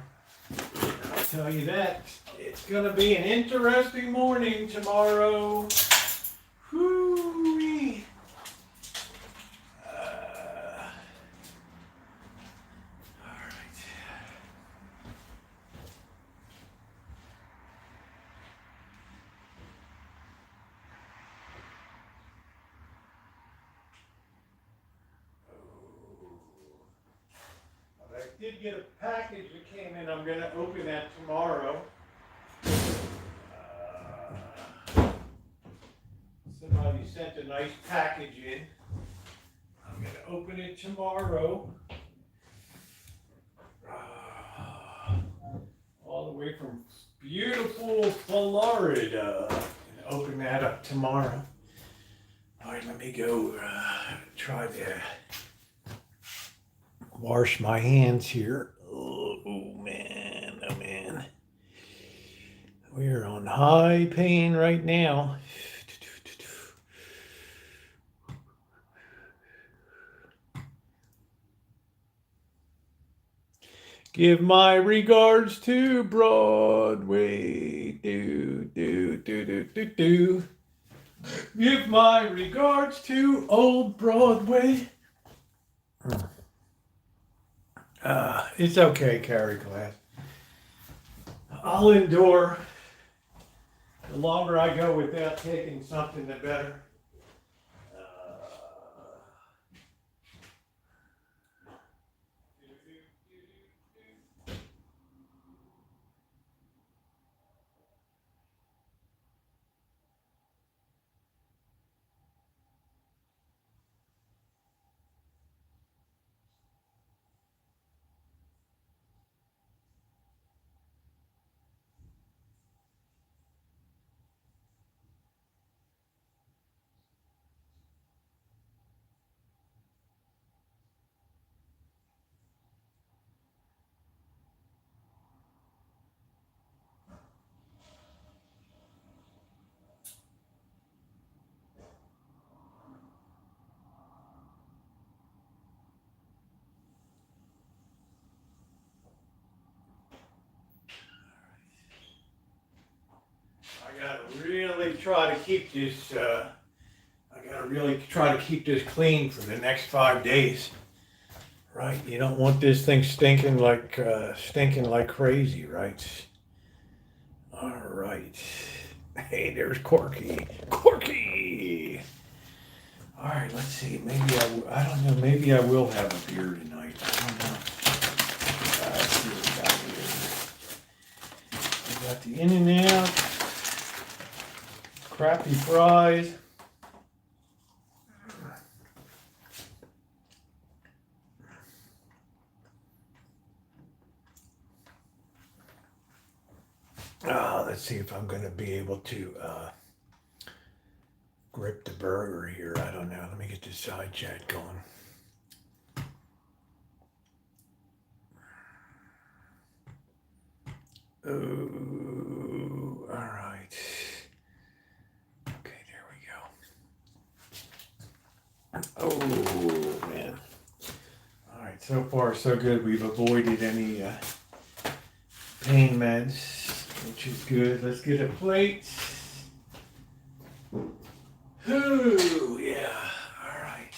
I'll tell you that. It's going to be an interesting morning tomorrow. Whoo-wee. All right. I did get a package that came in. I'm going to open that tomorrow. Somebody sent a nice package in. I'm going to open it tomorrow. All the way from beautiful Florida. I'm going to open that up tomorrow. All right, let me go try to wash my hands here. Oh man, oh man. We're on high pain right now. Give my regards to Broadway. Do. Give my regards to old Broadway. It's okay, Carrie Glass. I'll endure. The longer I go without taking something, the better. I gotta really try to keep this. I gotta really try to keep this clean for the next 5 days. Right? You don't want this thing stinking like crazy, right? All right. Hey, there's Corky. Corky. All right. Let's see. Maybe I don't know. Maybe I will have a beer tonight. I don't know. Let's see what we got here. We got the In-N-Out. Crappy fries. Let's see if I'm going to be able to grip the burger here. I don't know. Let me get this side chat going. Oh, all right. Okay, there we go. Oh, man. All right, so far so good. We've avoided any pain meds, which is good. Let's get a plate. Ooh, yeah. All right.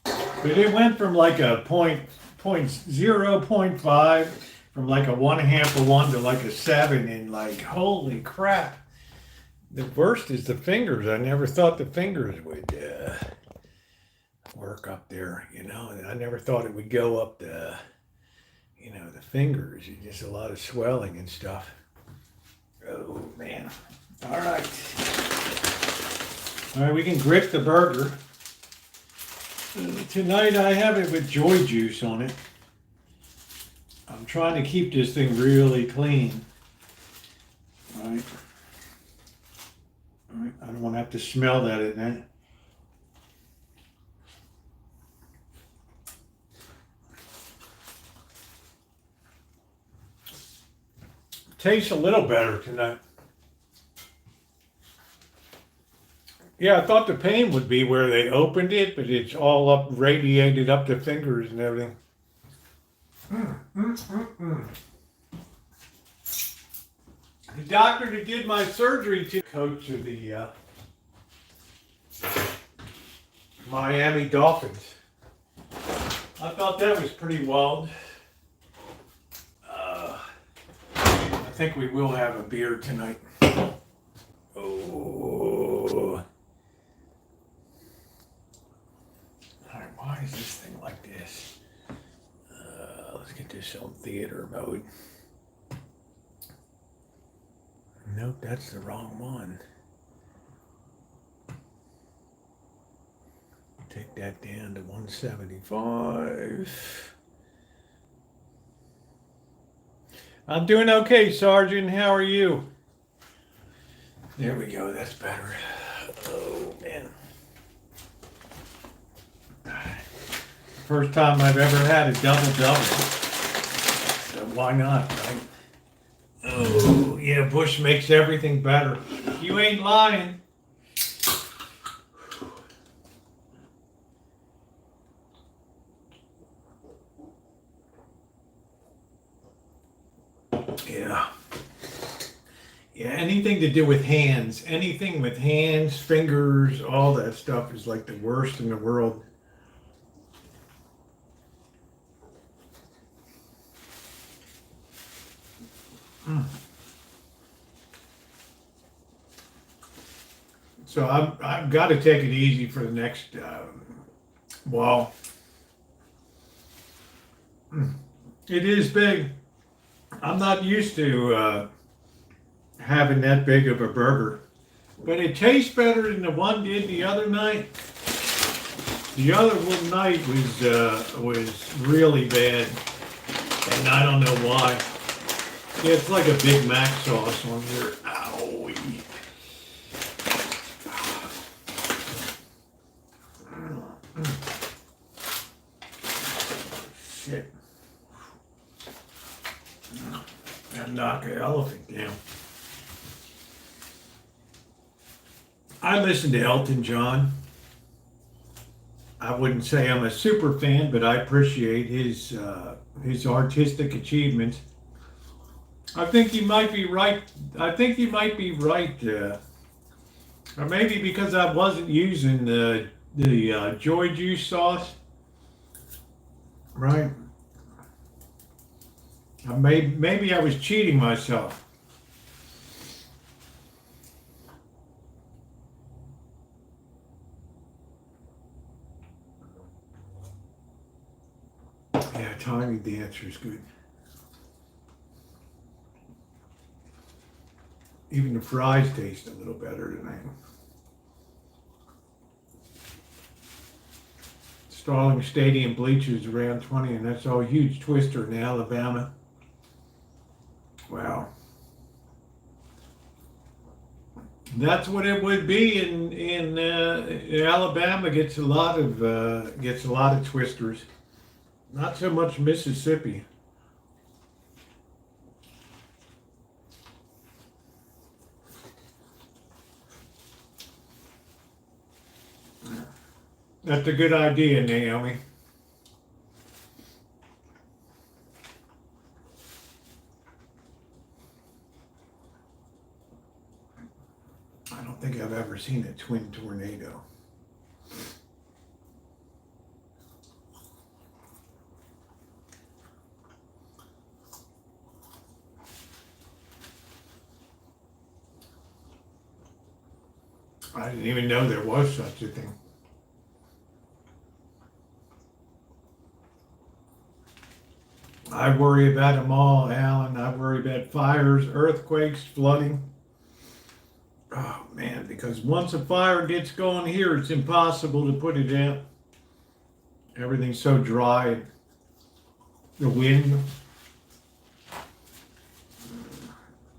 But it went from like a 0.5, from like a 1/2 of 1 to like a 7, and like, holy crap. The worst is the fingers. I never thought the fingers would work up there, you know. I never thought it would go up the fingers. It's just a lot of swelling and stuff. Oh, man. All right. All right, we can grip the burger. Tonight I have it with joy juice on it. I'm trying to keep this thing really clean. All right. All right. I don't want to have to smell that in there. Tastes a little better tonight. Yeah, I thought the pain would be where they opened it, but it's all up, radiated up the fingers and everything. The doctor that did my surgery, coach of the Miami Dolphins. I thought that was pretty wild. I think we will have a beer tonight. Oh. Alright, why is this thing like this? Let's get this on theater mode. Nope, that's the wrong one. Take that down to 175. I'm doing okay, Sergeant. How are you? There we go. That's better. Oh, man. First time I've ever had a double-double. So why not, right? Oh, yeah, Bush makes everything better. You ain't lying. Yeah, anything to do with hands, anything with hands, fingers, all that stuff is like the worst in the world. Mm. So I've got to take it easy for the next, well, it is big. I'm not used to having that big of a burger, but it tastes better than the one did the other night. The other one night was really bad, and I don't know why. Yeah, it's like a Big Mac sauce on here. Owie. Shit. That knock an elephant down. I listen to Elton John. I wouldn't say I'm a super fan, but I appreciate his artistic achievements. I think he might be right. I think he might be right. Or maybe because I wasn't using the Joy Juice sauce, right? Maybe I was cheating myself. Yeah, Tiny Dancer is good. Even the fries taste a little better tonight. Starling Stadium bleachers around 20, and that's all huge twister in Alabama. Wow. That's what it would be in Alabama. Gets a lot of twisters. Not so much Mississippi. That's a good idea, Naomi. I don't think I've ever seen a twin tornado. I didn't even know there was such a thing. I worry about them all, Alan. I worry about fires, earthquakes, flooding. Oh man, because once a fire gets going here, it's impossible to put it out. Everything's so dry. The wind.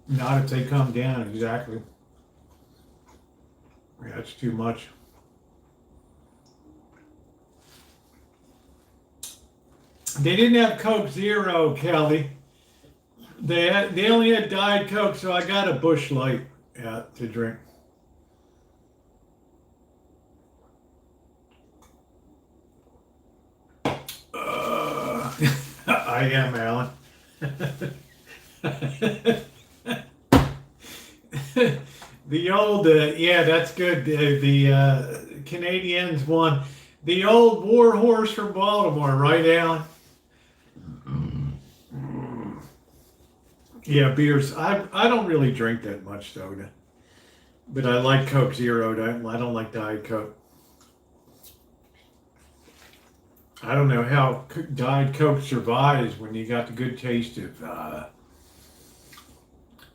Not if they come down, exactly. Yeah, that's too much. They didn't have Coke Zero, Kelly. They only had Diet Coke, so I got a Busch Light to drink. I am, Alan. The old, yeah, that's good. The Canadians won. The old war horse from Baltimore, right, Alan? Yeah, beers. I don't really drink that much soda, but I like Coke Zero. I don't like Diet Coke. I don't know how Diet Coke survives when you got the good taste of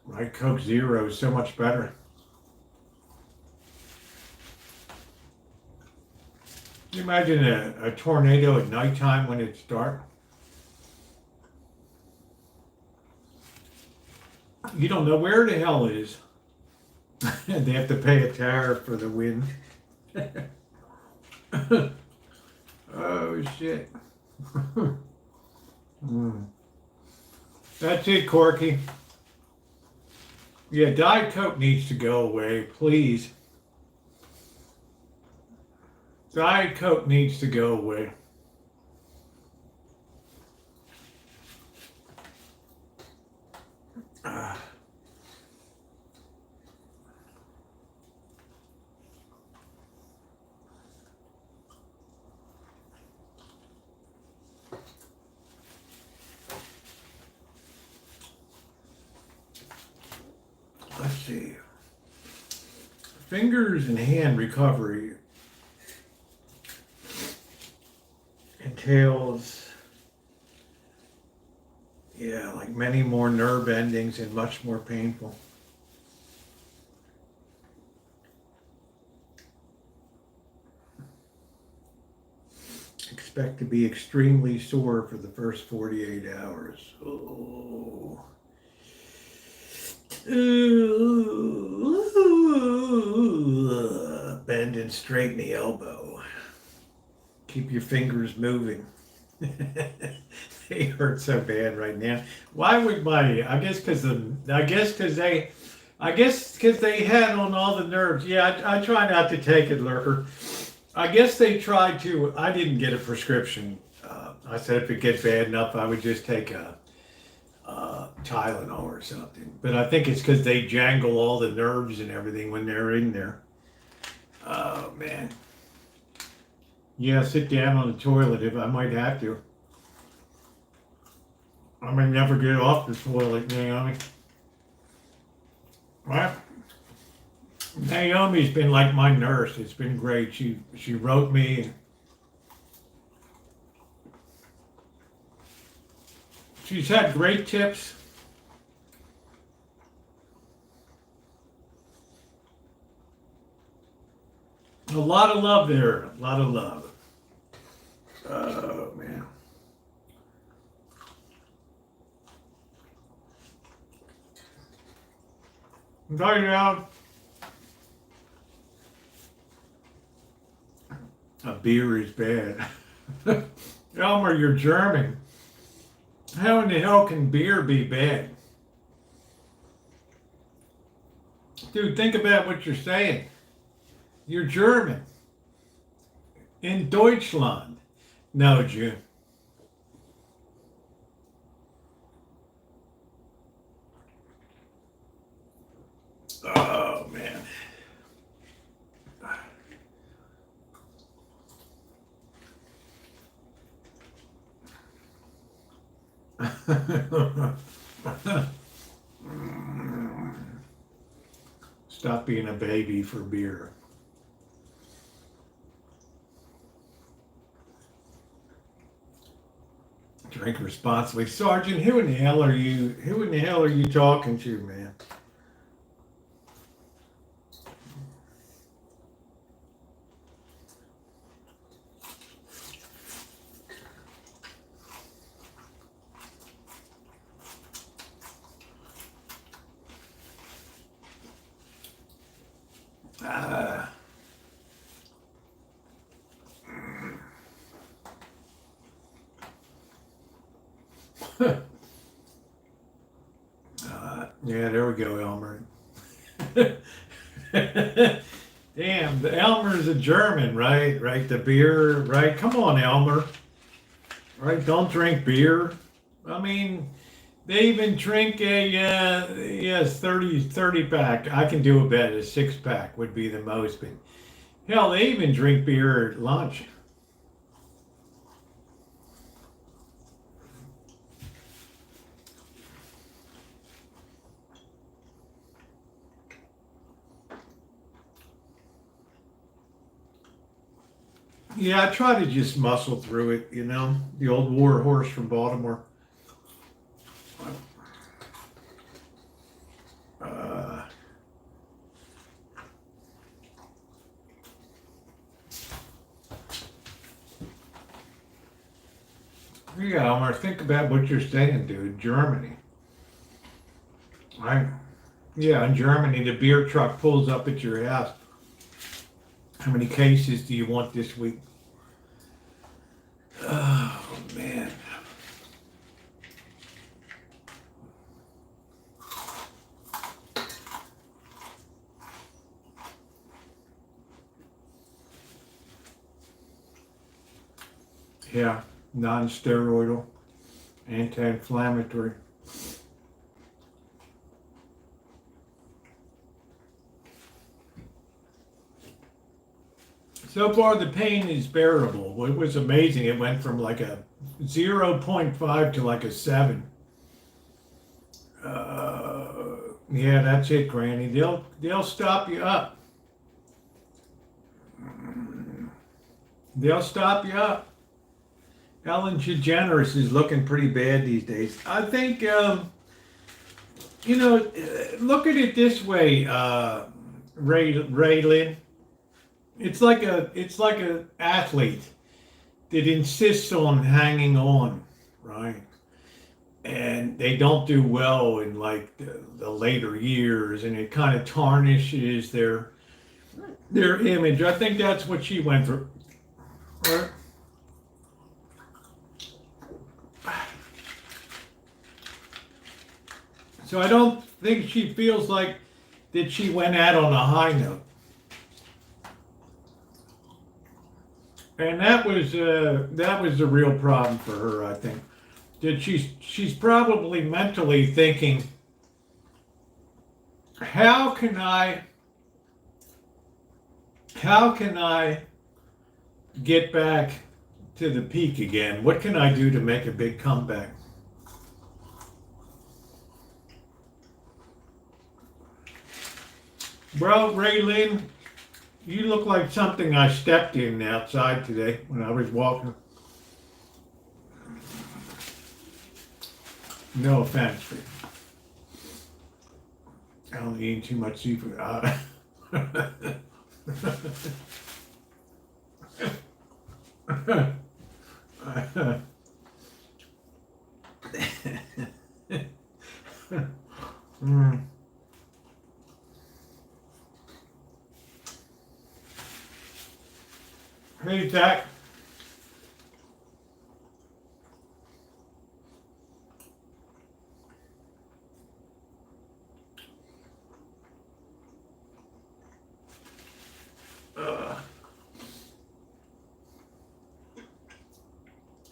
right. Coke Zero is so much better. Can you imagine a tornado at nighttime when it's dark? You don't know where the hell it is. They have to pay a tariff for the wind. Oh, shit. That's it, Corky. Yeah, Diet Coke needs to go away, please. Diet Coke needs to go away. see. Fingers and hand recovery entails, yeah, like many more nerve endings and much more painful. Expect to be extremely sore for the first 48 hours. Oh. Bend and straighten the elbow. Keep your fingers moving. They hurt so bad right now. Why would my? I guess because they had on all the nerves. Yeah, I try not to take it, Lurker. I guess they tried to. I didn't get a prescription. I said if it gets bad enough, I would just take a Tylenol or something. But I think it's because they jangle all the nerves and everything when they're in there. Oh man. Yeah, sit down on the toilet if I might have to. I may never get off the toilet, Naomi. Well, Naomi's been like my nurse. It's been great. She wrote me. She's had great tips. A lot of love there. A lot of love. Oh, man. I'm talking about a beer is bad. Elmer, you're German. How in the hell can beer be bad? Dude, think about what you're saying. You're German. In Deutschland. No, June. Oh, man. Stop being a baby for beer. Drink responsibly. Sergeant, who in the hell are you talking to, man? Yeah, there we go, Elmer. Damn, the Elmer's a German, right? Right, the beer, right? Come on, Elmer. Right, don't drink beer. I mean, they even drink a 30 pack. I can do a bet, a 6-pack would be the most, but hell, they even drink beer at lunch. Yeah, I try to just muscle through it, you know, the old war horse from Baltimore. Yeah, Omar, think about what you're saying, dude. Germany. Right? Yeah, in Germany, the beer truck pulls up at your house. How many cases do you want this week? Oh, man. Yeah, non-steroidal, anti-inflammatory. So far, the pain is bearable. It was amazing. It went from like a 0.5 to like a 7. Yeah, that's it, Granny. They'll stop you up. They'll stop you up. Ellen DeGeneres is looking pretty bad these days. I think, look at it this way, Raylan. It's like a athlete that insists on hanging on, right? And they don't do well in like the later years, and it kind of tarnishes their image. I think that's what she went through. Right? So I don't think she feels like that she went out on a high note. And that was the real problem for her, I think. That she's probably mentally thinking, how can I get back to the peak again? What can I do to make a big comeback? Well, Raylene, you look like something I stepped in outside today when I was walking. No offense, but I don't eat too much seafood. Mm. Hey, Jack.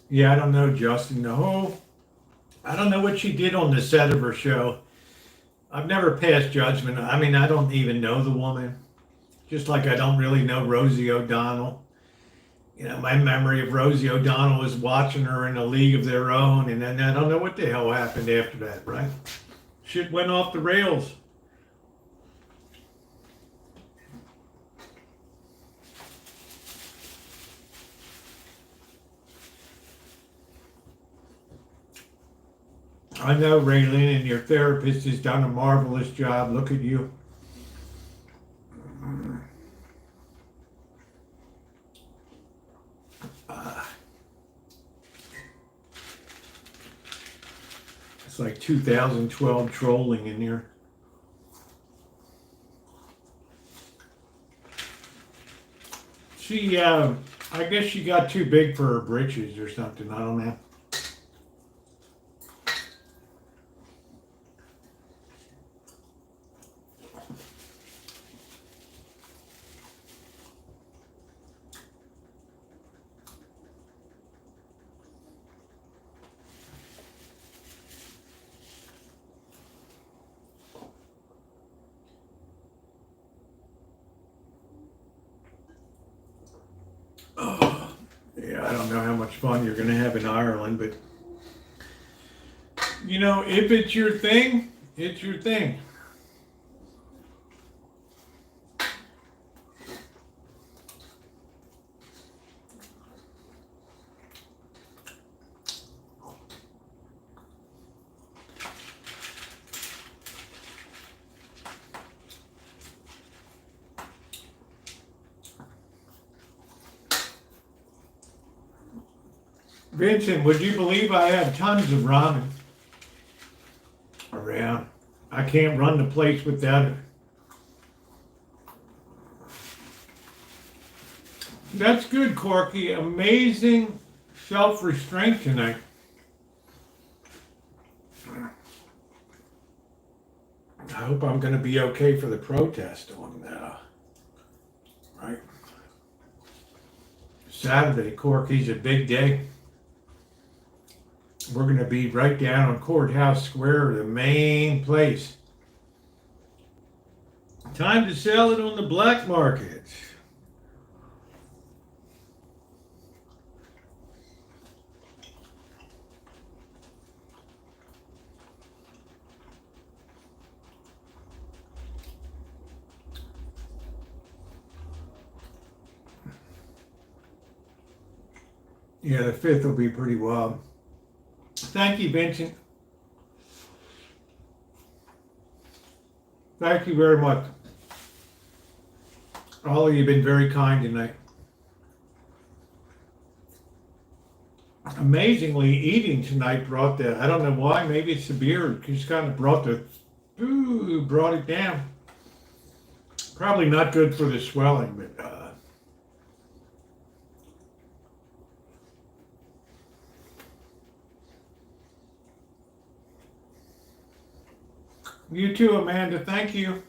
Yeah, I don't know, Justin. I don't know what she did on the set of her show. I've never passed judgment. I mean, I don't even know the woman. Just like I don't really know Rosie O'Donnell. You know, my memory of Rosie O'Donnell was watching her in A League of Their Own, and then I don't know what the hell happened after that, right? Shit went off the rails. I know, Raylene, and your therapist has done a marvelous job. Look at you. It's like 2012 trolling in here. I guess she got too big for her britches or something. I don't know. Yeah, I don't know how much fun you're going to have in Ireland, but you know, if it's your thing, it's your thing. Vincent, would you believe I have tons of ramen around? I can't run the place without it. That's good, Corky. Amazing self-restraint tonight. I hope I'm going to be okay for the protest on right Saturday. Corky's a big day. We're going to be right down on Courthouse Square, the main place. Time to sell it on the black market. Yeah, the 5th will be pretty wild. Thank you, Vincent. Thank you very much. All of you have been very kind tonight. Amazingly, eating tonight brought the, I don't know why, maybe it's the beer, just kind of brought it down. Probably not good for the swelling, but you too, Amanda. Thank you.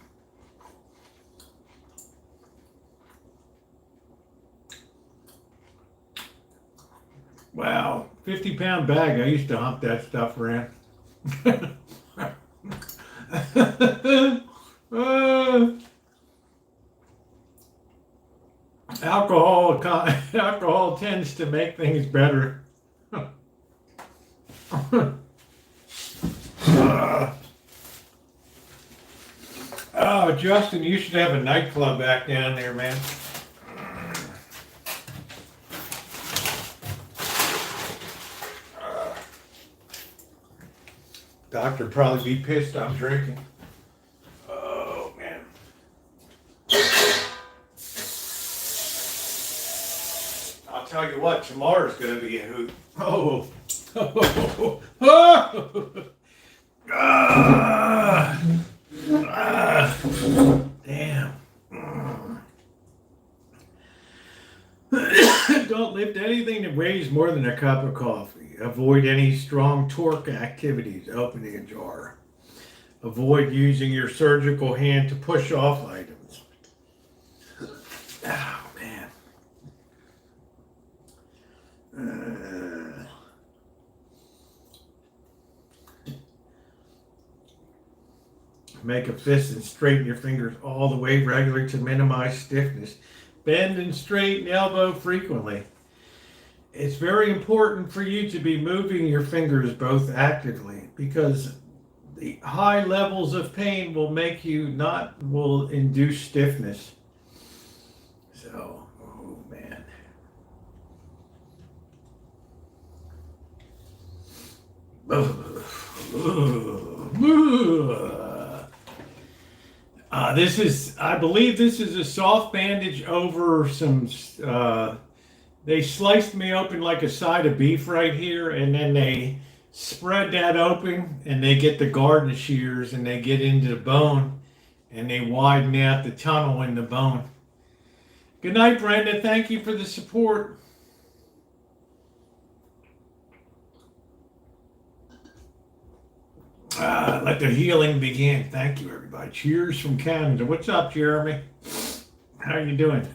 Wow, 50-pound bag. I used to hump that stuff around. Alcohol tends to make things better. Oh, Justin, you should have a nightclub back down there, man. Doctor probably be pissed I'm drinking. Oh, man. I'll tell you what, tomorrow's going to be a hoot. Oh. Damn. Don't lift anything that weighs more than a cup of coffee. Avoid any strong torque activities, opening a jar. Avoid using your surgical hand to push off items. Oh, man. Make a fist and straighten your fingers all the way regularly to minimize stiffness. Bend and straighten elbow frequently. It's very important for you to be moving your fingers both actively, because the high levels of pain will will induce stiffness. So, oh man. I believe this is a soft bandage over some, they sliced me open like a side of beef right here, and then they spread that open, and they get the garden shears, and they get into the bone, and they widen out the tunnel in the bone. Good night, Brenda. Thank you for the support. Let the healing begin. Thank you, everybody. Cheers from Canada. What's up, Jeremy? How you doing?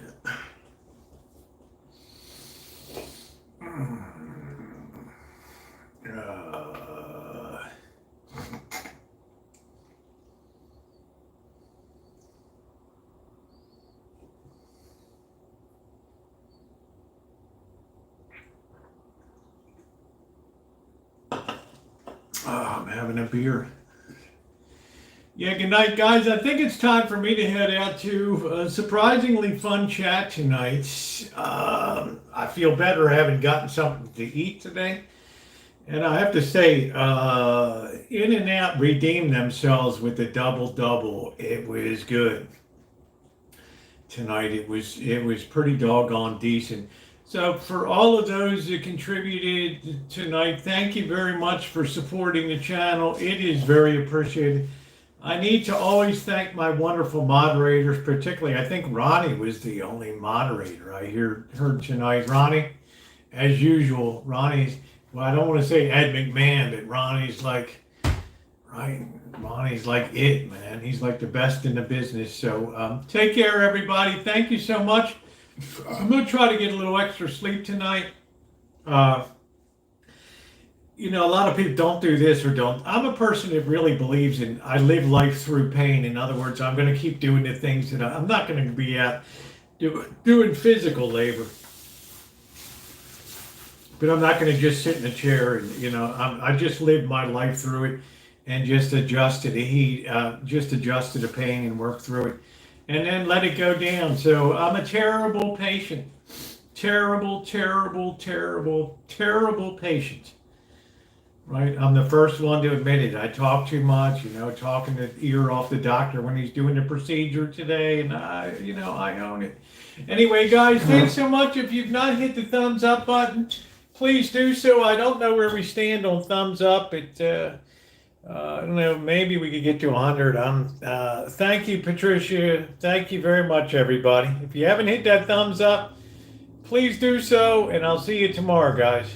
I'm having a beer. Yeah, good night, guys. I think it's time for me to head out to a surprisingly fun chat tonight. I feel better having gotten something to eat today. And I have to say, In-N-Out redeemed themselves with the double-double. It was good. Tonight it was pretty doggone decent. So for all of those that contributed tonight, thank you very much for supporting the channel. It is very appreciated. I need to always thank my wonderful moderators, particularly I think Ronnie was the only moderator I heard tonight. Ronnie, as usual, Ronnie's, well, I don't want to say Ed McMahon, but Ronnie's like it, man. He's like the best in the business. So take care, everybody. Thank you so much. I'm going to try to get a little extra sleep tonight. You know, a lot of people don't do this or don't. I'm a person that really believes in, I live life through pain. In other words, I'm going to keep doing the things that I'm not going to be out doing physical labor. But I'm not going to just sit in a chair and, you know, I just live my life through it and just adjust to the heat, just adjust to the pain and work through it. And then let it go down. So I'm a terrible patient. terrible, terrible, terrible, terrible patient. Right? I'm the first one to admit it. I talk too much, talking the ear off the doctor when he's doing the procedure today, and I own it. Anyway, guys, thanks so much. If you've not hit the thumbs up button, please do so. I don't know where we stand on thumbs up. I don't know, maybe we could get to 100. Thank you, Patricia. Thank you very much, everybody. If you haven't hit that thumbs up, please do so, and I'll see you tomorrow, guys.